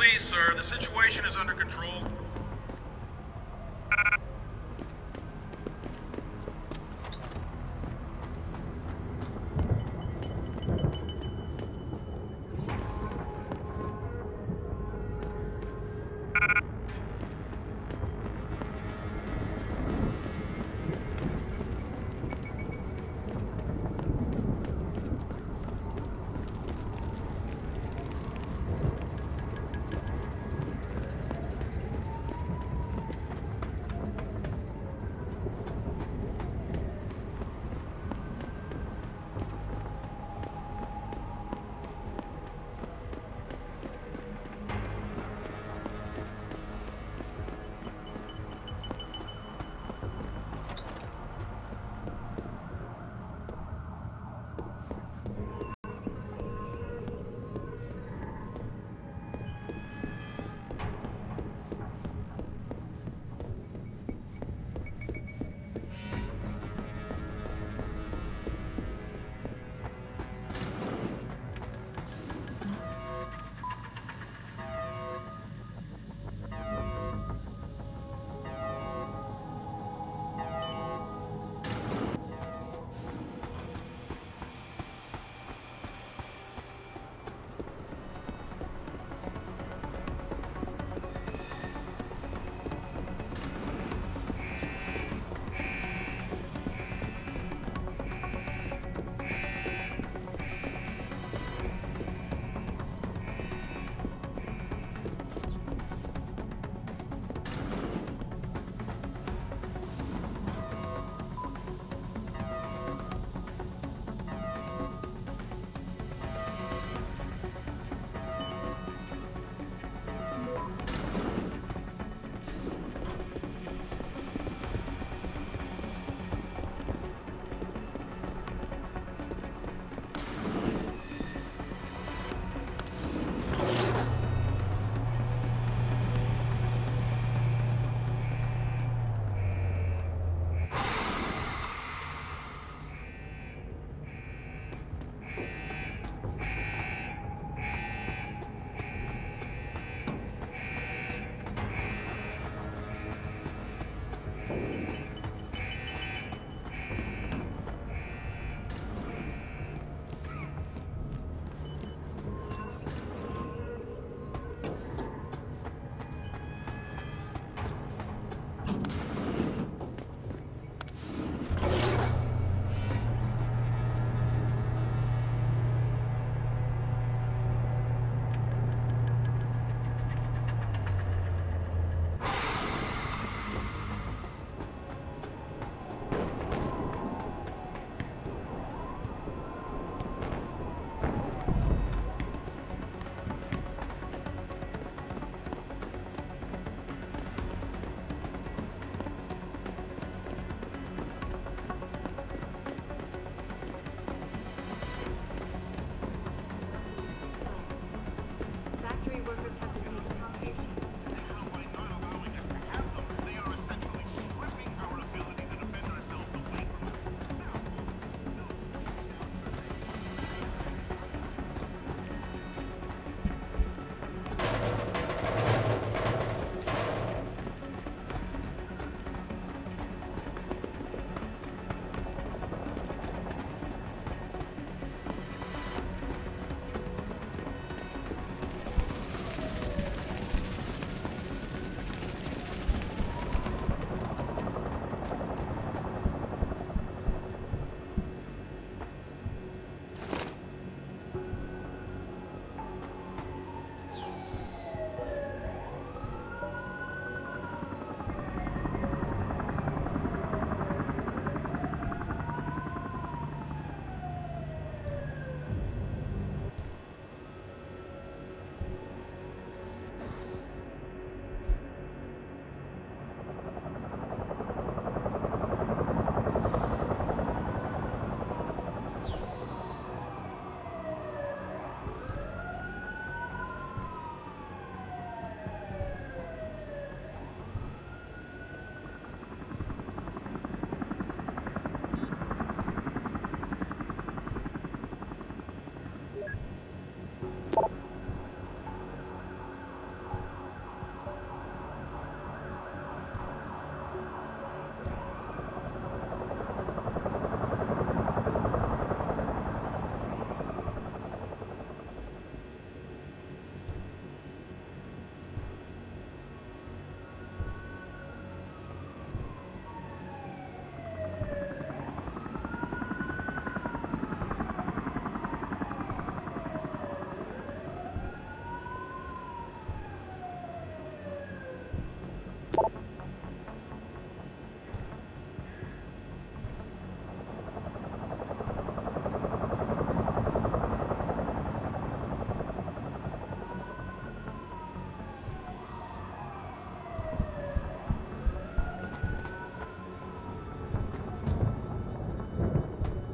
Please, sir, the situation is under control.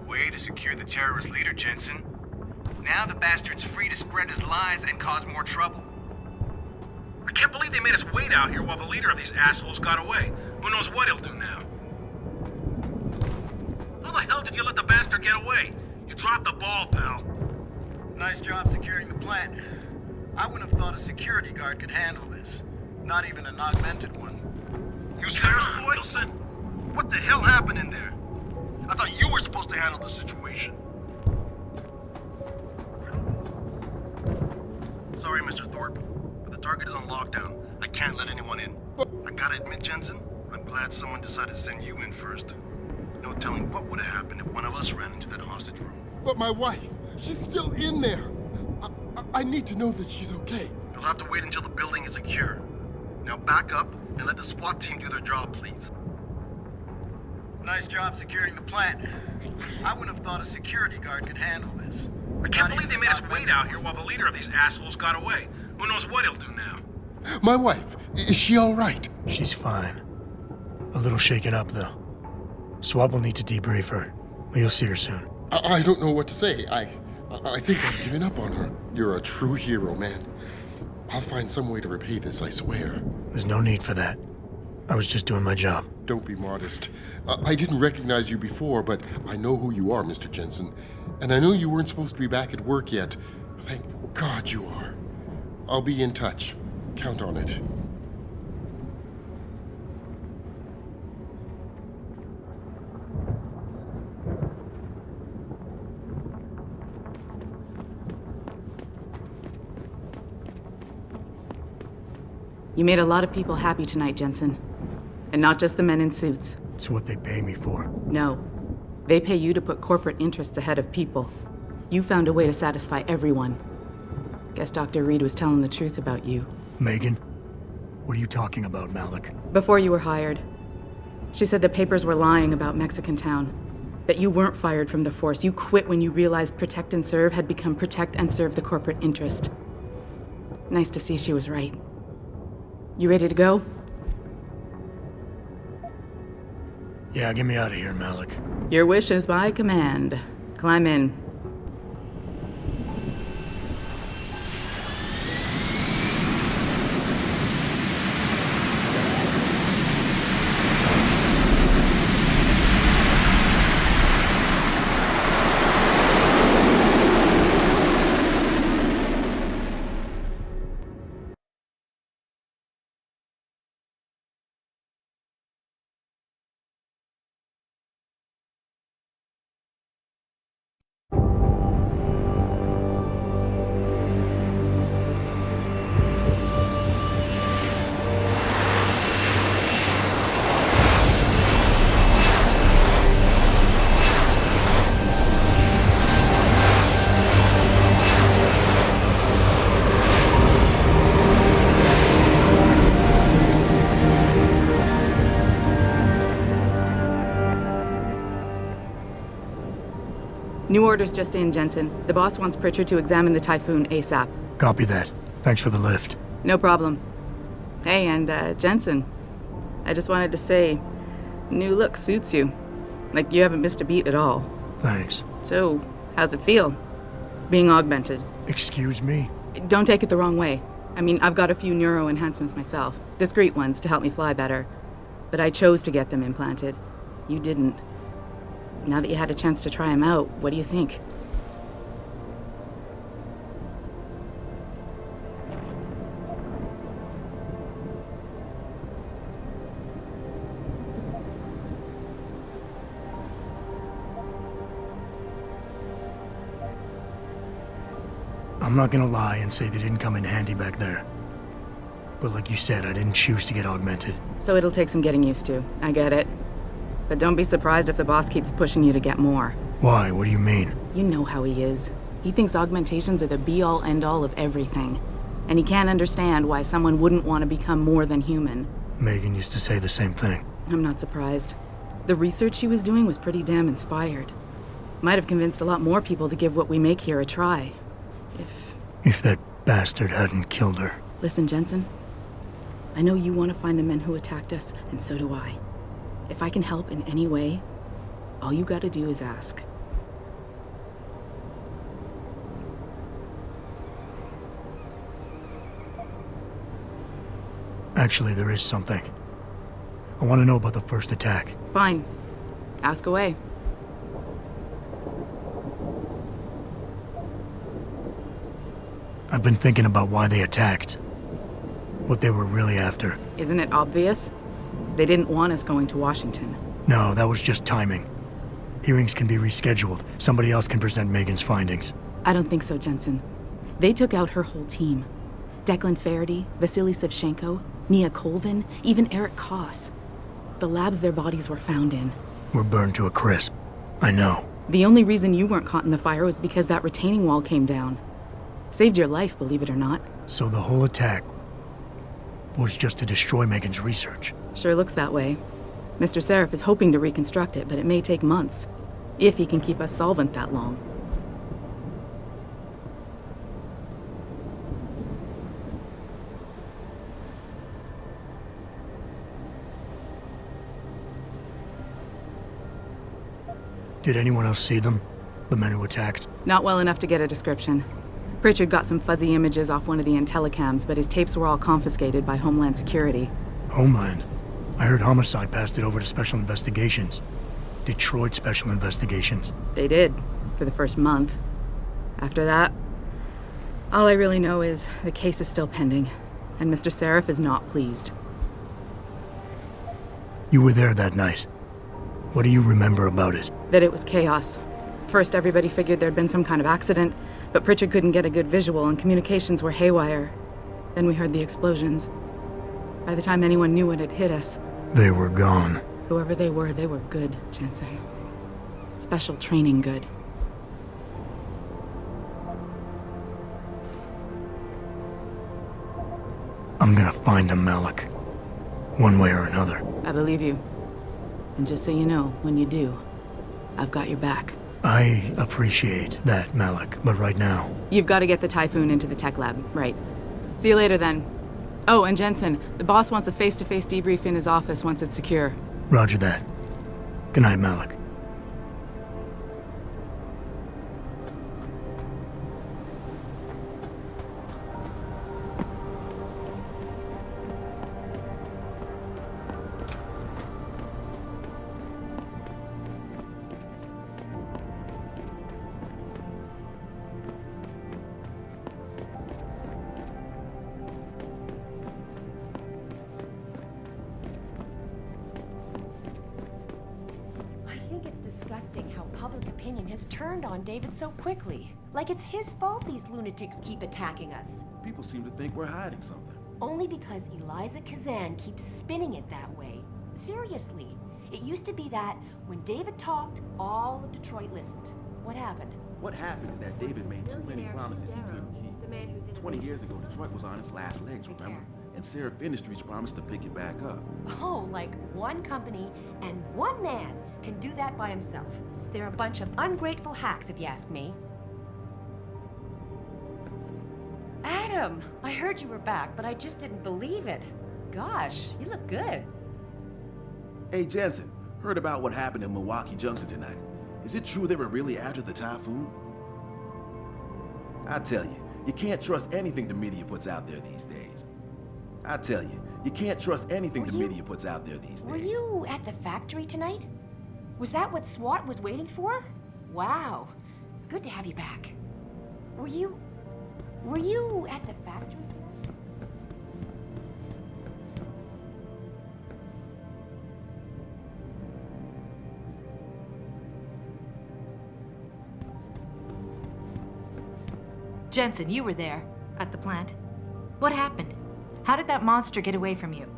Way to secure the terrorist leader, Jensen. Now the bastard's free to spread his lies and cause more trouble. I can't believe they made us wait out here while the leader of these assholes got away. Who knows what he'll do now? How the hell did you let the bastard get away? You dropped the ball, pal. Nice job securing the plant. I wouldn't have thought a security guard could handle this. Not even an augmented one. You serious, boy? Wilson. What the hell happened in there? I thought you were supposed to handle the situation. Sorry, Mr. Thorpe, but the target is on lockdown. I can't let anyone in. I gotta admit, Jensen, I'm glad someone decided to send you in first. No telling what would have happened if one of us ran into that hostage room. But my wife, she's still in there. I need to know that she's okay. You'll have to wait until the building is secure. Now back up and let the SWAT team do their job, please. Nice job securing the plant. I wouldn't have thought a security guard could handle this. I can't believe they made us wait out here while the leader of these assholes got away. Who knows what he'll do now? My wife, is she all right? She's fine. A little shaken up, though. SWAT will need to debrief her, but you'll see her soon. I don't know what to say. I think I've given up on her. You're a true hero, man. I'll find some way to repay this, I swear. There's no need for that. I was just doing my job. Don't be modest. I didn't recognize you before, but I know who you are, Mr. Jensen. And I know you weren't supposed to be back at work yet. Thank God you are. I'll be in touch. Count on it. You made a lot of people happy tonight, Jensen. And not just the men in suits. It's what they pay me for. No. They pay you to put corporate interests ahead of people. You found a way to satisfy everyone. Guess Dr. Reed was telling the truth about you. Megan? What are you talking about, Malik? Before you were hired, she said the papers were lying about Mexican Town. That you weren't fired from the force. You quit when you realized Protect and Serve had become Protect and Serve the corporate interest. Nice to see she was right. You ready to go? Yeah, get me out of here, Malik. Your wish is my command. Climb in. New orders just in, Jensen. The boss wants Pritchard to examine the Typhoon ASAP. Copy that. Thanks for the lift. No problem. Hey, and Jensen, I just wanted to say, new look suits you. Like you haven't missed a beat at all. Thanks. So, how's it feel? Being augmented? Excuse me? Don't take it the wrong way. I mean, I've got a few neuro enhancements myself. Discreet ones to help me fly better. But I chose to get them implanted. You didn't. Now that you had a chance to try them out, what do you think? I'm not gonna lie and say they didn't come in handy back there. But like you said, I didn't choose to get augmented. So it'll take some getting used to. I get it. But don't be surprised if the boss keeps pushing you to get more. Why? What do you mean? You know how he is. He thinks augmentations are the be-all, end-all of everything. And he can't understand why someone wouldn't want to become more than human. Megan used to say the same thing. I'm not surprised. The research she was doing was pretty damn inspired. Might have convinced a lot more people to give what we make here a try. If that bastard hadn't killed her. Listen, Jensen. I know you want to find the men who attacked us, and so do I. If I can help in any way, all you gotta do is ask. Actually, there is something. I want to know about the first attack. Fine. Ask away. I've been thinking about why they attacked. What they were really after. Isn't it obvious? They didn't want us going to Washington. No, that was just timing. Hearings can be rescheduled. Somebody else can present Megan's findings. I don't think so, Jensen. They took out her whole team. Declan Faraday, Vasily Savchenko, Nia Colvin, even Eric Koss. The labs their bodies were found in. Were burned to a crisp. I know. The only reason you weren't caught in the fire was because that retaining wall came down. Saved your life, believe it or not. So the whole attack was just to destroy Megan's research. Sure looks that way. Mr. Seraph is hoping to reconstruct it, but it may take months. If he can keep us solvent that long. Did anyone else see them? The men who attacked? Not well enough to get a description. Pritchard got some fuzzy images off one of the intellicams, but his tapes were all confiscated by Homeland Security. Homeland? I heard Homicide passed it over to Special Investigations. Detroit Special Investigations. They did, for the first month. After that, all I really know is the case is still pending, and Mr. Seraph is not pleased. You were there that night. What do you remember about it? That it was chaos. First, everybody figured there'd been some kind of accident, but Pritchard couldn't get a good visual and communications were haywire. Then we heard the explosions. By the time anyone knew what had hit us... They were gone. Whoever they were good, Jensen. Special training good. I'm gonna find them, Malik. One way or another. I believe you. And just so you know, when you do, I've got your back. I appreciate that, Malik, but right now... You've got to get the Typhoon into the tech lab, right. See you later, then. Oh, and Jensen, the boss wants a face-to-face debrief in his office once it's secure. Roger that. Good night, Malik. David so quickly. Like it's his fault these lunatics keep attacking us. People seem to think we're hiding something. Only because Eliza Kazan keeps spinning it that way. Seriously. It used to be that when David talked, all of Detroit listened. What happened? What happened is that David made too many promises he couldn't keep. 20 years ago, Detroit was on its last legs, remember? And Seraph Industries promised to pick it back up. Oh, like one company and one man can do that by himself. They're a bunch of ungrateful hacks, if you ask me. Adam, I heard you were back, but I just didn't believe it. Gosh, you look good. Hey, Jensen, heard about what happened in Milwaukee Junction tonight. Is it true they were really after the Typhoon? I tell you, you can't trust anything the media puts out there these days. I tell you, you can't trust anything the media puts out there these days. Were you at the factory tonight? Was that what SWAT was waiting for? Wow. It's good to have you back. Were you at the factory? Jensen, you were there, at the plant. What happened? How did that monster get away from you?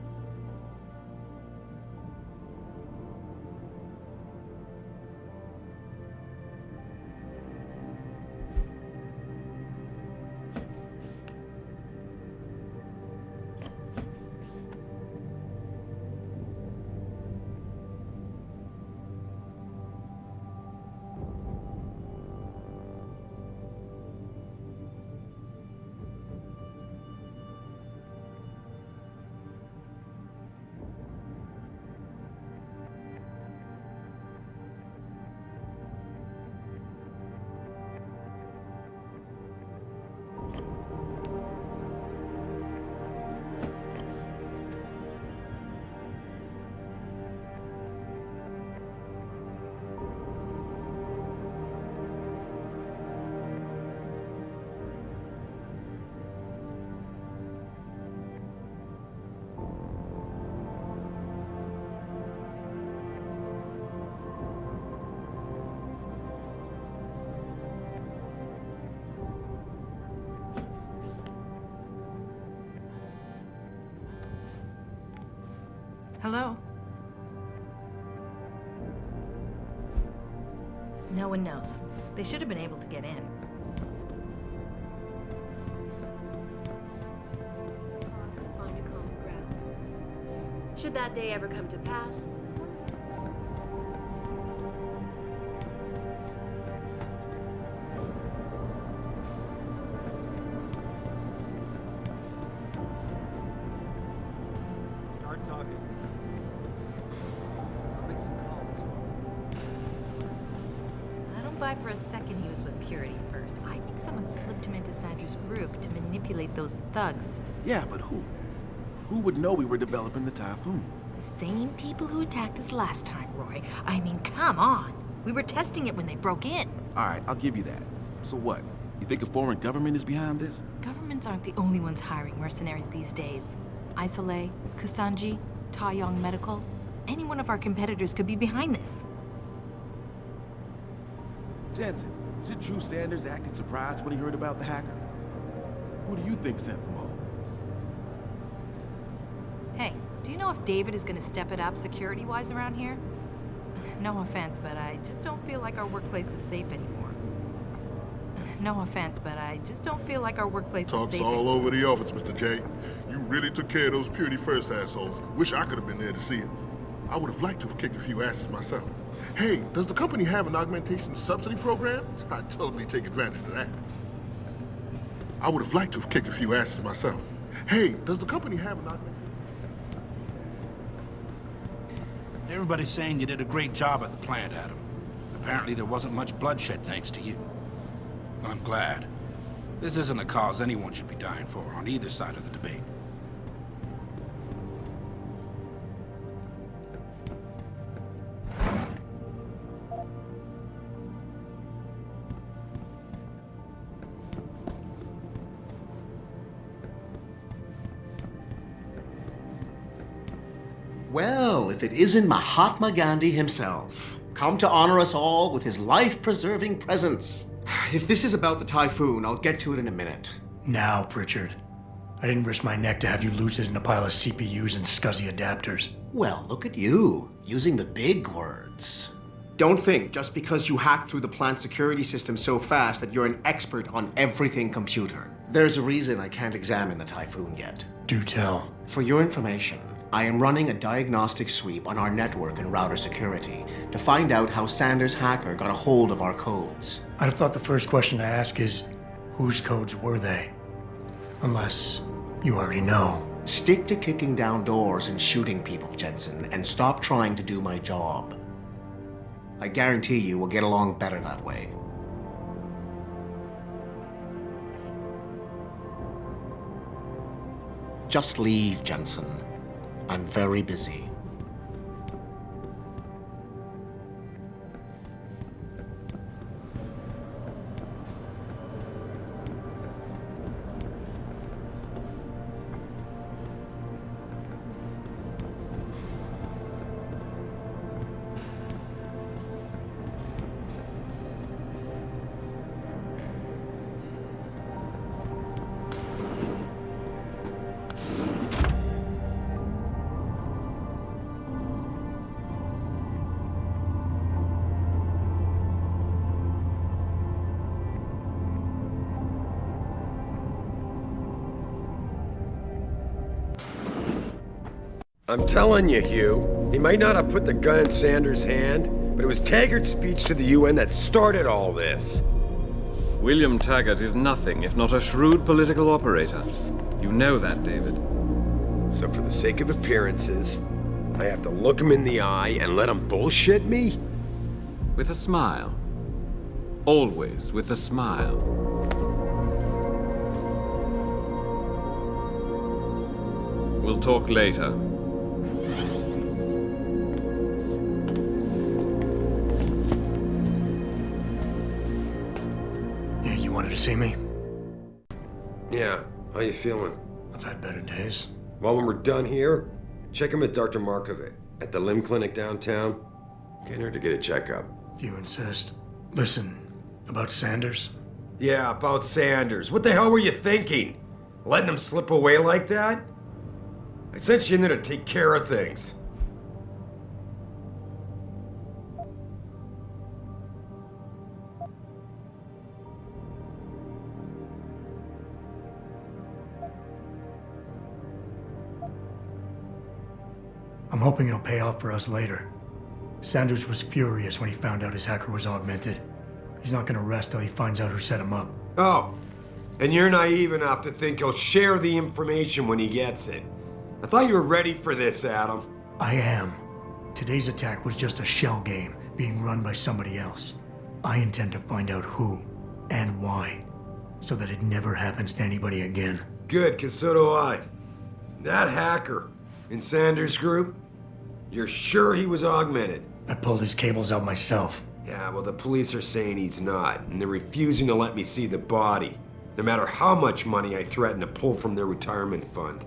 Hello? No one knows. They should have been able to get in. Find a common ground. Should that day ever come to pass, Start talking. I'll make some calls. I don't buy for a second he was with Purity first. I think someone slipped him into Sandra's group to manipulate those thugs. Yeah, but who? Who would know we were developing the Typhoon? The same people who attacked us last time, Roy. I mean, come on. We were testing it when they broke in. All right, I'll give you that. So what? You think a foreign government is behind this? Governments aren't the only ones hiring mercenaries these days. Isolé, Kusanji, Taeyong Medical. Any one of our competitors could be behind this. Jensen, is it true Sanders acted surprised when he heard about the hacker? Who do you think sent them all? Hey, do you know if David is gonna step it up security-wise around here? No offense, but I just don't feel like our workplace is safe anymore. No offense, but I just don't feel like our workplace is Talk's safe all anymore. over the office, Mr. J. You really took care of those Purity First assholes. Wish I could have been there to see it. I would have liked to have kicked a few asses myself. Hey, does the company have an augmentation subsidy program? I'd totally take advantage of that. I would have liked to have kicked a few asses myself. Hey, does the company have an augmentation? Everybody's saying you did a great job at the plant, Adam. Apparently there wasn't much bloodshed thanks to you. But I'm glad. This isn't a cause anyone should be dying for on either side of the debate. Well, if it isn't Mahatma Gandhi himself, come to honor us all with his life-preserving presence. If this is about the Typhoon, I'll get to it in a minute. Now, Pritchard. I didn't risk my neck to have you lose it in a pile of CPUs and scuzzy adapters. Well, look at you, using the big words. Don't think just because you hacked through the plant security system so fast that you're an expert on everything computer. There's a reason I can't examine the Typhoon yet. Do tell. For your information, I am running a diagnostic sweep on our network and router security to find out how Sanders' hacker got a hold of our codes. I'd have thought the first question to ask is, whose codes were they? Unless you already know. Stick to kicking down doors and shooting people, Jensen, and stop trying to do my job. I guarantee you we'll get along better that way. Just leave, Jensen. I'm very busy. I'm telling you, Hugh, he might not have put the gun in Sanders' hand, but it was Taggart's speech to the UN that started all this. William Taggart is nothing if not a shrewd political operator. You know that, David. So for the sake of appearances, I have to look him in the eye and let him bullshit me? With a smile. Always with a smile. We'll talk later. Yeah, you wanted to see me? Yeah, how you feeling? I've had better days. Well, when we're done here, check him with Dr. Markovic at the limb clinic downtown. Get her to get a checkup. If you insist. Listen, about Sanders? Yeah, about Sanders. What the hell were you thinking? Letting him slip away like that? I sent you in there to take care of things. hoping it'll pay off for us later. Sanders was furious when he found out his hacker was augmented. He's not gonna rest till he finds out who set him up. Oh, and you're naive enough to think he'll share the information when he gets it. I thought you were ready for this, Adam. I am. Today's attack was just a shell game being run by somebody else. I intend to find out who and why, so that it never happens to anybody again. Good, because so do I. That hacker in Sanders' group, you're sure he was augmented? I pulled his cables out myself. Yeah, well, the police are saying he's not, and they're refusing to let me see the body, no matter how much money I threaten to pull from their retirement fund.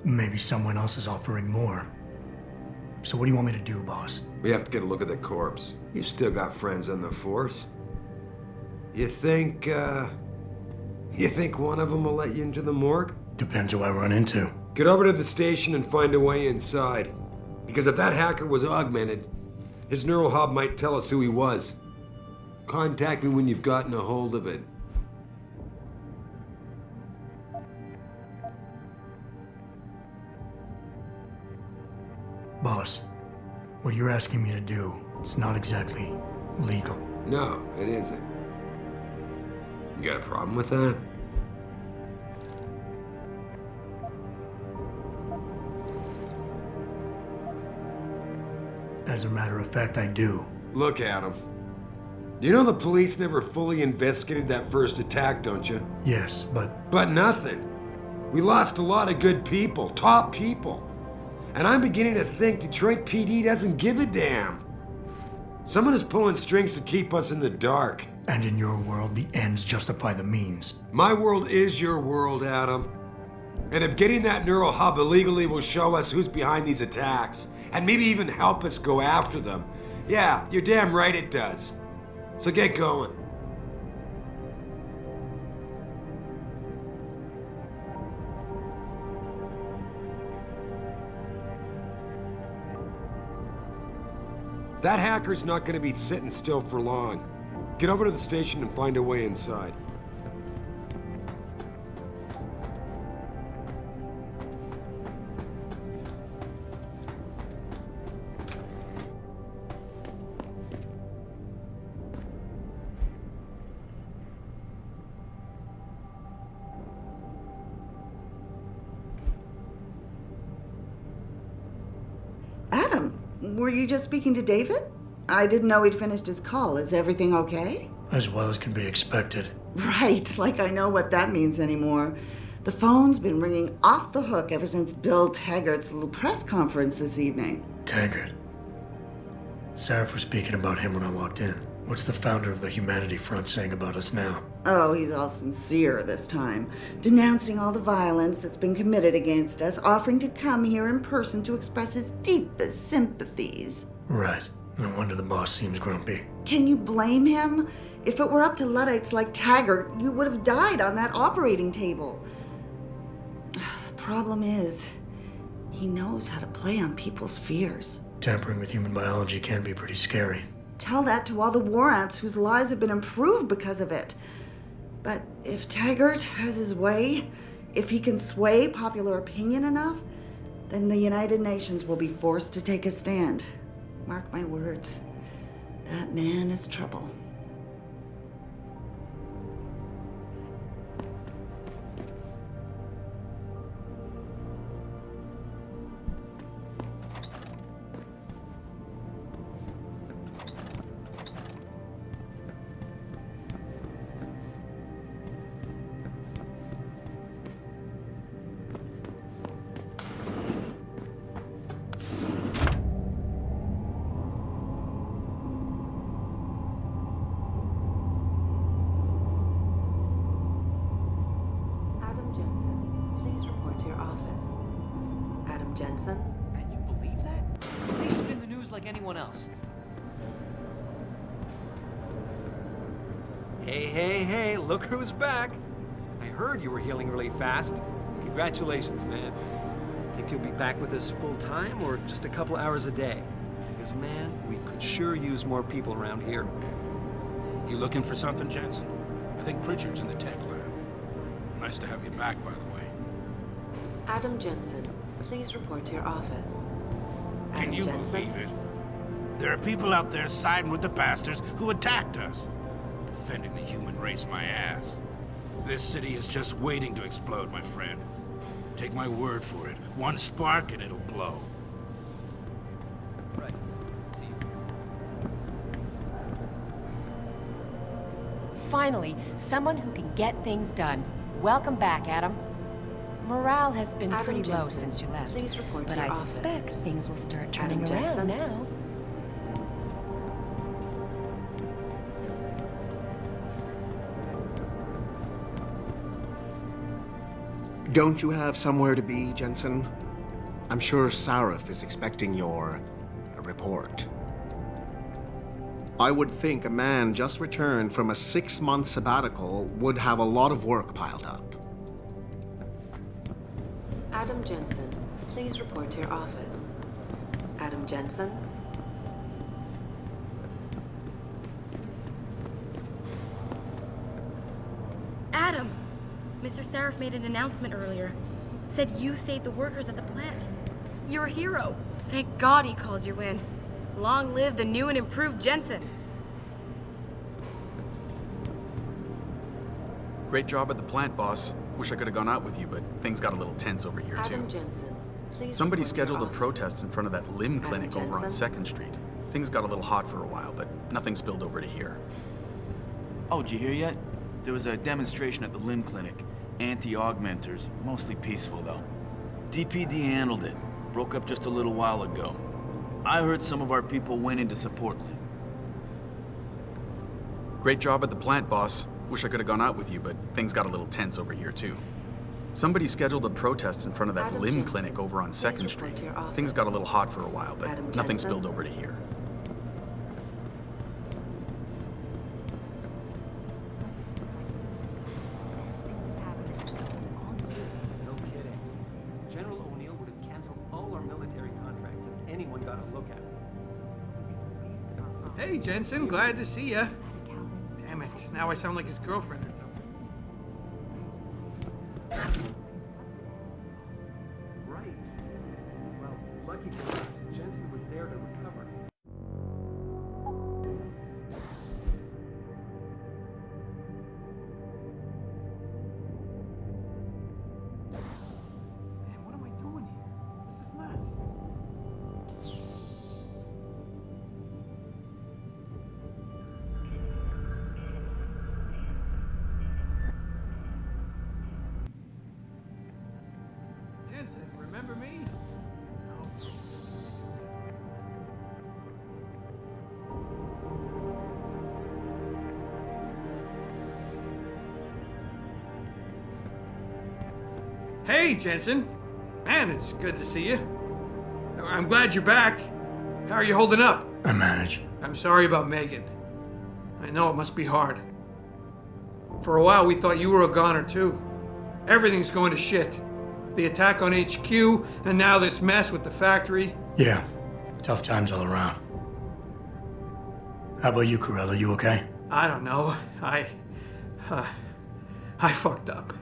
Maybe someone else is offering more. So what do you want me to do, boss? We have to get a look at the corpse. You still got friends on the force. You think one of them will let you into the morgue? Depends who I run into. Get over to the station and find a way inside. Because if that hacker was augmented, his neural hub might tell us who he was. Contact me when you've gotten a hold of it. Boss, what you're asking me to do, it's not exactly legal. No, it isn't. You got a problem with that? As a matter of fact, I do. Look, Adam. You know the police never fully investigated that first attack, don't you? Yes, but... But nothing. We lost a lot of good people, top people. And I'm beginning to think Detroit PD doesn't give a damn. Someone is pulling strings to keep us in the dark. And in your world, the ends justify the means. My world is your world, Adam. And if getting that neural hub illegally will show us who's behind these attacks, and maybe even help us go after them, yeah, you're damn right it does. So get going. That hacker's not going to be sitting still for long. Get over to the station and find a way inside. Adam, were you just speaking to David? I didn't know he'd finished his call. Is everything okay? As well as can be expected. Right, like I know what that means anymore. The phone's been ringing off the hook ever since Bill Taggart's little press conference this evening. Taggart. Sarah was speaking about him when I walked in. What's the founder of the Humanity Front saying about us now? Oh, he's all sincere this time, denouncing all the violence that's been committed against us, offering to come here in person to express his deepest sympathies. Right. No wonder the boss seems grumpy. Can you blame him? If it were up to Luddites like Taggart, you would have died on that operating table. The problem is, he knows how to play on people's fears. Tampering with human biology can be pretty scary. Tell that to all the war ants whose lives have been improved because of it. But if Taggart has his way, if he can sway popular opinion enough, then the United Nations will be forced to take a stand. Mark my words, that man is trouble. Jensen? And you believe that? They spin the news like anyone else. Hey, look who's back. I heard you were healing really fast. Congratulations, man. Think you'll be back with us full time or just a couple hours a day? Because, man, we could sure use more people around here. You looking for something, Jensen? I think Pritchard's in the tech lab. Nice to have you back, by the way. Adam Jensen, please report to your office. Can you believe it? There are people out there siding with the bastards who attacked us. Defending the human race, my ass. This city is just waiting to explode, my friend. Take my word for it. One spark and it'll blow. Right. See you. Finally, someone who can get things done. Welcome back, Adam. Morale has been Adam pretty low Jensen, since you left. please report to but your I office. suspect things will start turning Adam around Jensen. now. Don't you have somewhere to be, Jensen? I'm sure Sarif is expecting your report. I would think a man just returned from a 6-month sabbatical would have a lot of work piled up. Adam Jensen, please report to your office. Adam Jensen? Adam! Mr. Sarif made an announcement earlier. Said you saved the workers at the plant. You're a hero. Thank God he called you in. Long live the new and improved Jensen. Great job at the plant, boss. Wish I could have gone out with you, but things got a little tense over here, too. Adam Jensen, please Somebody report to your scheduled a office. protest in front of that limb clinic over on Jensen? 2nd Street. Things got a little hot for a while, but nothing spilled over to here. Oh, did you hear yet? There was a demonstration at the limb clinic. Anti-augmenters, mostly peaceful though. DPD handled it. Broke up just a little while ago. I heard some of our people went in to support Lim. Great job at the plant, boss. Wish I could have gone out with you, but things got a little tense over here, too. Somebody scheduled a protest in front of that Adam limb Jensen, clinic over on 2nd report Street. to your office. Things got a little hot for a while, but Adam nothing Jensen? spilled over to here. No kidding. General O'Neill would have canceled all our military contracts if anyone got a look at it. Hey, Jensen, glad to see ya. Damn it, now I sound like his girlfriend or something. Right. Well, lucky for us, Jensen was there to recover. Man, what am I doing here? This is nuts. Jensen, remember me? Hey, Jensen. Man, it's good to see you. I'm glad you're back. How are you holding up? I manage. I'm sorry about Megan. I know it must be hard. For a while, we thought you were a goner, too. Everything's going to shit. The attack on HQ, and now this mess with the factory. Yeah, tough times all around. How about you, Corella? You okay? I don't know. I fucked up.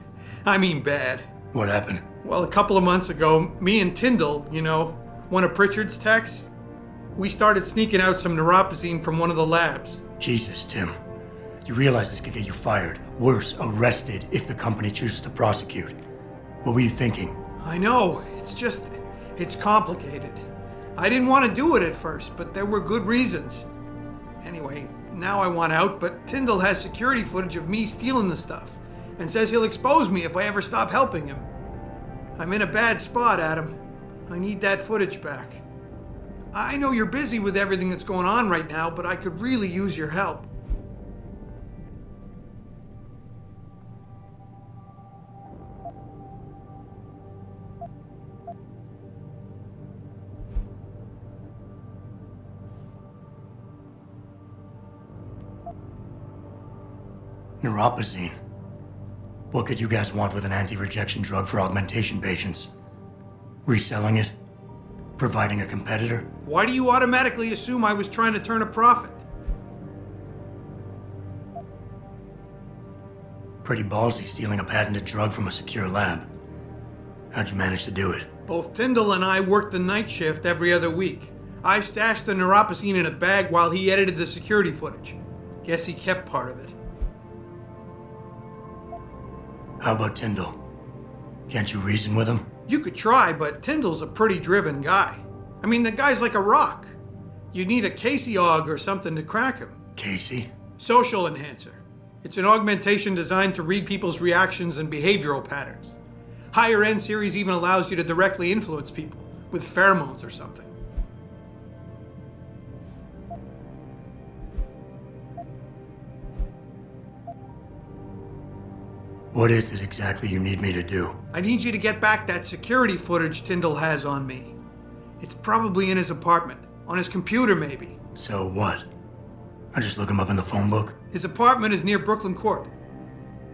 I mean bad. What happened? Well, a couple of months ago, me and Tyndall, you know, one of Pritchard's techs, we started sneaking out some neuropazine from one of the labs. Jesus, Tim. You realize this could get you fired. Worse, arrested if the company chooses to prosecute. What were you thinking? I know. It's complicated. I didn't want to do it at first, but there were good reasons. Anyway, now I want out, but Tyndall has security footage of me stealing the stuff and says he'll expose me if I ever stop helping him. I'm in a bad spot, Adam. I need that footage back. I know you're busy with everything that's going on right now, but I could really use your help. Neuropazine. What could you guys want with an anti-rejection drug for augmentation patients? Reselling it? Providing a competitor? Why do you automatically assume I was trying to turn a profit? Pretty ballsy stealing a patented drug from a secure lab. How'd you manage to do it? Both Tyndall and I worked the night shift every other week. I stashed the neuropacine in a bag while he edited the security footage. Guess he kept part of it. How about Tyndall? Can't you reason with him? You could try, but Tyndall's a pretty driven guy. I mean, the guy's like a rock. You need a Casey aug or something to crack him. Casey? Social enhancer. It's an augmentation designed to read people's reactions and behavioral patterns. Higher end series even allows you to directly influence people with pheromones or something. What is it exactly you need me to do? I need you to get back that security footage Tyndall has on me. It's probably in his apartment, on his computer maybe. So what? I just look him up in the phone book? His apartment is near Brooklyn Court.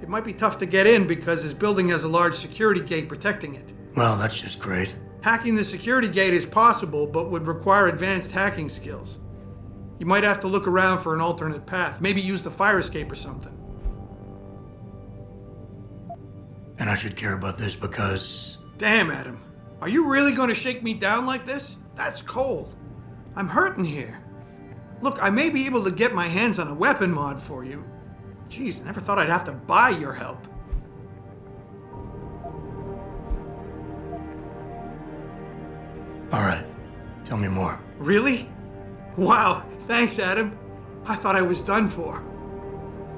It might be tough to get in because his building has a large security gate protecting it. Well, that's just great. Hacking the security gate is possible, but would require advanced hacking skills. You might have to look around for an alternate path, maybe use the fire escape or something. And I should care about this because... Damn, Adam. Are you really going to shake me down like this? That's cold. I'm hurting here. Look, I may be able to get my hands on a weapon mod for you. Jeez, never thought I'd have to buy your help. All right, tell me more. Really? Wow, thanks, Adam. I thought I was done for.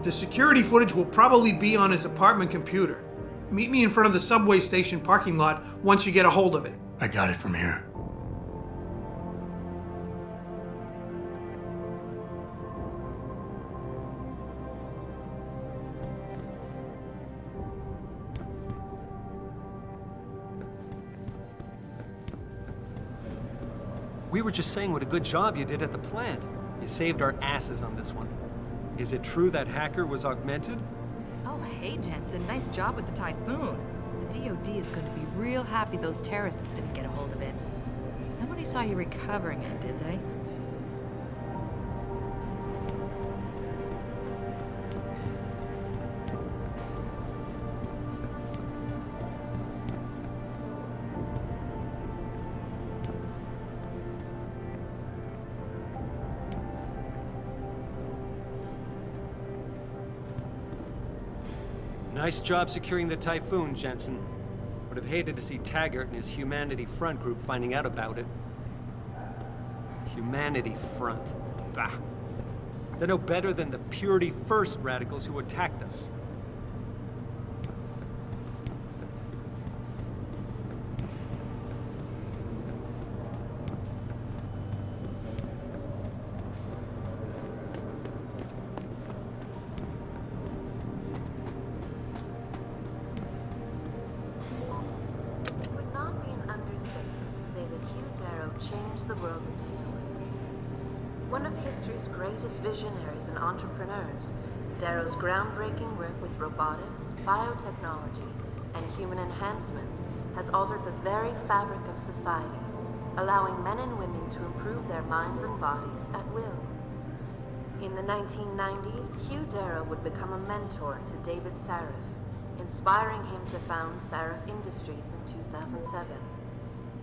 The security footage will probably be on his apartment computer. Meet me in front of the subway station parking lot once you get a hold of it. I got it from here. We were just saying what a good job you did at the plant. You saved our asses on this one. Is it true that hacker was augmented? Oh, hey, Jensen. Nice job with the Typhoon. The DOD is going to be real happy those terrorists didn't get a hold of it. Nobody saw you recovering it, did they? Nice job securing the Typhoon, Jensen. Would have hated to see Taggart and his Humanity Front group finding out about it. Humanity Front. Bah. They're no better than the Purity First radicals who attacked us. Visionaries and entrepreneurs, Darrow's groundbreaking work with robotics, biotechnology, and human enhancement has altered the very fabric of society, allowing men and women to improve their minds and bodies at will. In the 1990s, Hugh Darrow would become a mentor to David Sarif, inspiring him to found Sarif Industries in 2007.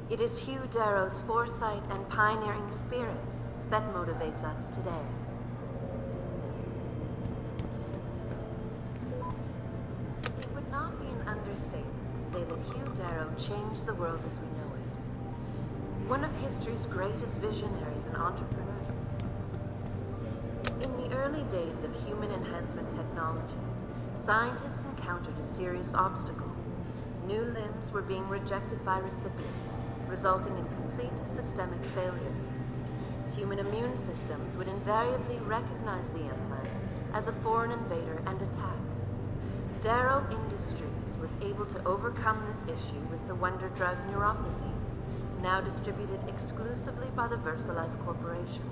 It is Hugh Darrow's foresight and pioneering spirit that motivates us today. Say that Hugh Darrow changed the world as we know it. One of history's greatest visionaries and entrepreneurs. In the early days of human enhancement technology, scientists encountered a serious obstacle. New limbs were being rejected by recipients, resulting in complete systemic failure. Human immune systems would invariably recognize the implants as a foreign invader and attack. Darrow Industries was able to overcome this issue with the wonder drug neuropacine, now distributed exclusively by the VersaLife Corporation.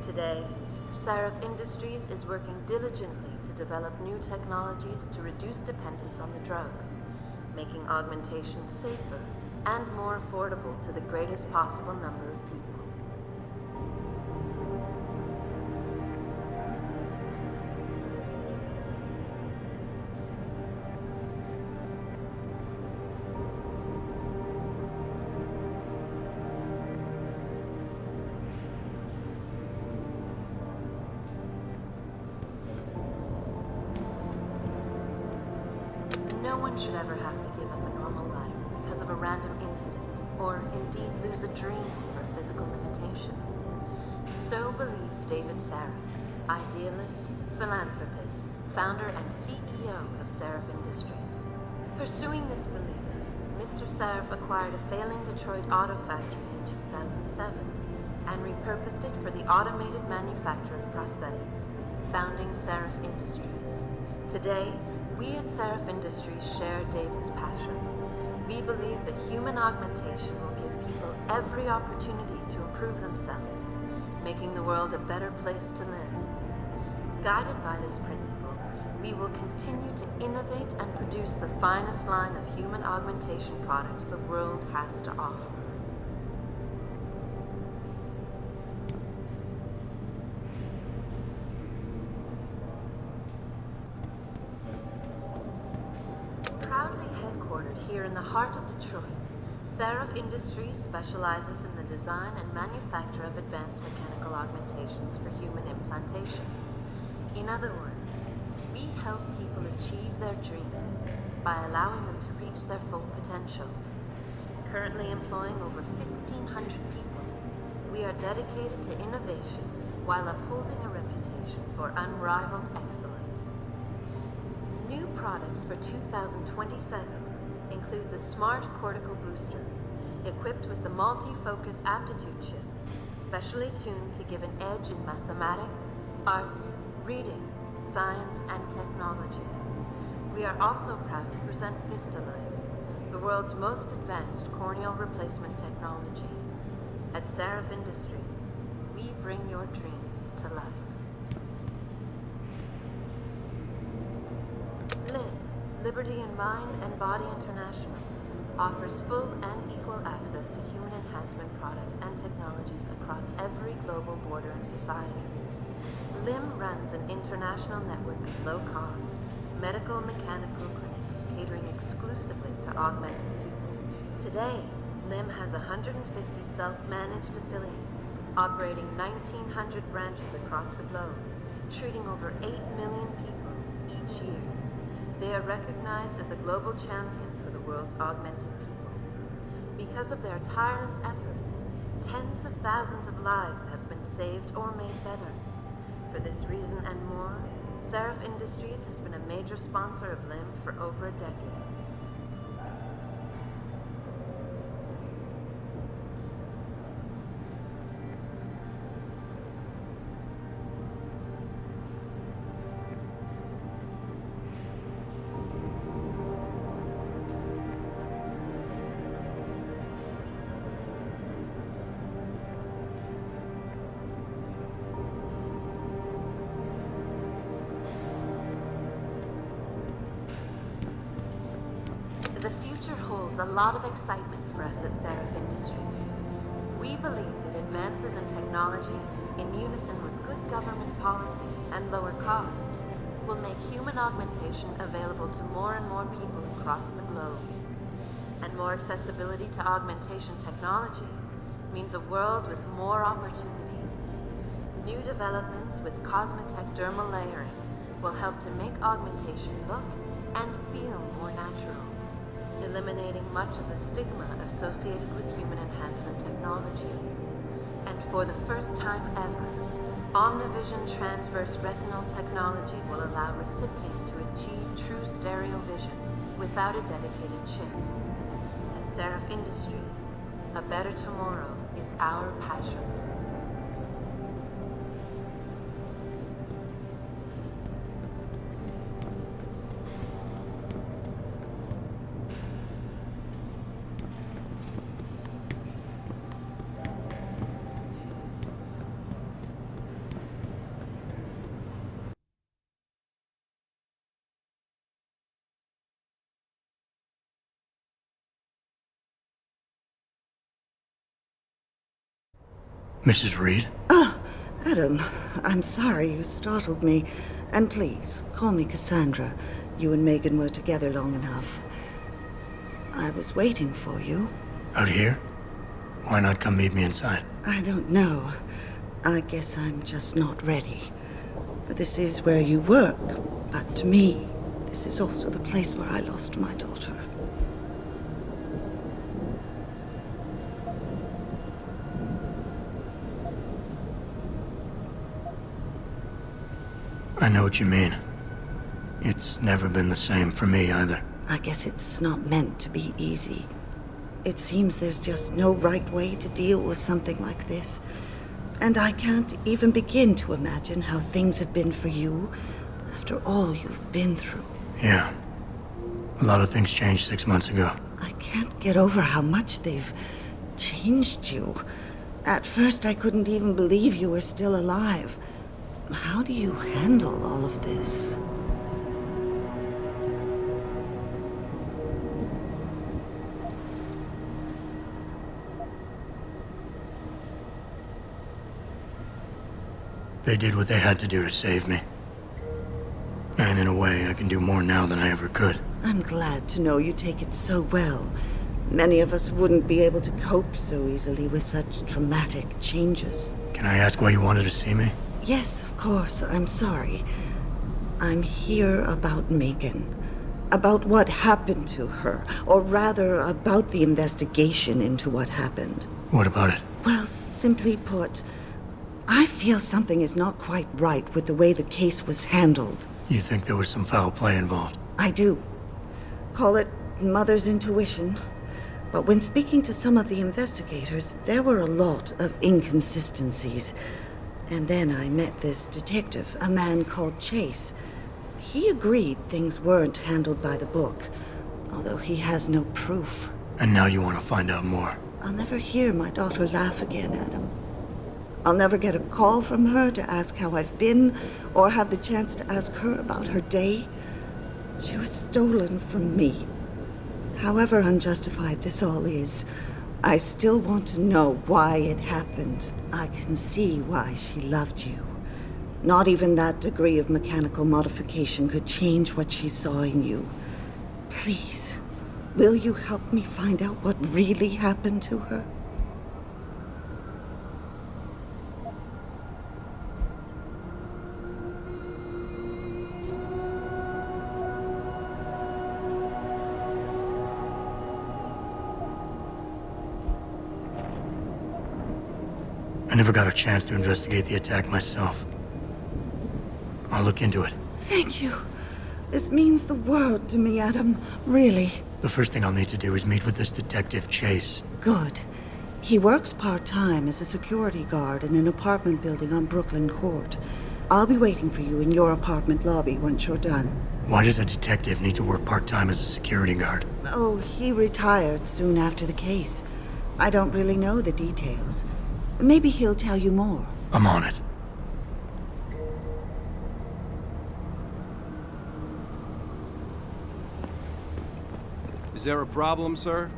Today, Sarif Industries is working diligently to develop new technologies to reduce dependence on the drug, making augmentation safer and more affordable to the greatest possible number of people. No one should ever have to give up a normal life because of a random incident, or indeed lose a dream over a physical limitation. So believes David Saraf, idealist, philanthropist, founder and CEO of Saraf Industries. Pursuing this belief, Mr. Saraf acquired a failing Detroit auto factory in 2007 and repurposed it for the automated manufacture of prosthetics, founding Saraf Industries. Today, we at Saraf Industries share David's passion. We believe that human augmentation will give people every opportunity to improve themselves, making the world a better place to live. Guided by this principle, we will continue to innovate and produce the finest line of human augmentation products the world has to offer. Proudly headquartered here in the heart of Detroit, Saraf Industries specializes in the design and manufacture of advanced mechanical augmentations for human implantation. In other words, we help people achieve their dreams by allowing them to reach their full potential. Currently employing over 1,500 people, we are dedicated to innovation while upholding a reputation for unrivaled excellence. New products for 2027 include the Smart Cortical Booster, equipped with the multi-focus aptitude chip, specially tuned to give an edge in mathematics, arts, reading, science, and technology. We are also proud to present VistaLife, the world's most advanced corneal replacement technology. At Saraf Industries, we bring your dreams to life. LIM, Liberty in Mind and Body International, offers full and equal access to human enhancement products and technologies across every global border and society. LIM runs an international network of low-cost, medical mechanical clinics catering exclusively to augmented people. Today, LIM has 150 self-managed affiliates, operating 1,900 branches across the globe, treating over 8 million people each year. They are recognized as a global champion for the world's augmented people. Because of their tireless efforts, tens of thousands of lives have been saved or made better. For this reason and more, Saraf Industries has been a major sponsor of LIM for over a decade. The future holds a lot of excitement for us at Saraf Industries. We believe that advances in technology, in unison with good government policy and lower costs, will make human augmentation available to more and more people across the globe. And more accessibility to augmentation technology means a world with more opportunity. New developments with Cosmetech dermal layering will help to make augmentation look and feel more natural, eliminating much of the stigma associated with human enhancement technology. And for the first time ever, Omnivision transverse retinal technology will allow recipients to achieve true stereo vision without a dedicated chip. At Saraf Industries, a better tomorrow is our passion. Mrs. Reed? Oh, Adam, I'm sorry you startled me. And please, call me Cassandra. You and Megan were together long enough. I was waiting for you. Out here? Why not come meet me inside? I don't know. I guess I'm just not ready. This is where you work, but to me, this is also the place where I lost my daughter. I know what you mean. It's never been the same for me either. I guess it's not meant to be easy. It seems there's just no right way to deal with something like this. And I can't even begin to imagine how things have been for you after all you've been through. Yeah. A lot of things changed 6 months ago. I can't get over how much they've changed you. At first, I couldn't even believe you were still alive. How do you handle all of this? They did what they had to do to save me. And in a way, I can do more now than I ever could. I'm glad to know you take it so well. Many of us wouldn't be able to cope so easily with such traumatic changes. Can I ask why you wanted to see me? Yes, of course. I'm sorry. I'm here about Megan. About what happened to her. Or rather, about the investigation into what happened. What about it? Well, simply put, I feel something is not quite right with the way the case was handled. You think there was some foul play involved? I do. Call it mother's intuition. But when speaking to some of the investigators, there were a lot of inconsistencies. And then I met this detective, a man called Chase. He agreed things weren't handled by the book, although he has no proof. And now you want to find out more? I'll never hear my daughter laugh again, Adam. I'll never get a call from her to ask how I've been, or have the chance to ask her about her day. She was stolen from me. However unjustified this all is, I still want to know why it happened. I can see why she loved you. Not even that degree of mechanical modification could change what she saw in you. Please, will you help me find out what really happened to her? I never got a chance to investigate the attack myself. I'll look into it. Thank you. This means the world to me, Adam. Really. The first thing I'll need to do is meet with this detective, Chase. Good. He works part-time as a security guard in an apartment building on Brooklyn Court. I'll be waiting for you in your apartment lobby once you're done. Why does a detective need to work part-time as a security guard? Oh, he retired soon after the case. I don't really know the details. Maybe he'll tell you more. I'm on it. Is there a problem, sir?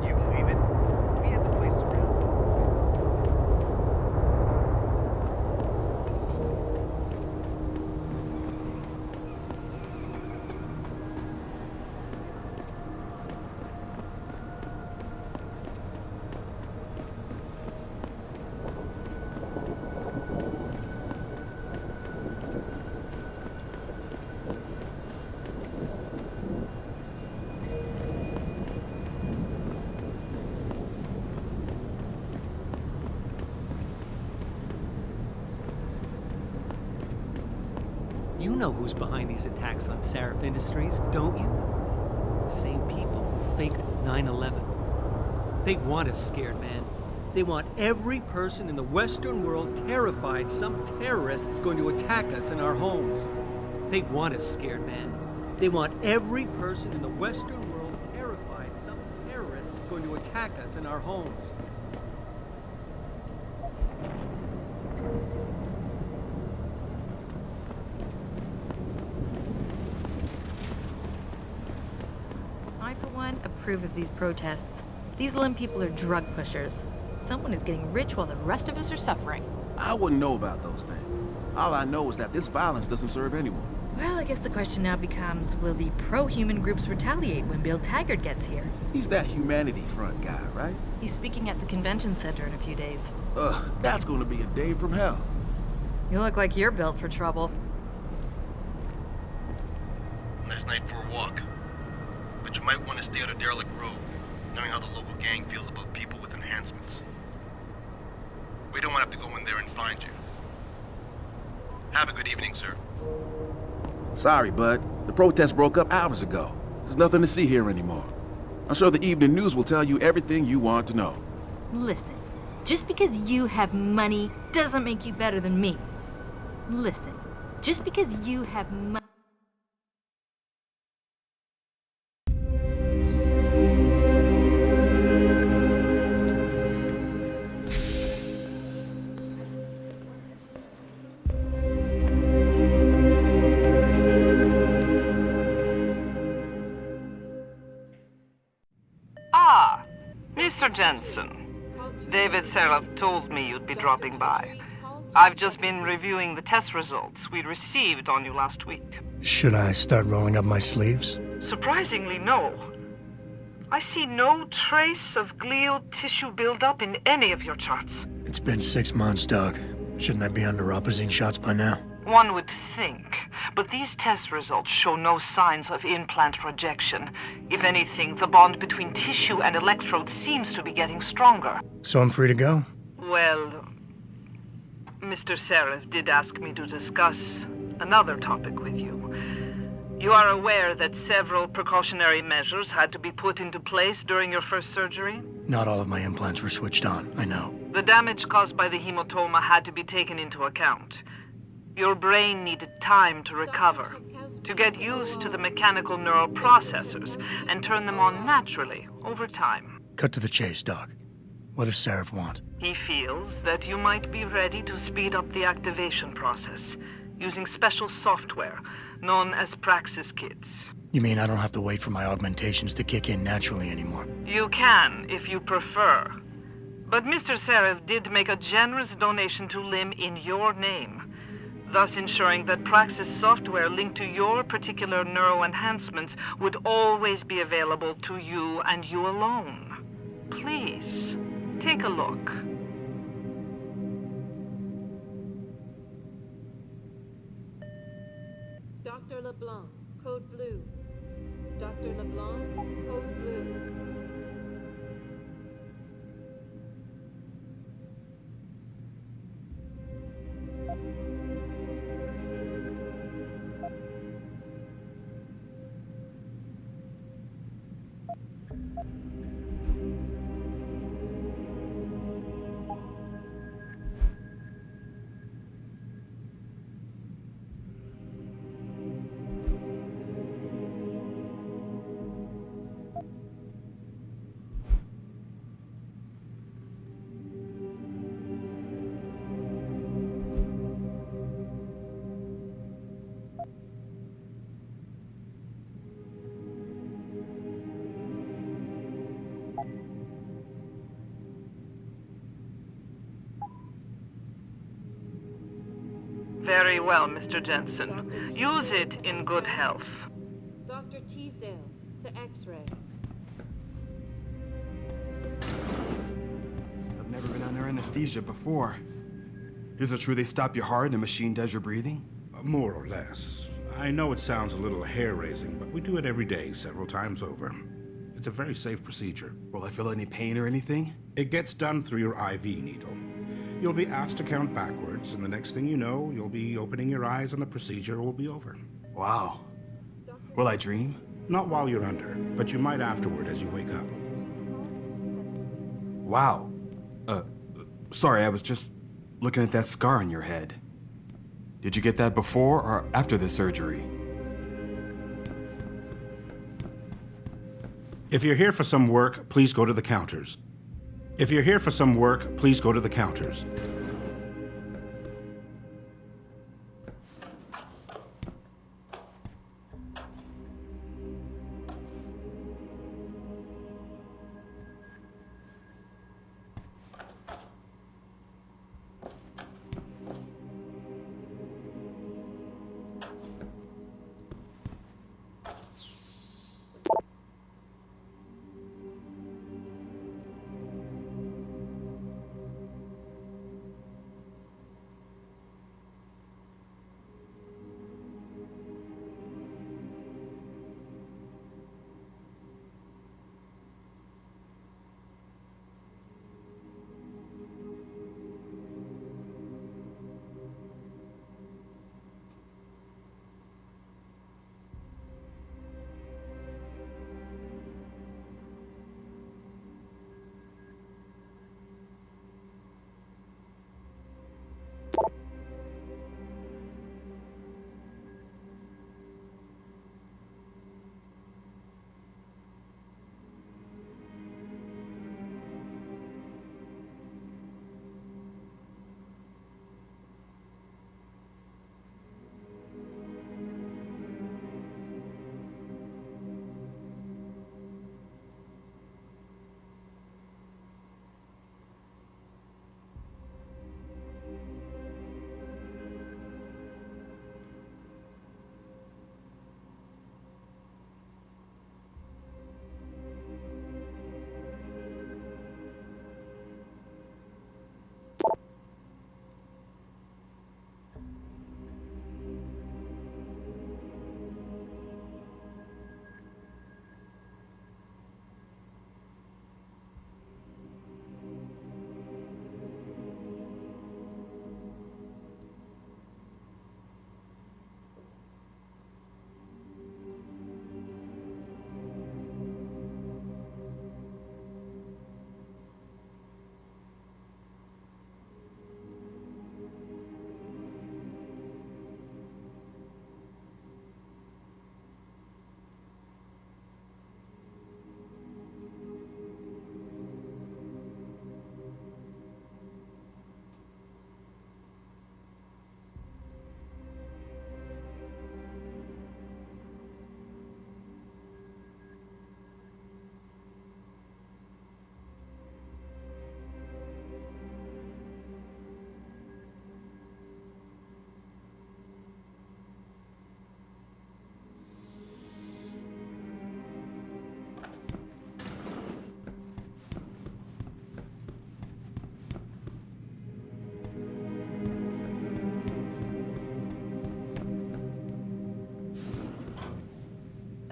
You believe it? We had the place surrounded. You know who's behind these attacks on Sarif Industries, don't you? The same people who faked 9/11. They want us scared, man. They want every person in the Western world terrified some terrorist's going to attack us in our homes. They want us scared, man. They want every person in the Western world terrified some terrorist's going to attack us in our homes. I, for one, approve of these protests. These limb people are drug pushers. Someone is getting rich while the rest of us are suffering. I wouldn't know about those things. All I know is that this violence doesn't serve anyone. Well, I guess the question now becomes, will the pro-human groups retaliate when Bill Taggart gets here? He's that Humanity Front guy, right? He's speaking at the convention center in a few days. Ugh, that's gonna be a day from hell. You look like you're built for trouble. Nice night for a walk. But you might want to stay on a derelict road, knowing how the local gang feels about people with enhancements. We don't want to have to go in there and find you. Have a good evening, sir. Sorry, bud. The protest broke up hours ago. There's nothing to see here anymore. I'm sure the evening news will tell you everything you want to know. Listen, just because you have money doesn't make you better than me. Listen, just because you have money... Ah, Mr. Jensen. David Seraph told me you'd be dropping by. I've just been reviewing the test results we received on you last week. Should I start rolling up my sleeves? Surprisingly, no. I see no trace of glial tissue buildup in any of your charts. It's been 6 months, Doc. Shouldn't I be under opposite shots by now? One would think, but these test results show no signs of implant rejection. If anything, the bond between tissue and electrode seems to be getting stronger. So I'm free to go? Well, Mr. Seraph did ask me to discuss another topic with you. You are aware that several precautionary measures had to be put into place during your first surgery? Not all of my implants were switched on, I know. The damage caused by the hematoma had to be taken into account. Your brain needed time to recover, to get used to the mechanical neural processors and turn them on naturally over time. Cut to the chase, Doc. What does Seraph want? He feels that you might be ready to speed up the activation process using special software known as Praxis kits. You mean I don't have to wait for my augmentations to kick in naturally anymore? You can, if you prefer. But Mr. Seraph did make a generous donation to LIM in your name, thus ensuring that Praxis software linked to your particular neuro enhancements would always be available to you and you alone. Please, take a look. Dr. LeBlanc, code blue. Dr. LeBlanc, code blue. Very well, Mr. Jensen. Use it in good health. Dr. Teasdale, to X-ray. I've never been under anesthesia before. Is it true they stop your heart and the machine does your breathing? More or less. I know it sounds a little hair-raising, but we do it every day, several times over. It's a very safe procedure. Will I feel any pain or anything? It gets done through your IV needle. You'll be asked to count backwards, and the next thing you know, you'll be opening your eyes and the procedure will be over. Wow. Will I dream? Not while you're under, but you might afterward as you wake up. Wow. Sorry, I was just looking at that scar on your head. Did you get that before or after the surgery? If you're here for some work, please go to the counters. If you're here for some work, please go to the counters.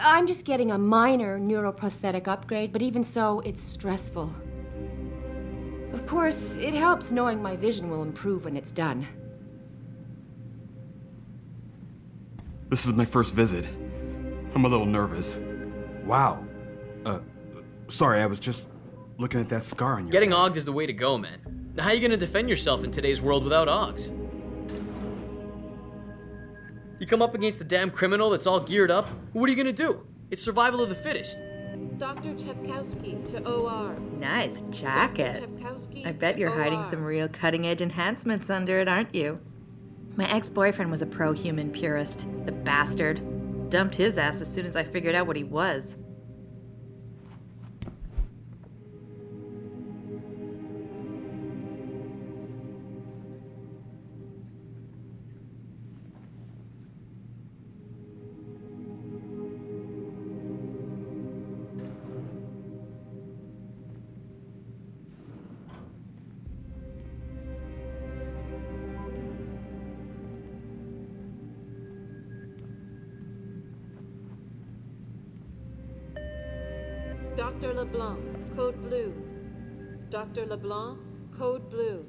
I'm just getting a minor neuroprosthetic upgrade, but even so, it's stressful. Of course, it helps knowing my vision will improve when it's done. This is my first visit. I'm a little nervous. Wow. Sorry, I was just looking at that scar on your Getting head. ogged is the way to go, man. Now, how are you gonna defend yourself in today's world without ogs? You come up against a damn criminal that's all geared up, what are you gonna do? It's survival of the fittest. Dr. Chepkowski to OR. Nice jacket. I bet you're hiding some real cutting-edge enhancements under it, aren't you? My ex-boyfriend was a pro-human purist. The bastard. Dumped his ass as soon as I figured out what he was. Dr. LeBlanc, code blue. Dr. LeBlanc, code blue.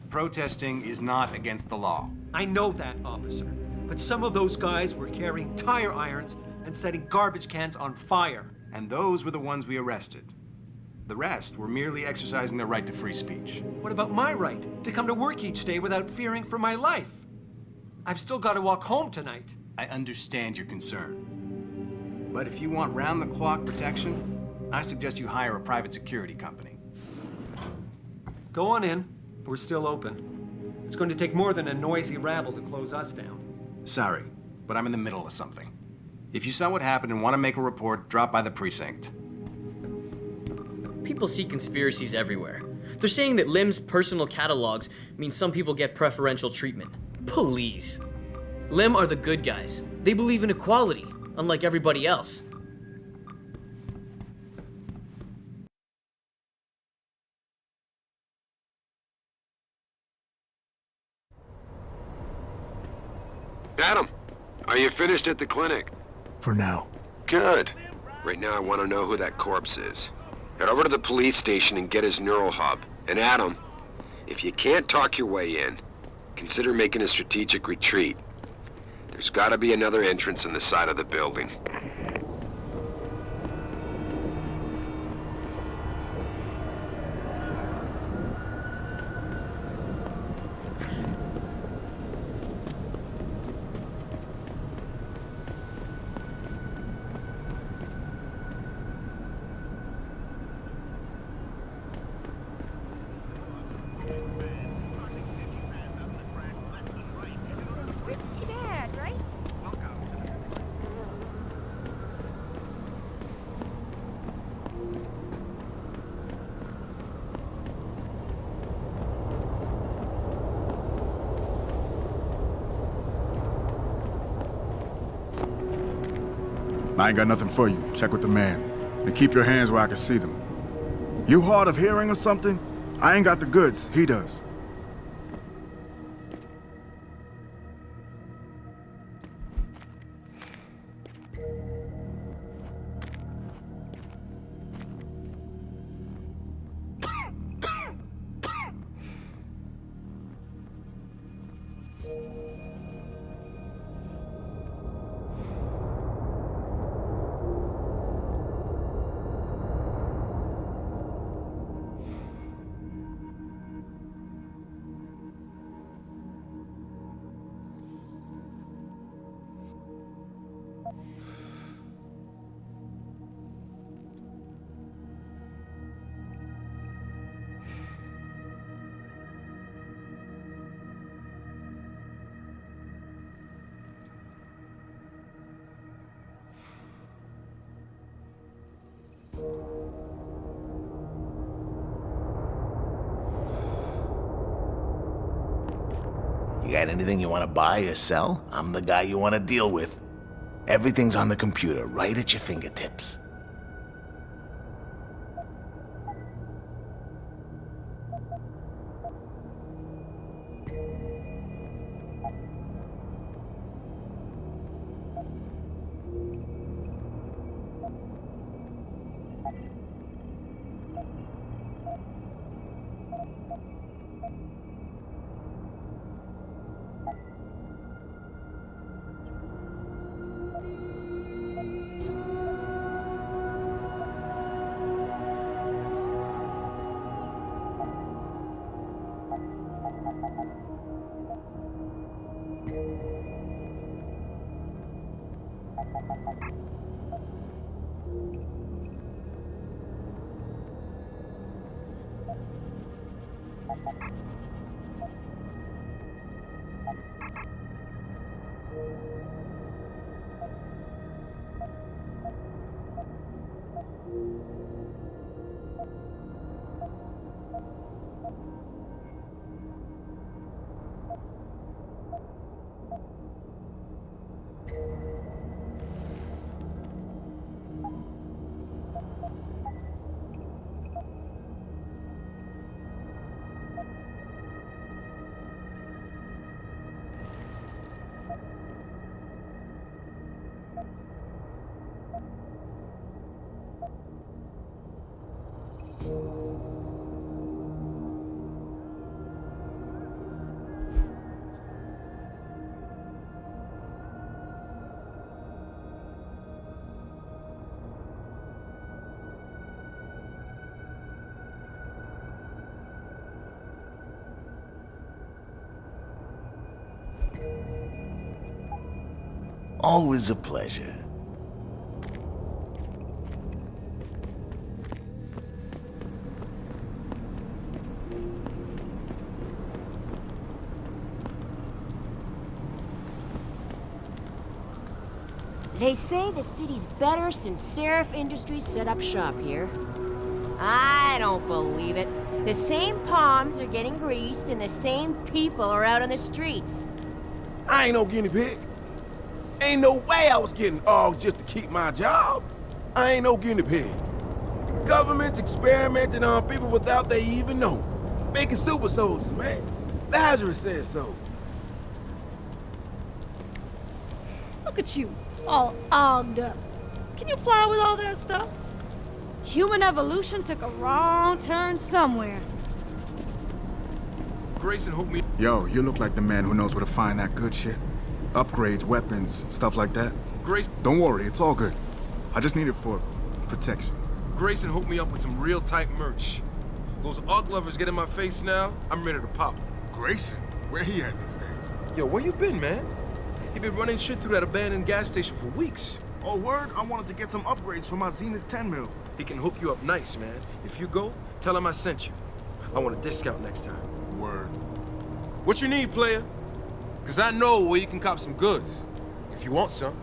Protesting is not against the law. I know that, officer. But some of those guys were carrying tire irons and setting garbage cans on fire. And those were the ones we arrested. The rest were merely exercising their right to free speech. What about my right to come to work each day without fearing for my life? I've still got to walk home tonight. I understand your concern. But if you want round-the-clock protection, I suggest you hire a private security company. Go on in. We're still open. It's going to take more than a noisy rabble to close us down. Sorry, but I'm in the middle of something. If you saw what happened and want to make a report, drop by the precinct. People see conspiracies everywhere. They're saying that Lim's personal catalogs mean some people get preferential treatment. Please. Lim are the good guys. They believe in equality, unlike everybody else. Adam, are you finished at the clinic? For now. Good. Right now I want to know who that corpse is. Head over to the police station and get his neural hub. And Adam, if you can't talk your way in, consider making a strategic retreat. There's got to be another entrance on the side of the building. To Dad, right? I ain't got nothing for you. Check with the man. And keep your hands where I can see them. You hard of hearing or something? I ain't got the goods. He does. You got anything you want to buy or sell? I'm the guy you want to deal with. Everything's on the computer, right at your fingertips. Always a pleasure. They say the city's better since Seraph Industries set up shop here. I don't believe it. The same palms are getting greased and the same people are out on the streets. I ain't no guinea pig. Ain't no way I was getting off just to keep my job. I ain't no guinea pig. Government's experimenting on people without they even know. Making super soldiers, man. Lazarus said so. Look at you, all ogged up. Can you fly with all that stuff? Human evolution took a wrong turn somewhere. Grayson hooked me. Yo, you look like the man who knows where to find that good shit. Upgrades, weapons, stuff like that. Don't worry, it's all good. I just need it for protection. Grayson hooked me up with some real tight merch. Those Ugg lovers get in my face now, I'm ready to pop. Grayson? Where he at these days? Yo, where you been, man? He been running shit through that abandoned gas station for weeks. Oh, word? I wanted to get some upgrades for my Zenith 10 mil. He can hook you up nice, man. If you go, tell him I sent you. I want a discount next time. Word. What you need, player? Cause I know where you can cop some goods. If you want some.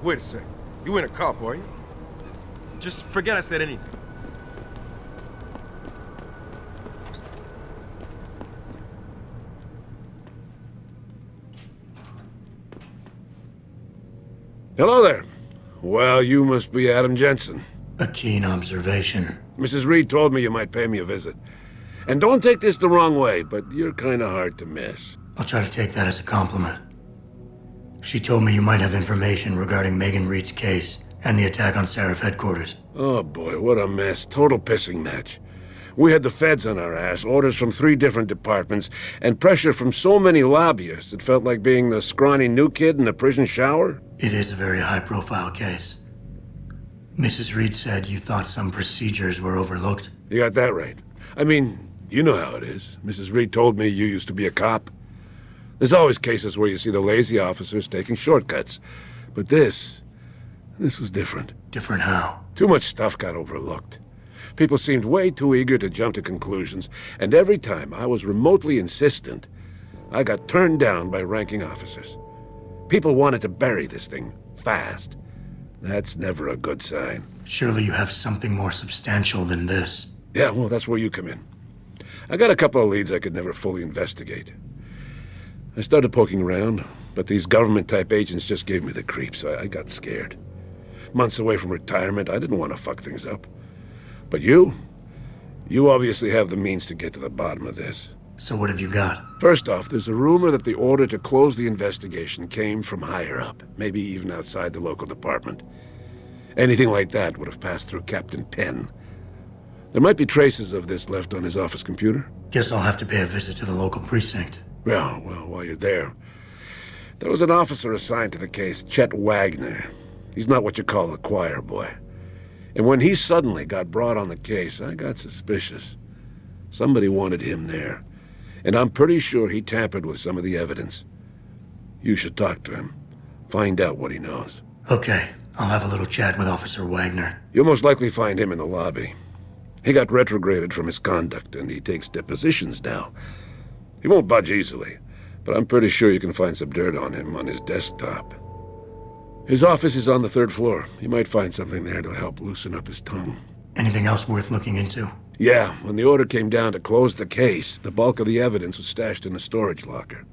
Wait a sec. You ain't a cop, are you? Just forget I said anything. Hello there. Well, you must be Adam Jensen. A keen observation. Mrs. Reed told me you might pay me a visit. And don't take this the wrong way, but you're kinda hard to miss. I'll try to take that as a compliment. She told me you might have information regarding Megan Reed's case and the attack on Seraph headquarters. Oh boy, what a mess. Total pissing match. We had the feds on our ass, orders from 3 different departments, and pressure from so many lobbyists it felt like being the scrawny new kid in the prison shower. It is a very high-profile case. Mrs. Reed said you thought some procedures were overlooked. You got that right. I mean, you know how it is. Mrs. Reed told me you used to be a cop. There's always cases where you see the lazy officers taking shortcuts. But this was different. Different how? Too much stuff got overlooked. People seemed way too eager to jump to conclusions, and every time I was remotely insistent, I got turned down by ranking officers. People wanted to bury this thing fast. That's never a good sign. Surely you have something more substantial than this. Yeah, well, that's where you come in. I got a couple of leads I could never fully investigate. I started poking around, but these government-type agents just gave me the creeps. I got scared. Months away from retirement, I didn't want to fuck things up. But you obviously have the means to get to the bottom of this. So what have you got? First off, there's a rumor that the order to close the investigation came from higher up, maybe even outside the local department. Anything like that would have passed through Captain Penn. There might be traces of this left on his office computer. Guess I'll have to pay a visit to the local precinct. Well, while you're there, there was an officer assigned to the case, Chet Wagner. He's not what you call a choir boy. And when he suddenly got brought on the case, I got suspicious. Somebody wanted him there. And I'm pretty sure he tampered with some of the evidence. You should talk to him. Find out what he knows. Okay, I'll have a little chat with Officer Wagner. You'll most likely find him in the lobby. He got retrograded from his conduct, and he takes depositions now. He won't budge easily, but I'm pretty sure you can find some dirt on him on his desktop. His office is on the 3rd floor. You might find something there to help loosen up his tongue. Anything else worth looking into? Yeah, when the order came down to close the case, the bulk of the evidence was stashed in a storage locker.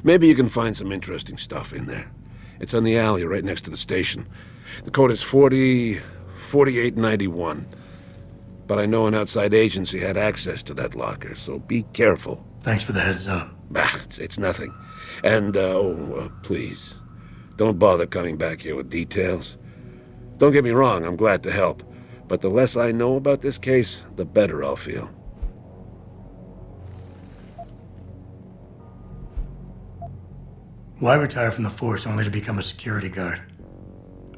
Maybe you can find some interesting stuff in there. It's on the alley right next to the station. The code is 4891. But I know an outside agency had access to that locker, so be careful. Thanks for the heads up. Bah, it's nothing. And, please, don't bother coming back here with details. Don't get me wrong, I'm glad to help. But the less I know about this case, the better I'll feel. Why retire from the force only to become a security guard?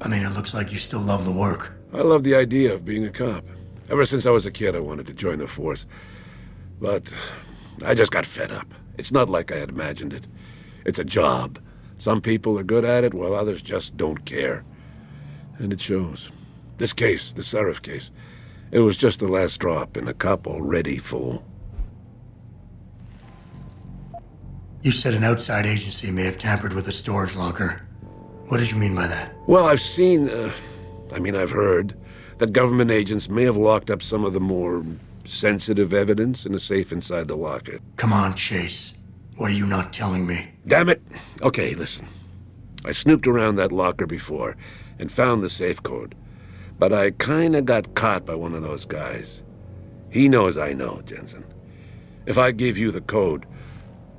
I mean, it looks like you still love the work. I love the idea of being a cop. Ever since I was a kid, I wanted to join the force. But I just got fed up. It's not like I had imagined it. It's a job. Some people are good at it, while others just don't care. And it shows. This case, the Seraph case, it was just the last drop in a cup already full. You said an outside agency may have tampered with the storage locker. What did you mean by that? Well, I've heard that government agents may have locked up some of the more sensitive evidence in a safe inside the locker. Come on, Chase. What are you not telling me? Damn it! Okay, listen. I snooped around that locker before and found the safe code. But I kinda got caught by one of those guys. He knows I know, Jensen. If I give you the code,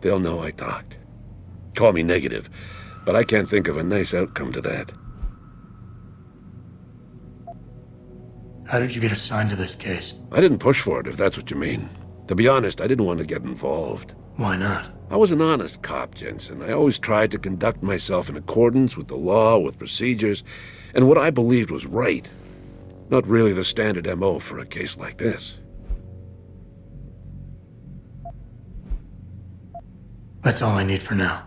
they'll know I talked. Call me negative, but I can't think of a nice outcome to that. How did you get assigned to this case? I didn't push for it, if that's what you mean. To be honest, I didn't want to get involved. Why not? I was an honest cop, Jensen. I always tried to conduct myself in accordance with the law, with procedures, and what I believed was right. Not really the standard MO for a case like this. That's all I need for now.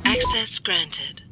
Access granted.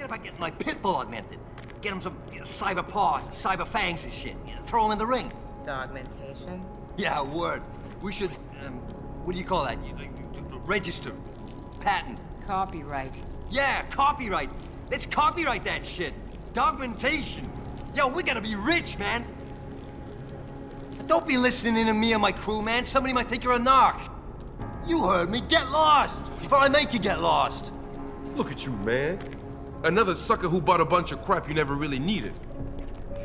if I get my pit bull augmented? Get him some cyber paws, cyber fangs and shit. Throw him in the ring. Dogmentation? Yeah, word. We should, what do you call that? Register. Patent. Copyright. Yeah, copyright. Let's copyright that shit. Dogmentation. Yo, we gotta be rich, man. Don't be listening to me and my crew, man. Somebody might think you're a narc. You heard me. Get lost before I make you get lost. Look at you, man. Another sucker who bought a bunch of crap you never really needed.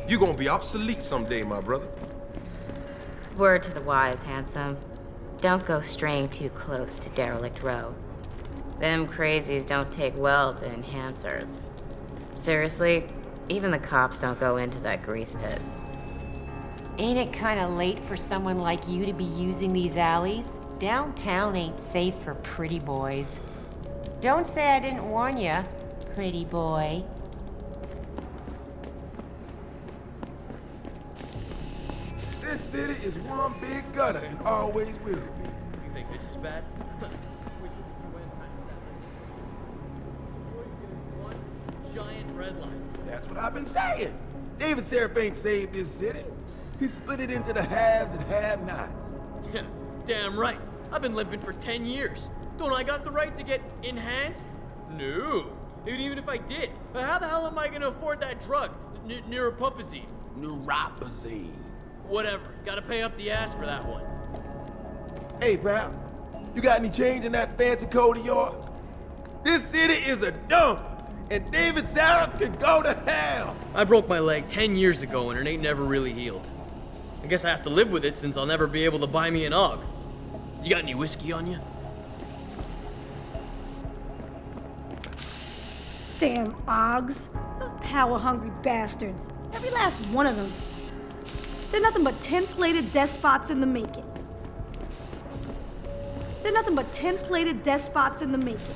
You're gonna be obsolete someday, my brother. Word to the wise, handsome. Don't go straying too close to Derelict Row. Them crazies don't take well to enhancers. Seriously, even the cops don't go into that grease pit. Ain't it kinda late for someone like you to be using these alleys? Downtown ain't safe for pretty boys. Don't say I didn't warn ya, pretty boy. This city is one big gutter and always will be. You think this is bad? One giant red line. That's what I've been saying. David Seraph ain't saved this city. He split it into the haves and have-nots. Yeah, damn right. I've been limping for 10 years. Don't I got the right to get enhanced? No. Even if I did, how the hell am I gonna afford that drug? Neuropupazine. Neuropazine. Whatever. Gotta pay up the ass for that one. Hey, pal. You got any change in that fancy coat of yours? This city is a dump, and David Seraph can go to hell. I broke my leg 10 years ago and it ain't never really healed. I guess I have to live with it since I'll never be able to buy me an AUG. You got any whiskey on you? Damn Augs. Those power-hungry bastards. Every last one of them. They're nothing but tin-plated despots in the making. They're nothing but tin-plated despots in the making.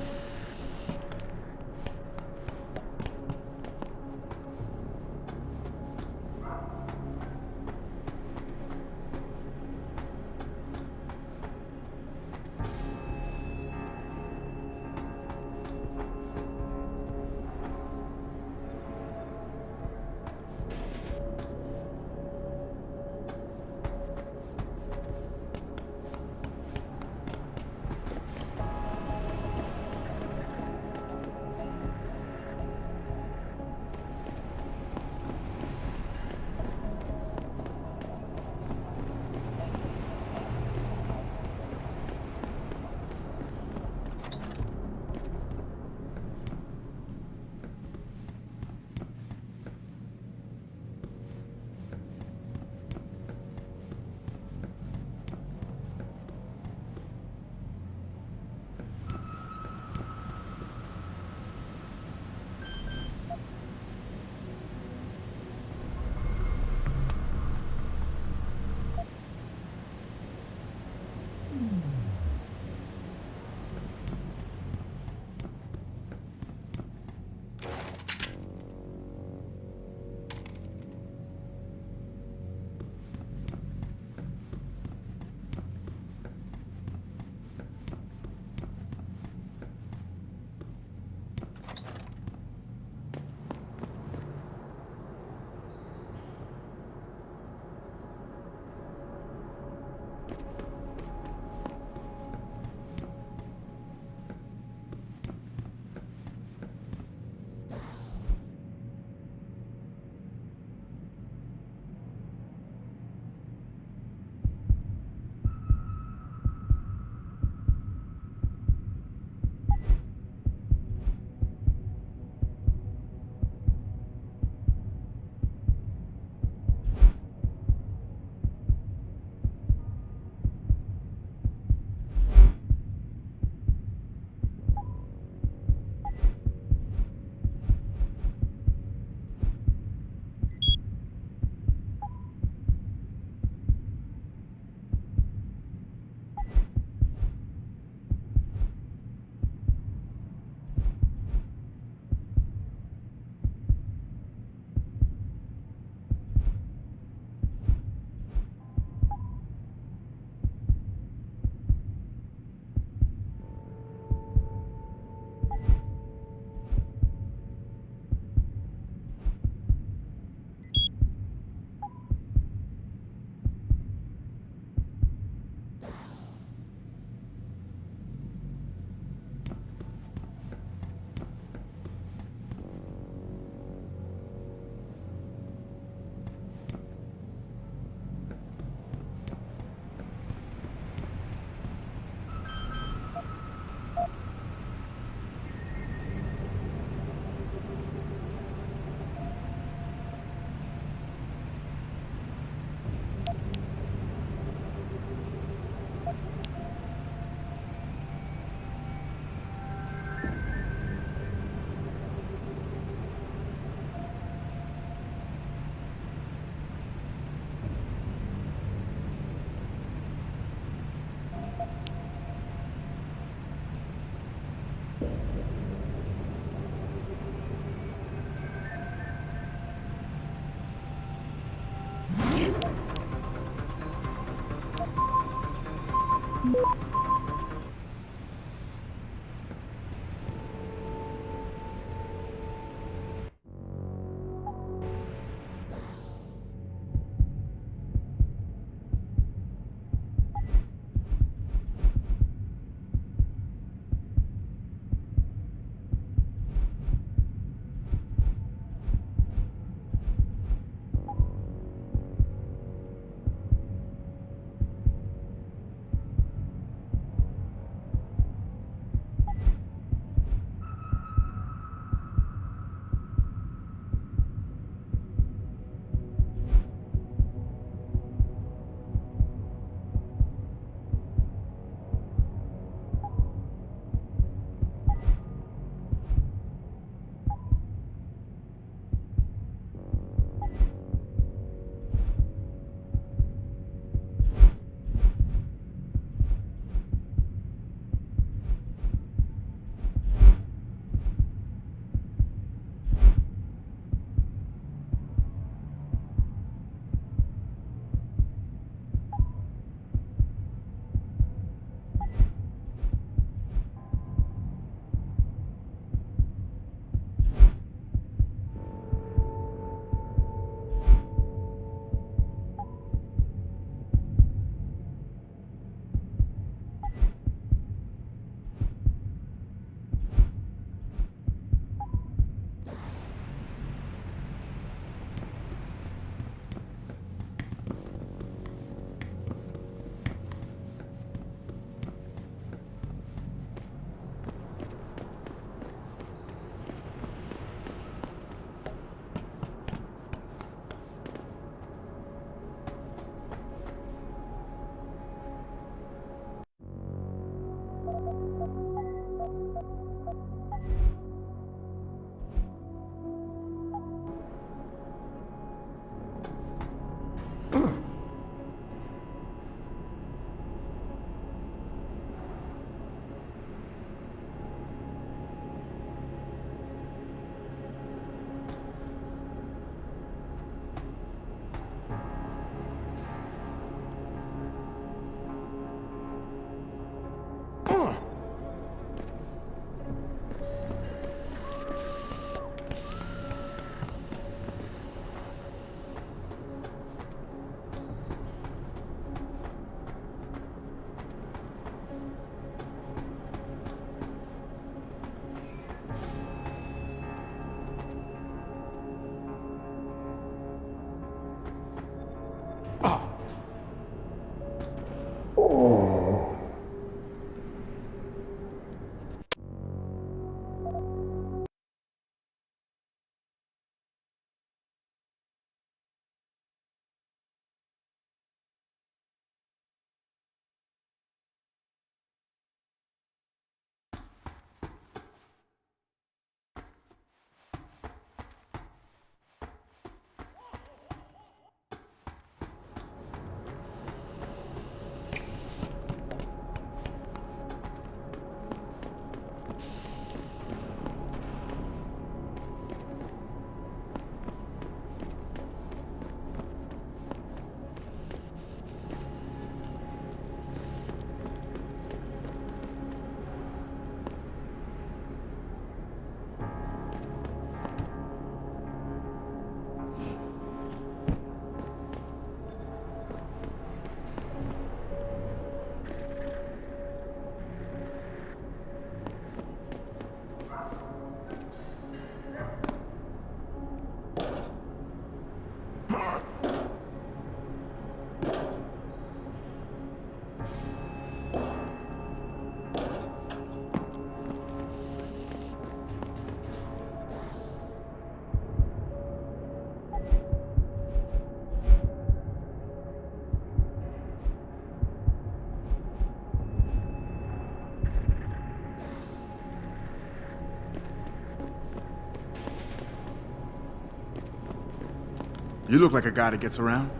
You look like a guy that gets around.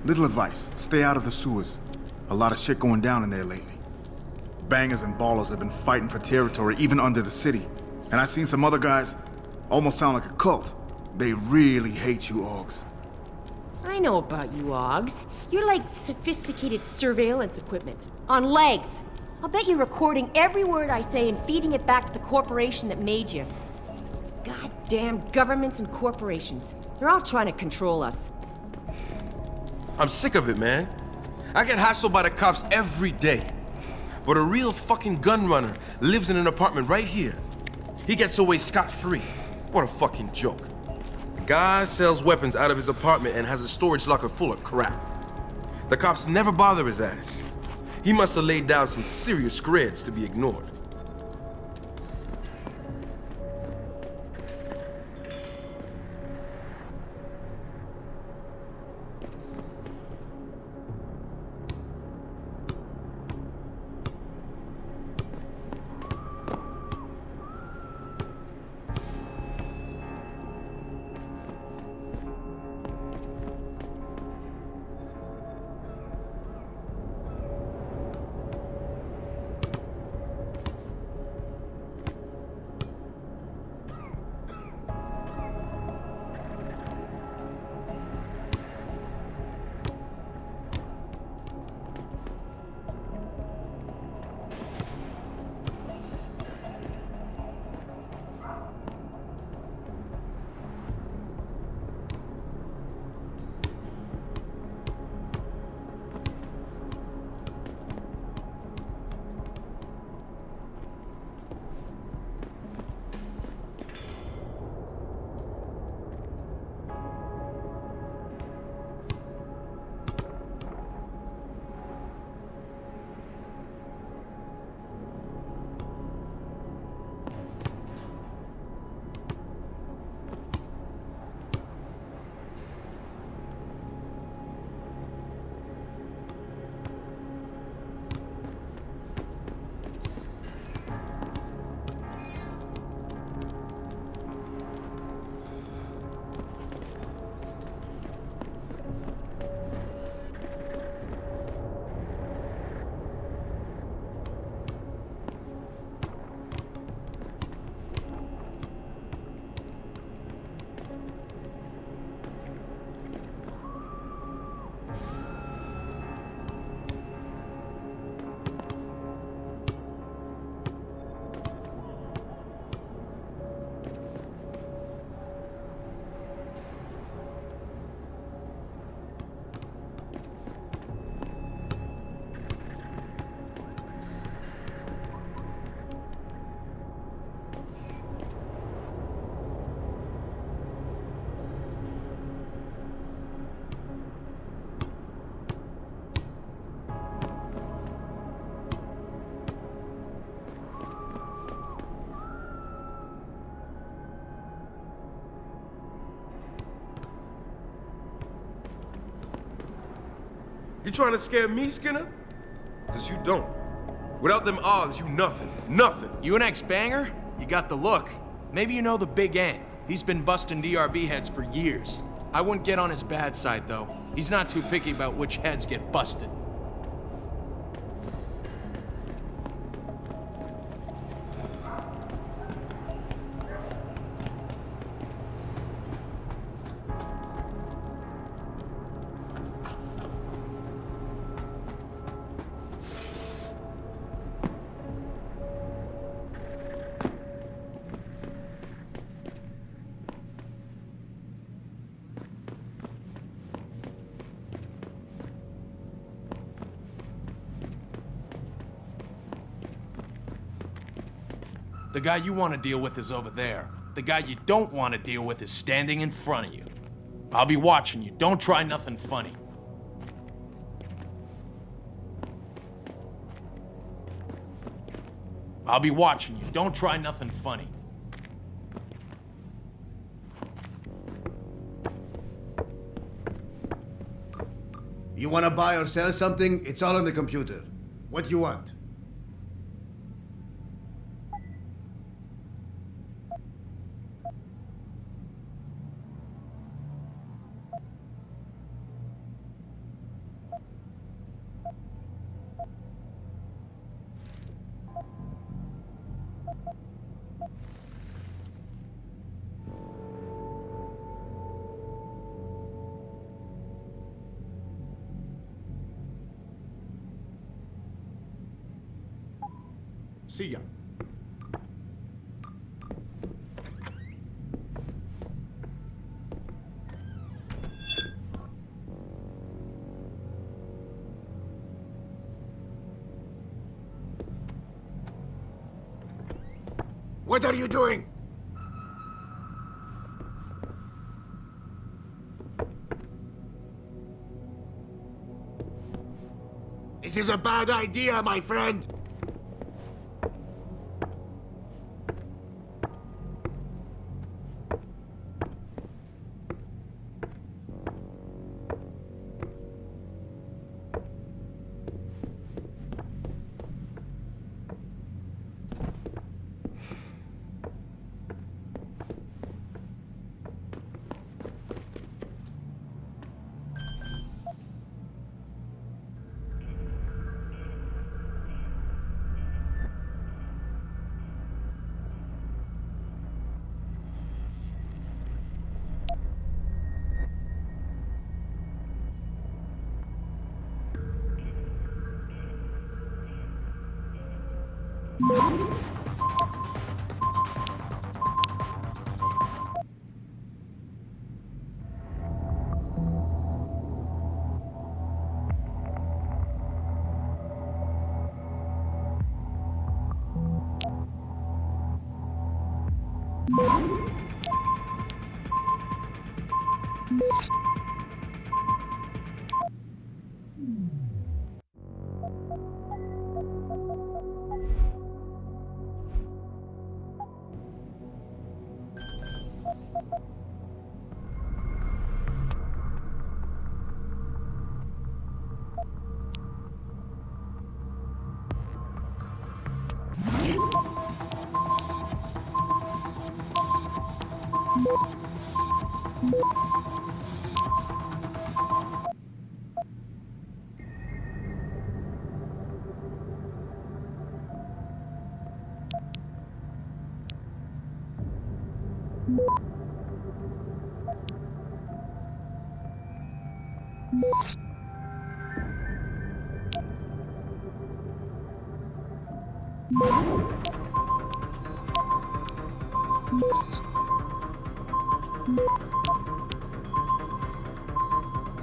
Little advice, stay out of the sewers. A lot of shit going down in there lately. Bangers and ballers have been fighting for territory even under the city. And I've seen some other guys almost sound like a cult. They really hate you, Augs. I know about you, Augs. You're like sophisticated surveillance equipment. On legs. I'll bet you're recording every word I say and feeding it back to the corporation that made you. Goddamn governments and corporations. They're all trying to control us. I'm sick of it, man. I get hassled by the cops every day. But a real fucking gun runner lives in an apartment right here. He gets away scot-free. What a fucking joke. Guy sells weapons out of his apartment and has a storage locker full of crap. The cops never bother his ass. He must have laid down some serious grids to be ignored. You trying to scare me, Skinner? Because you don't. Without them Augs, you nothing. Nothing. You an ex-banger? You got the look. Maybe you know the Big Ant. He's been busting DRB heads for years. I wouldn't get on his bad side, though. He's not too picky about which heads get busted. The guy you want to deal with is over there. The guy you don't want to deal with is standing in front of you. I'll be watching you. Don't try nothing funny. I'll be watching you. Don't try nothing funny. You want to buy or sell something? It's all on the computer. What do you want? See ya. What are you doing? This is a bad idea, my friend.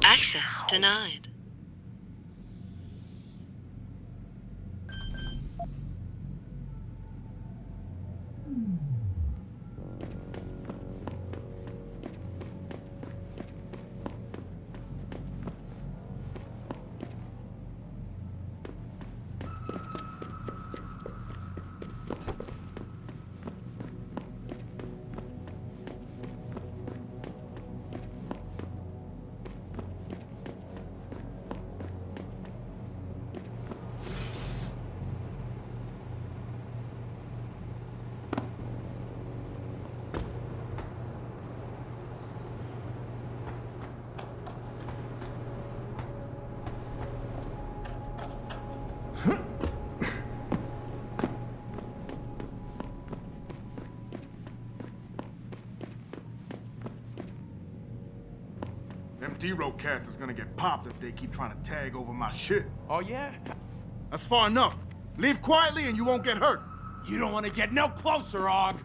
Access denied. Them D-Row cats is gonna get popped if they keep trying to tag over my shit. Oh, yeah? That's far enough. Leave quietly and you won't get hurt. You don't want to get no closer, Og.